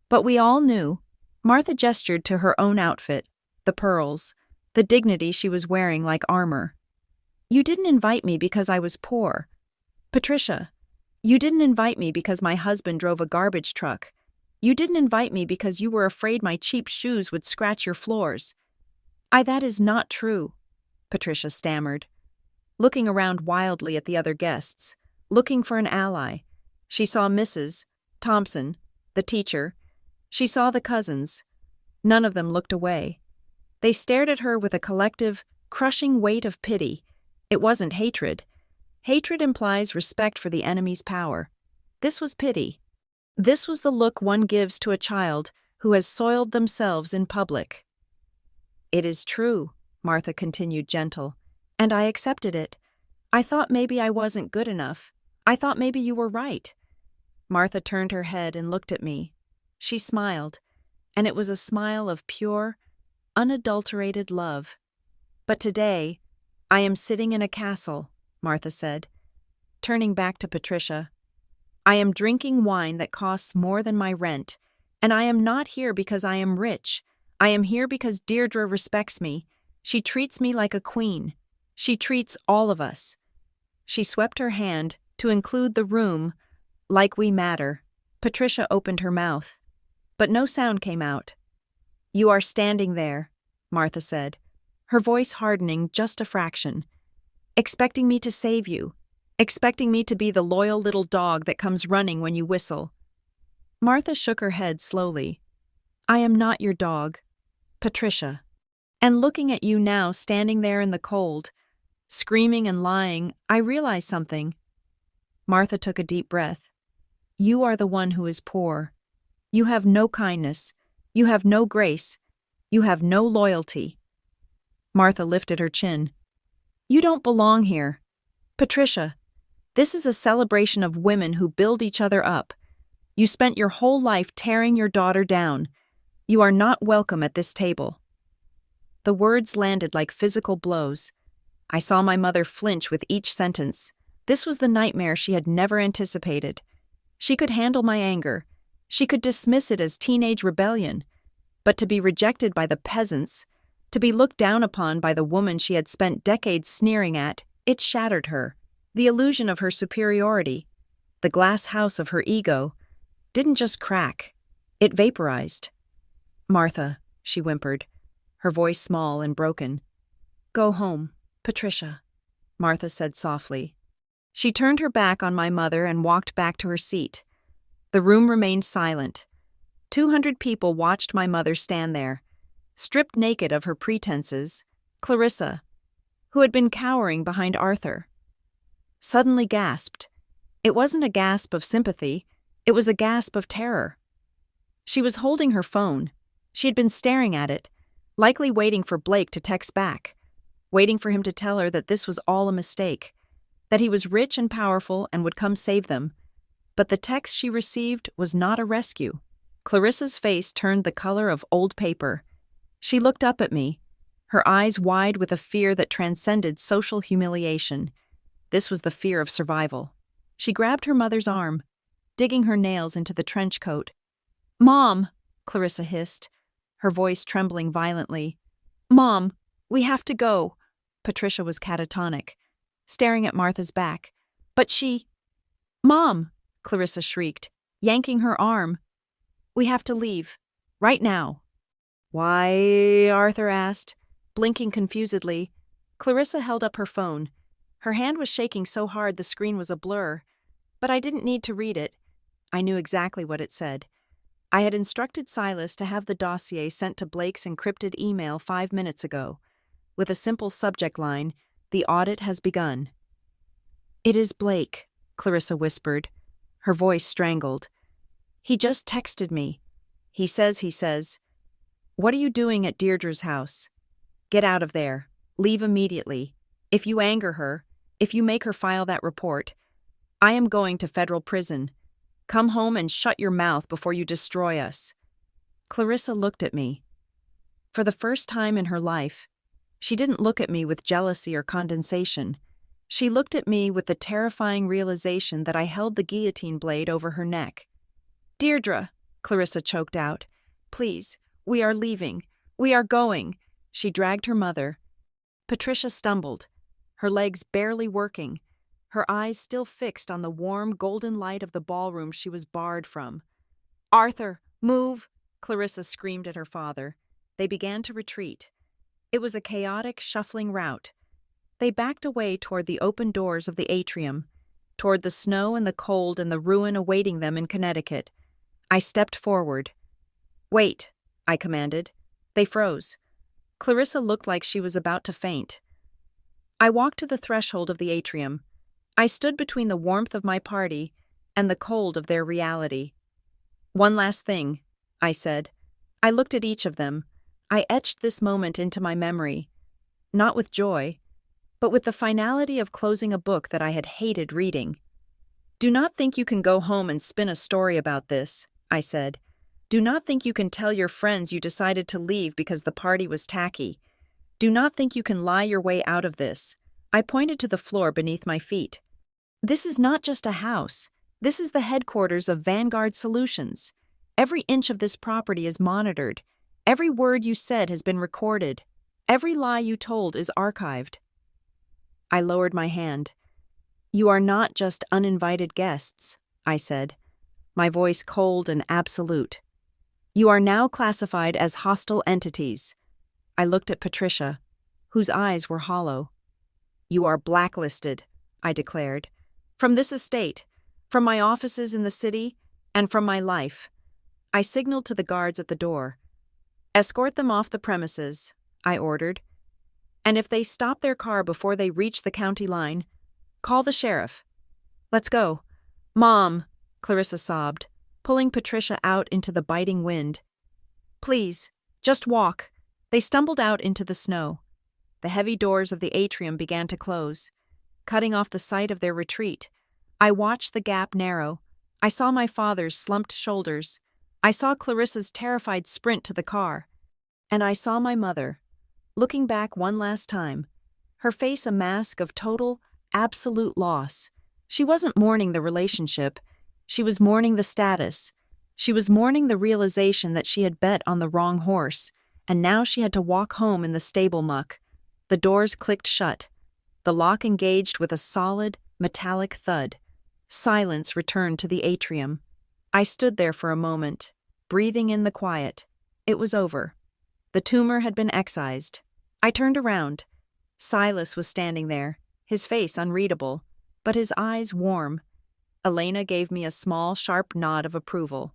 But we all knew. Martha gestured to her own outfit, the pearls, the dignity she was wearing like armor. You didn't invite me because I was poor. Patricia, you didn't invite me because my husband drove a garbage truck. You didn't invite me because you were afraid my cheap shoes would scratch your floors. That is not true, Patricia stammered, looking around wildly at the other guests, looking for an ally. She saw Mrs. Thompson, the teacher. She saw the cousins. None of them looked away. They stared at her with a collective, crushing weight of pity. It wasn't hatred. Hatred implies respect for the enemy's power. This was pity. This was the look one gives to a child who has soiled themselves in public. It is true, Martha continued gentle, and I accepted it. I thought maybe I wasn't good enough. I thought maybe you were right. Martha turned her head and looked at me. She smiled, and it was a smile of pure, unadulterated love. But today, I am sitting in a castle, Martha said, turning back to Patricia. I am drinking wine that costs more than my rent, and I am not here because I am rich. I am here because Deirdre respects me. She treats me like a queen. She treats all of us. She swept her hand to include the room, like we matter. Patricia opened her mouth, but no sound came out. You are standing there, Martha said, her voice hardening just a fraction, expecting me to save you, expecting me to be the loyal little dog that comes running when you whistle. Martha shook her head slowly. I am not your dog, Patricia. And looking at you now standing there in the cold, screaming and lying, I realized something. Martha took a deep breath. You are the one who is poor. You have no kindness. You have no grace. You have no loyalty. Martha lifted her chin. You don't belong here. Patricia, this is a celebration of women who build each other up. You spent your whole life tearing your daughter down. You are not welcome at this table. The words landed like physical blows. I saw my mother flinch with each sentence. This was the nightmare she had never anticipated. She could handle my anger. She could dismiss it as teenage rebellion. But to be rejected by the peasants, to be looked down upon by the woman she had spent decades sneering at, it shattered her. The illusion of her superiority, the glass house of her ego, didn't just crack. It vaporized. Martha, she whimpered, her voice small and broken. Go home, Patricia, Martha said softly. She turned her back on my mother and walked back to her seat. The room remained silent. 200 people watched my mother stand there, stripped naked of her pretenses. Clarissa, who had been cowering behind Arthur, suddenly gasped. It wasn't a gasp of sympathy, it was a gasp of terror. She was holding her phone. She had been staring at it, likely waiting for Blake to text back, waiting for him to tell her that this was all a mistake, that he was rich and powerful and would come save them. But the text she received was not a rescue. Clarissa's face turned the color of old paper. She looked up at me, her eyes wide with a fear that transcended social humiliation. This was the fear of survival. She grabbed her mother's arm, digging her nails into the trench coat. Mom, Clarissa hissed, her voice trembling violently. Mom, we have to go. Patricia was catatonic, staring at Martha's back. But she... Mom, Clarissa shrieked, yanking her arm. We have to leave. Right now. Why? Arthur asked, blinking confusedly. Clarissa held up her phone. Her hand was shaking so hard the screen was a blur. But I didn't need to read it. I knew exactly what it said. I had instructed Silas to have the dossier sent to Blake's encrypted email 5 minutes ago, with a simple subject line, "The audit has begun." It is Blake, Clarissa whispered, her voice strangled. He just texted me. He says, what are you doing at Deirdre's house? Get out of there. Leave immediately. If you anger her, if you make her file that report, I am going to federal prison. Come home and shut your mouth before you destroy us. Clarissa looked at me. For the first time in her life, she didn't look at me with jealousy or condensation. She looked at me with the terrifying realization that I held the guillotine blade over her neck. "Deirdre," Clarissa choked out. "Please, we are leaving. We are going." She dragged her mother. Patricia stumbled, her legs barely working, her eyes still fixed on the warm, golden light of the ballroom she was barred from. "Arthur, move!" Clarissa screamed at her father. They began to retreat. It was a chaotic, shuffling rout. They backed away toward the open doors of the atrium, toward the snow and the cold and the ruin awaiting them in Connecticut. I stepped forward. "Wait," I commanded. They froze. Clarissa looked like she was about to faint. I walked to the threshold of the atrium. I stood between the warmth of my party and the cold of their reality. "One last thing," I said. I looked at each of them. I etched this moment into my memory, not with joy, but with the finality of closing a book that I had hated reading. "Do not think you can go home and spin a story about this," I said. "Do not think you can tell your friends you decided to leave because the party was tacky. Do not think you can lie your way out of this." I pointed to the floor beneath my feet. "This is not just a house. This is the headquarters of Vanguard Solutions. Every inch of this property is monitored. Every word you said has been recorded. Every lie you told is archived." I lowered my hand. "You are not just uninvited guests," I said, my voice cold and absolute. "You are now classified as hostile entities." I looked at Patricia, whose eyes were hollow. "You are blacklisted," I declared. "From this estate, from my offices in the city, and from my life." I signaled to the guards at the door. "Escort them off the premises," I ordered. "And if they stop their car before they reach the county line, call the sheriff. Let's go." "Mom," Clarissa sobbed, pulling Patricia out into the biting wind. "Please, just walk." They stumbled out into the snow. The heavy doors of the atrium began to close, cutting off the sight of their retreat. I watched the gap narrow. I saw my father's slumped shoulders. I saw Clarissa's terrified sprint to the car. And I saw my mother, looking back one last time, her face a mask of total, absolute loss. She wasn't mourning the relationship. She was mourning the status. She was mourning the realization that she had bet on the wrong horse, and now she had to walk home in the stable muck. The doors clicked shut. The lock engaged with a solid, metallic thud. Silence returned to the atrium. I stood there for a moment, breathing in the quiet. It was over. The tumor had been excised. I turned around. Silas was standing there, his face unreadable, but his eyes warm. Elena gave me a small, sharp nod of approval.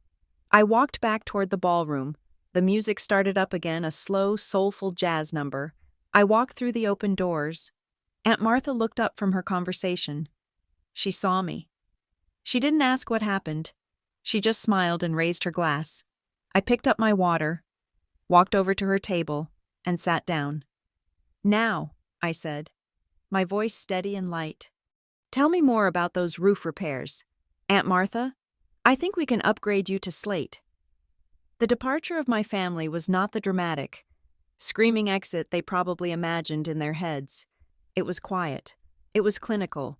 I walked back toward the ballroom. The music started up again, a slow, soulful jazz number. I walked through the open doors. Aunt Martha looked up from her conversation. She saw me. She didn't ask what happened. She just smiled and raised her glass. I picked up my water, walked over to her table, and sat down. "Now," I said, my voice steady and light, "tell me more about those roof repairs. Aunt Martha, I think we can upgrade you to slate." The departure of my family was not the dramatic, screaming exit they probably imagined in their heads. It was quiet. It was clinical.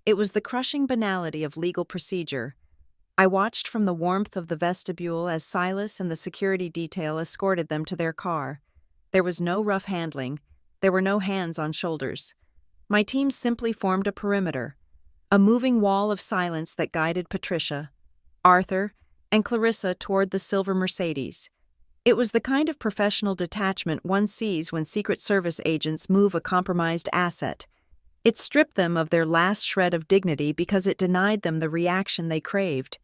It was the crushing banality of legal procedure. I watched from the warmth of the vestibule as Silas and the security detail escorted them to their car. There was no rough handling. There were no hands on shoulders. My team simply formed a perimeter, a moving wall of silence that guided Patricia, Arthur, and Clarissa toward the silver Mercedes. It was the kind of professional detachment one sees when Secret Service agents move a compromised asset. It stripped them of their last shred of dignity because it denied them the reaction they craved.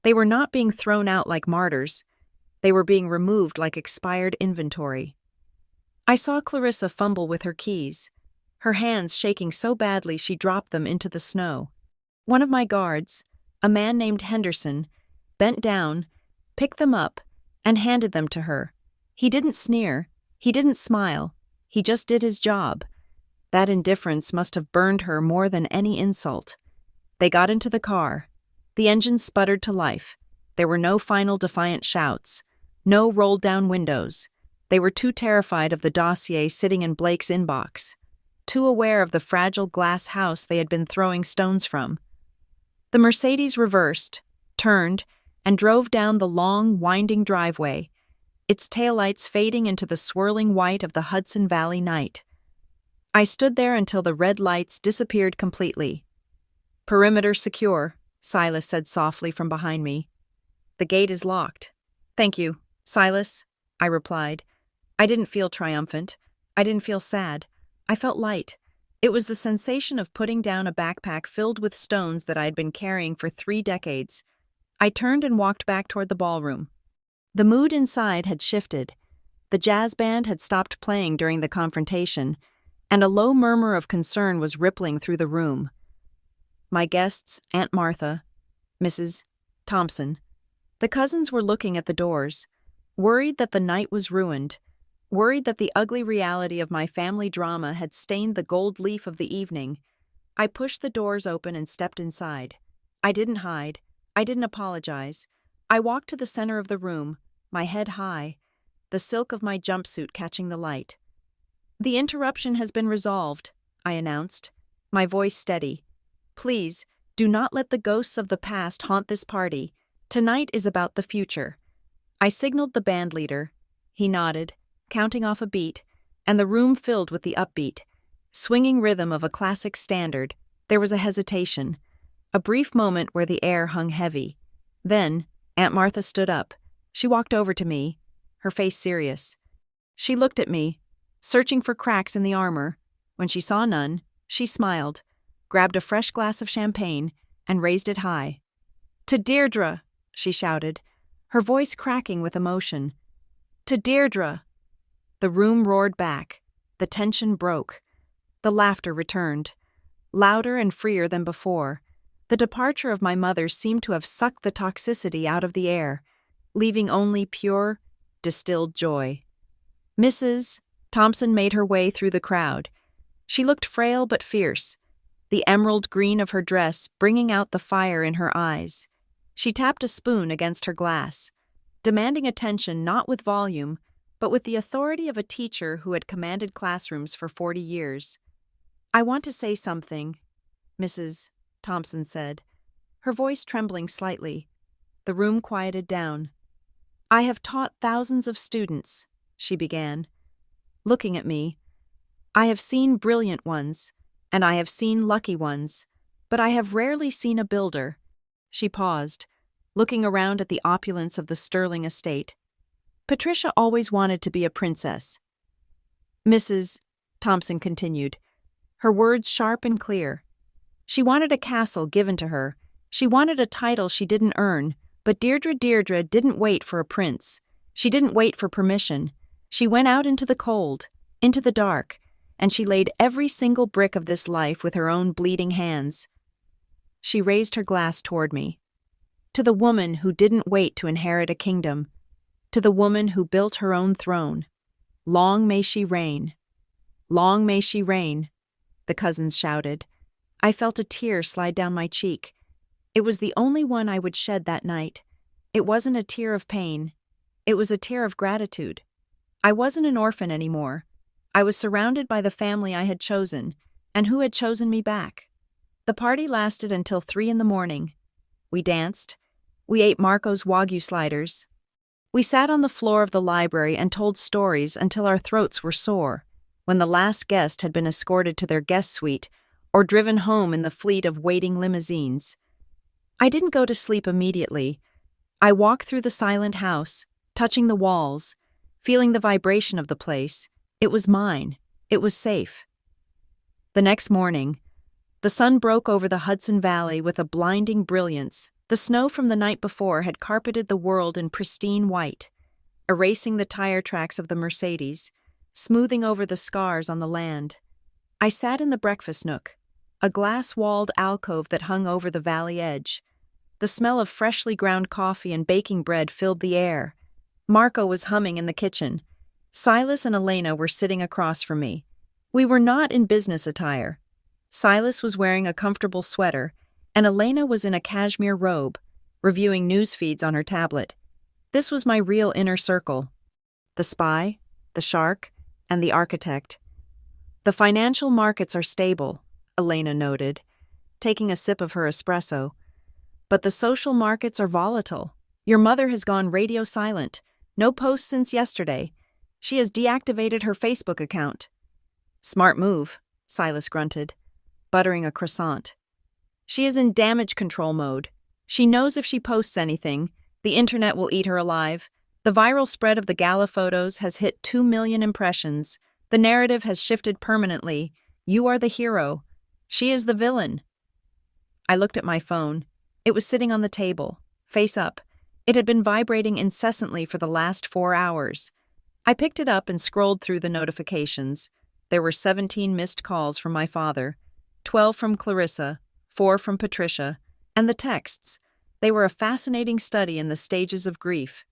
They were not being thrown out like martyrs. They were being removed like expired inventory. I saw Clarissa fumble with her keys, her hands shaking so badly she dropped them into the snow. One of my guards, a man named Henderson, bent down, picked them up, and handed them to her. He didn't sneer. He didn't smile. He just did his job. That indifference must have burned her more than any insult. They got into the car. The engine sputtered to life. There were no final defiant shouts, no rolled-down windows. They were too terrified of the dossier sitting in Blake's inbox. too aware of the fragile glass house they had been throwing stones from. The Mercedes reversed, turned, and drove down the long, winding driveway, its taillights fading into the swirling white of the Hudson Valley night. I stood there until the red lights disappeared completely. "Perimeter secure," Silas said softly from behind me. "The gate is locked." "Thank you, Silas," I replied. I didn't feel triumphant. I didn't feel sad. I felt light. It was the sensation of putting down a backpack filled with stones that I had been carrying for 3 decades. I turned and walked back toward the ballroom. The mood inside had shifted. The jazz band had stopped playing during the confrontation, and a low murmur of concern was rippling through the room. My guests, Aunt Martha, Mrs. Thompson, the cousins were looking at the doors, worried that the night was ruined, worried that the ugly reality of my family drama had stained the gold leaf of the evening. I pushed the doors open and stepped inside. I didn't hide. I didn't apologize. I walked to the center of the room, my head high, the silk of my jumpsuit catching the light. "The interruption has been resolved," I announced, my voice steady. "Please, do not let the ghosts of the past haunt this party. Tonight is about the future." I signaled the band leader. He nodded, counting off a beat, and the room filled with the upbeat, swinging rhythm of a classic standard. There was a hesitation, a brief moment where the air hung heavy. Then, Aunt Martha stood up. She walked over to me, her face serious. She looked at me, searching for cracks in the armor. When she saw none, she smiled, grabbed a fresh glass of champagne, and raised it high. "To Deirdre!" she shouted, her voice cracking with emotion. "To Deirdre!" The room roared back. The tension broke. The laughter returned, louder and freer than before. The departure of my mother seemed to have sucked the toxicity out of the air, leaving only pure, distilled joy. Mrs. Thompson made her way through the crowd. She looked frail but fierce, the emerald green of her dress bringing out the fire in her eyes. She tapped a spoon against her glass, demanding attention not with volume, but with the authority of a teacher who had commanded classrooms for 40 years. "I want to say something," Mrs. Thompson said, her voice trembling slightly. The room quieted down. "I have taught thousands of students," she began, looking at me. "I have seen brilliant ones, and I have seen lucky ones, but I have rarely seen a builder." She paused, looking around at the opulence of the Sterling estate. "Patricia always wanted to be a princess." Mrs. Thompson continued, her words sharp and clear. "She wanted a castle given to her. She wanted a title she didn't earn, but Deirdre didn't wait for a prince. She didn't wait for permission. She went out into the cold, into the dark, and she laid every single brick of this life with her own bleeding hands." She raised her glass toward me. "To the woman who didn't wait to inherit a kingdom, to the woman who built her own throne, long may she reign. Long may she reign," the cousins shouted. I felt a tear slide down my cheek. It was the only one I would shed that night. It wasn't a tear of pain. It was a tear of gratitude. I wasn't an orphan anymore. I was surrounded by the family I had chosen, and who had chosen me back. The party lasted until 3 a.m. We danced. We ate Marco's Wagyu sliders. We sat on the floor of the library and told stories until our throats were sore, when the last guest had been escorted to their guest suite or driven home in the fleet of waiting limousines. I didn't go to sleep immediately. I walked through the silent house, touching the walls, feeling the vibration of the place. It was mine. It was safe. The next morning, the sun broke over the Hudson Valley with a blinding brilliance. The snow from the night before had carpeted the world in pristine white, erasing the tire tracks of the Mercedes, smoothing over the scars on the land. I sat in the breakfast nook, a glass-walled alcove that hung over the valley edge. The smell of freshly ground coffee and baking bread filled the air. Marco was humming in the kitchen. Silas and Elena were sitting across from me. We were not in business attire. Silas was wearing a comfortable sweater, and Elena was in a cashmere robe, reviewing news feeds on her tablet. This was my real inner circle. The spy, the shark, and the architect. The financial markets are stable, Elena noted, taking a sip of her espresso. But the social markets are volatile. Your mother has gone radio silent. No posts since yesterday. She has deactivated her Facebook account. Smart move, Silas grunted, buttering a croissant. She is in damage control mode. She knows if she posts anything, the internet will eat her alive. The viral spread of the gala photos has hit 2 million impressions. The narrative has shifted permanently. You are the hero. She is the villain. I looked at my phone. It was sitting on the table, face up. It had been vibrating incessantly for the last 4 hours. I picked it up and scrolled through the notifications. There were 17 missed calls from my father, 12 from Clarissa, 4 from Patricia, and the texts. They were a fascinating study in the stages of grief.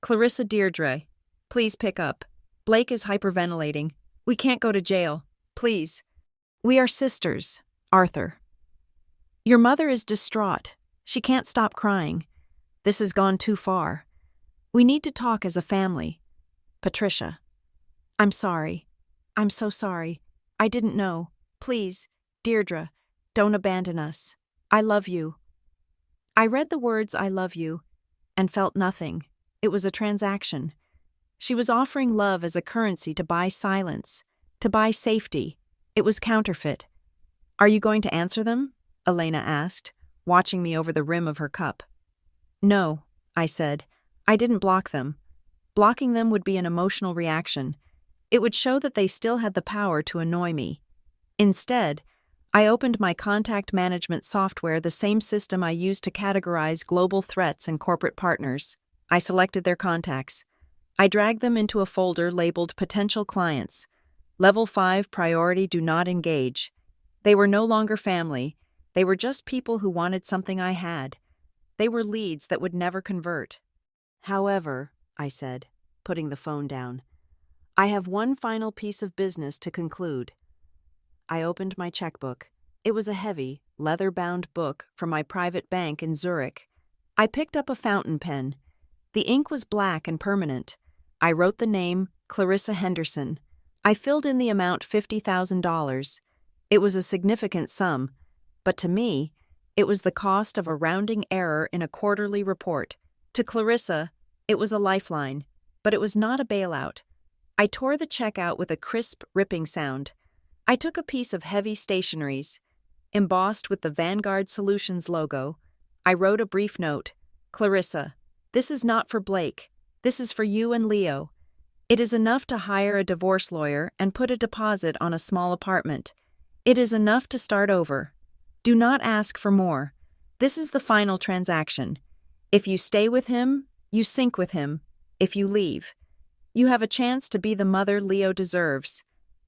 Clarissa Deirdre, please pick up. Blake is hyperventilating. We can't go to jail. Please. We are sisters, Arthur. Your mother is distraught. She can't stop crying. This has gone too far. We need to talk as a family. Patricia. I'm sorry. I'm so sorry. I didn't know. Please, Deirdre, don't abandon us. I love you. I read the words I love you and felt nothing. It was a transaction. She was offering love as a currency to buy silence, to buy safety. It was counterfeit. Are you going to answer them? Elena asked, watching me over the rim of her cup. No, I said. I didn't block them. Blocking them would be an emotional reaction. It would show that they still had the power to annoy me. Instead, I opened my contact management software, the same system I use to categorize global threats and corporate partners. I selected their contacts. I dragged them into a folder labeled Potential Clients. Level 5 Priority Do Not Engage. They were no longer family. They were just people who wanted something I had. They were leads that would never convert. However, I said, putting the phone down, I have one final piece of business to conclude. I opened my checkbook. It was a heavy, leather-bound book from my private bank in Zurich. I picked up a fountain pen. The ink was black and permanent. I wrote the name Clarissa Henderson. I filled in the amount $50,000. It was a significant sum, but to me, it was the cost of a rounding error in a quarterly report. To Clarissa, it was a lifeline, but it was not a bailout. I tore the check out with a crisp, ripping sound. I took a piece of heavy stationeries, embossed with the Vanguard Solutions logo. I wrote a brief note. Clarissa, this is not for Blake. This is for you and Leo. It is enough to hire a divorce lawyer and put a deposit on a small apartment. It is enough to start over. Do not ask for more. This is the final transaction. If you stay with him, you sink with him. If you leave, you have a chance to be the mother Leo deserves.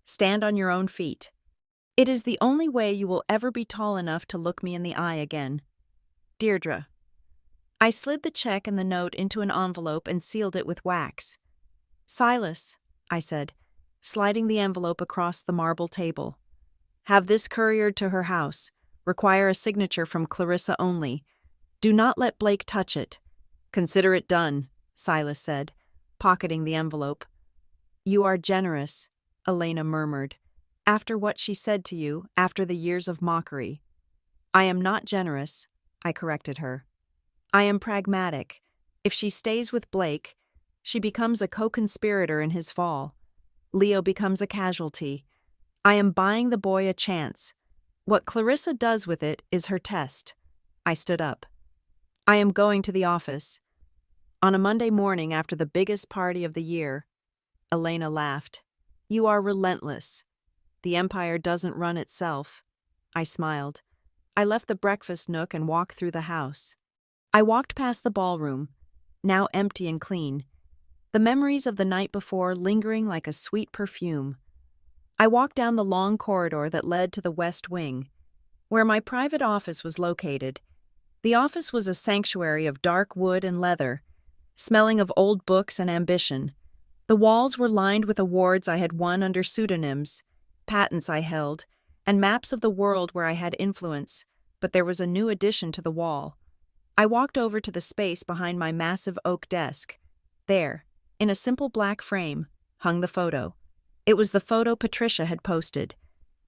Stand on your own feet. It is the only way you will ever be tall enough to look me in the eye again. Deirdre. I slid the check and the note into an envelope and sealed it with wax. Silas, I said, sliding the envelope across the marble table. Have this couriered to her house. Require a signature from Clarissa only. Do not let Blake touch it. Consider it done, Silas said, pocketing the envelope. You are generous, Elena murmured, after what she said to you, after the years of mockery. I am not generous, I corrected her. I am pragmatic. If she stays with Blake, she becomes a co-conspirator in his fall. Leo becomes a casualty. I am buying the boy a chance. What Clarissa does with it is her test. I stood up. I am going to the office. On a Monday morning after the biggest party of the year, Elena laughed. You are relentless. The empire doesn't run itself. I smiled. I left the breakfast nook and walked through the house. I walked past the ballroom, now empty and clean, the memories of the night before lingering like a sweet perfume. I walked down the long corridor that led to the West Wing, where my private office was located. The office was a sanctuary of dark wood and leather, smelling of old books and ambition. The walls were lined with awards I had won under pseudonyms, patents I held, and maps of the world where I had influence, but there was a new addition to the wall. I walked over to the space behind my massive oak desk. There, in a simple black frame, hung the photo. It was the photo Patricia had posted.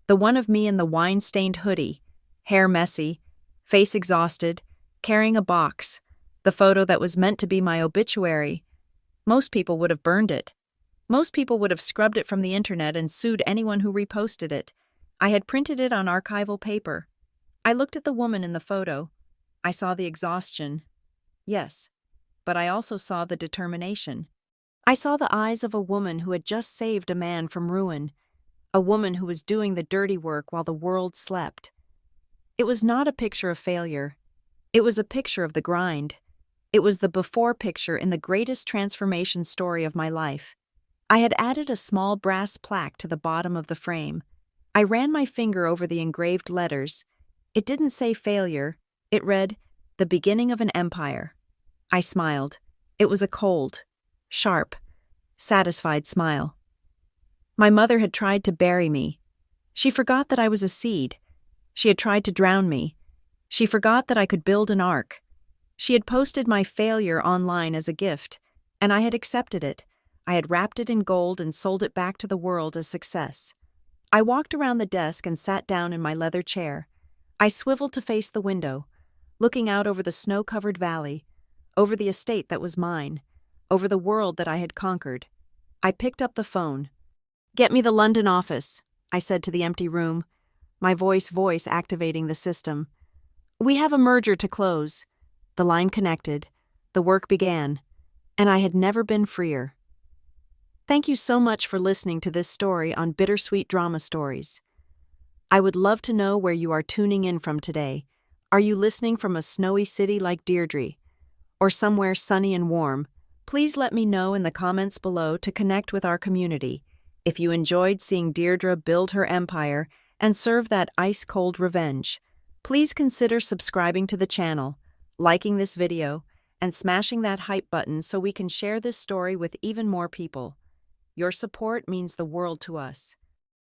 The one of me in the wine-stained hoodie, hair messy, face exhausted, carrying a box. The photo that was meant to be my obituary. Most people would have burned it. Most people would have scrubbed it from the internet and sued anyone who reposted it. I had printed it on archival paper. I looked at the woman in the photo. I saw the exhaustion. Yes, but I also saw the determination. I saw the eyes of a woman who had just saved a man from ruin. A woman who was doing the dirty work while the world slept. It was not a picture of failure. It was a picture of the grind. It was the before picture in the greatest transformation story of my life. I had added a small brass plaque to the bottom of the frame. I ran my finger over the engraved letters. It didn't say failure. It read, "The beginning of an empire." I smiled. It was a cold, sharp, satisfied smile. My mother had tried to bury me. She forgot that I was a seed. She had tried to drown me. She forgot that I could build an ark. She had posted my failure online as a gift, and I had accepted it. I had wrapped it in gold and sold it back to the world as success. I walked around the desk and sat down in my leather chair. I swiveled to face the window, looking out over the snow-covered valley, over the estate that was mine, over the world that I had conquered. I picked up the phone. "Get me the London office," I said to the empty room, my voice activating the system. "We have a merger to close." The line connected, the work began, and I had never been freer. Thank you so much for listening to this story on BitterSweet Drama Stories. I would love to know where you are tuning in from today. Are you listening from a snowy city like Deirdre? Or somewhere sunny and warm? Please let me know in the comments below to connect with our community. If you enjoyed seeing Deirdre build her empire and serve that ice-cold revenge, please consider subscribing to the channel, liking this video, and smashing that hype button so we can share this story with even more people. Your support means the world to us.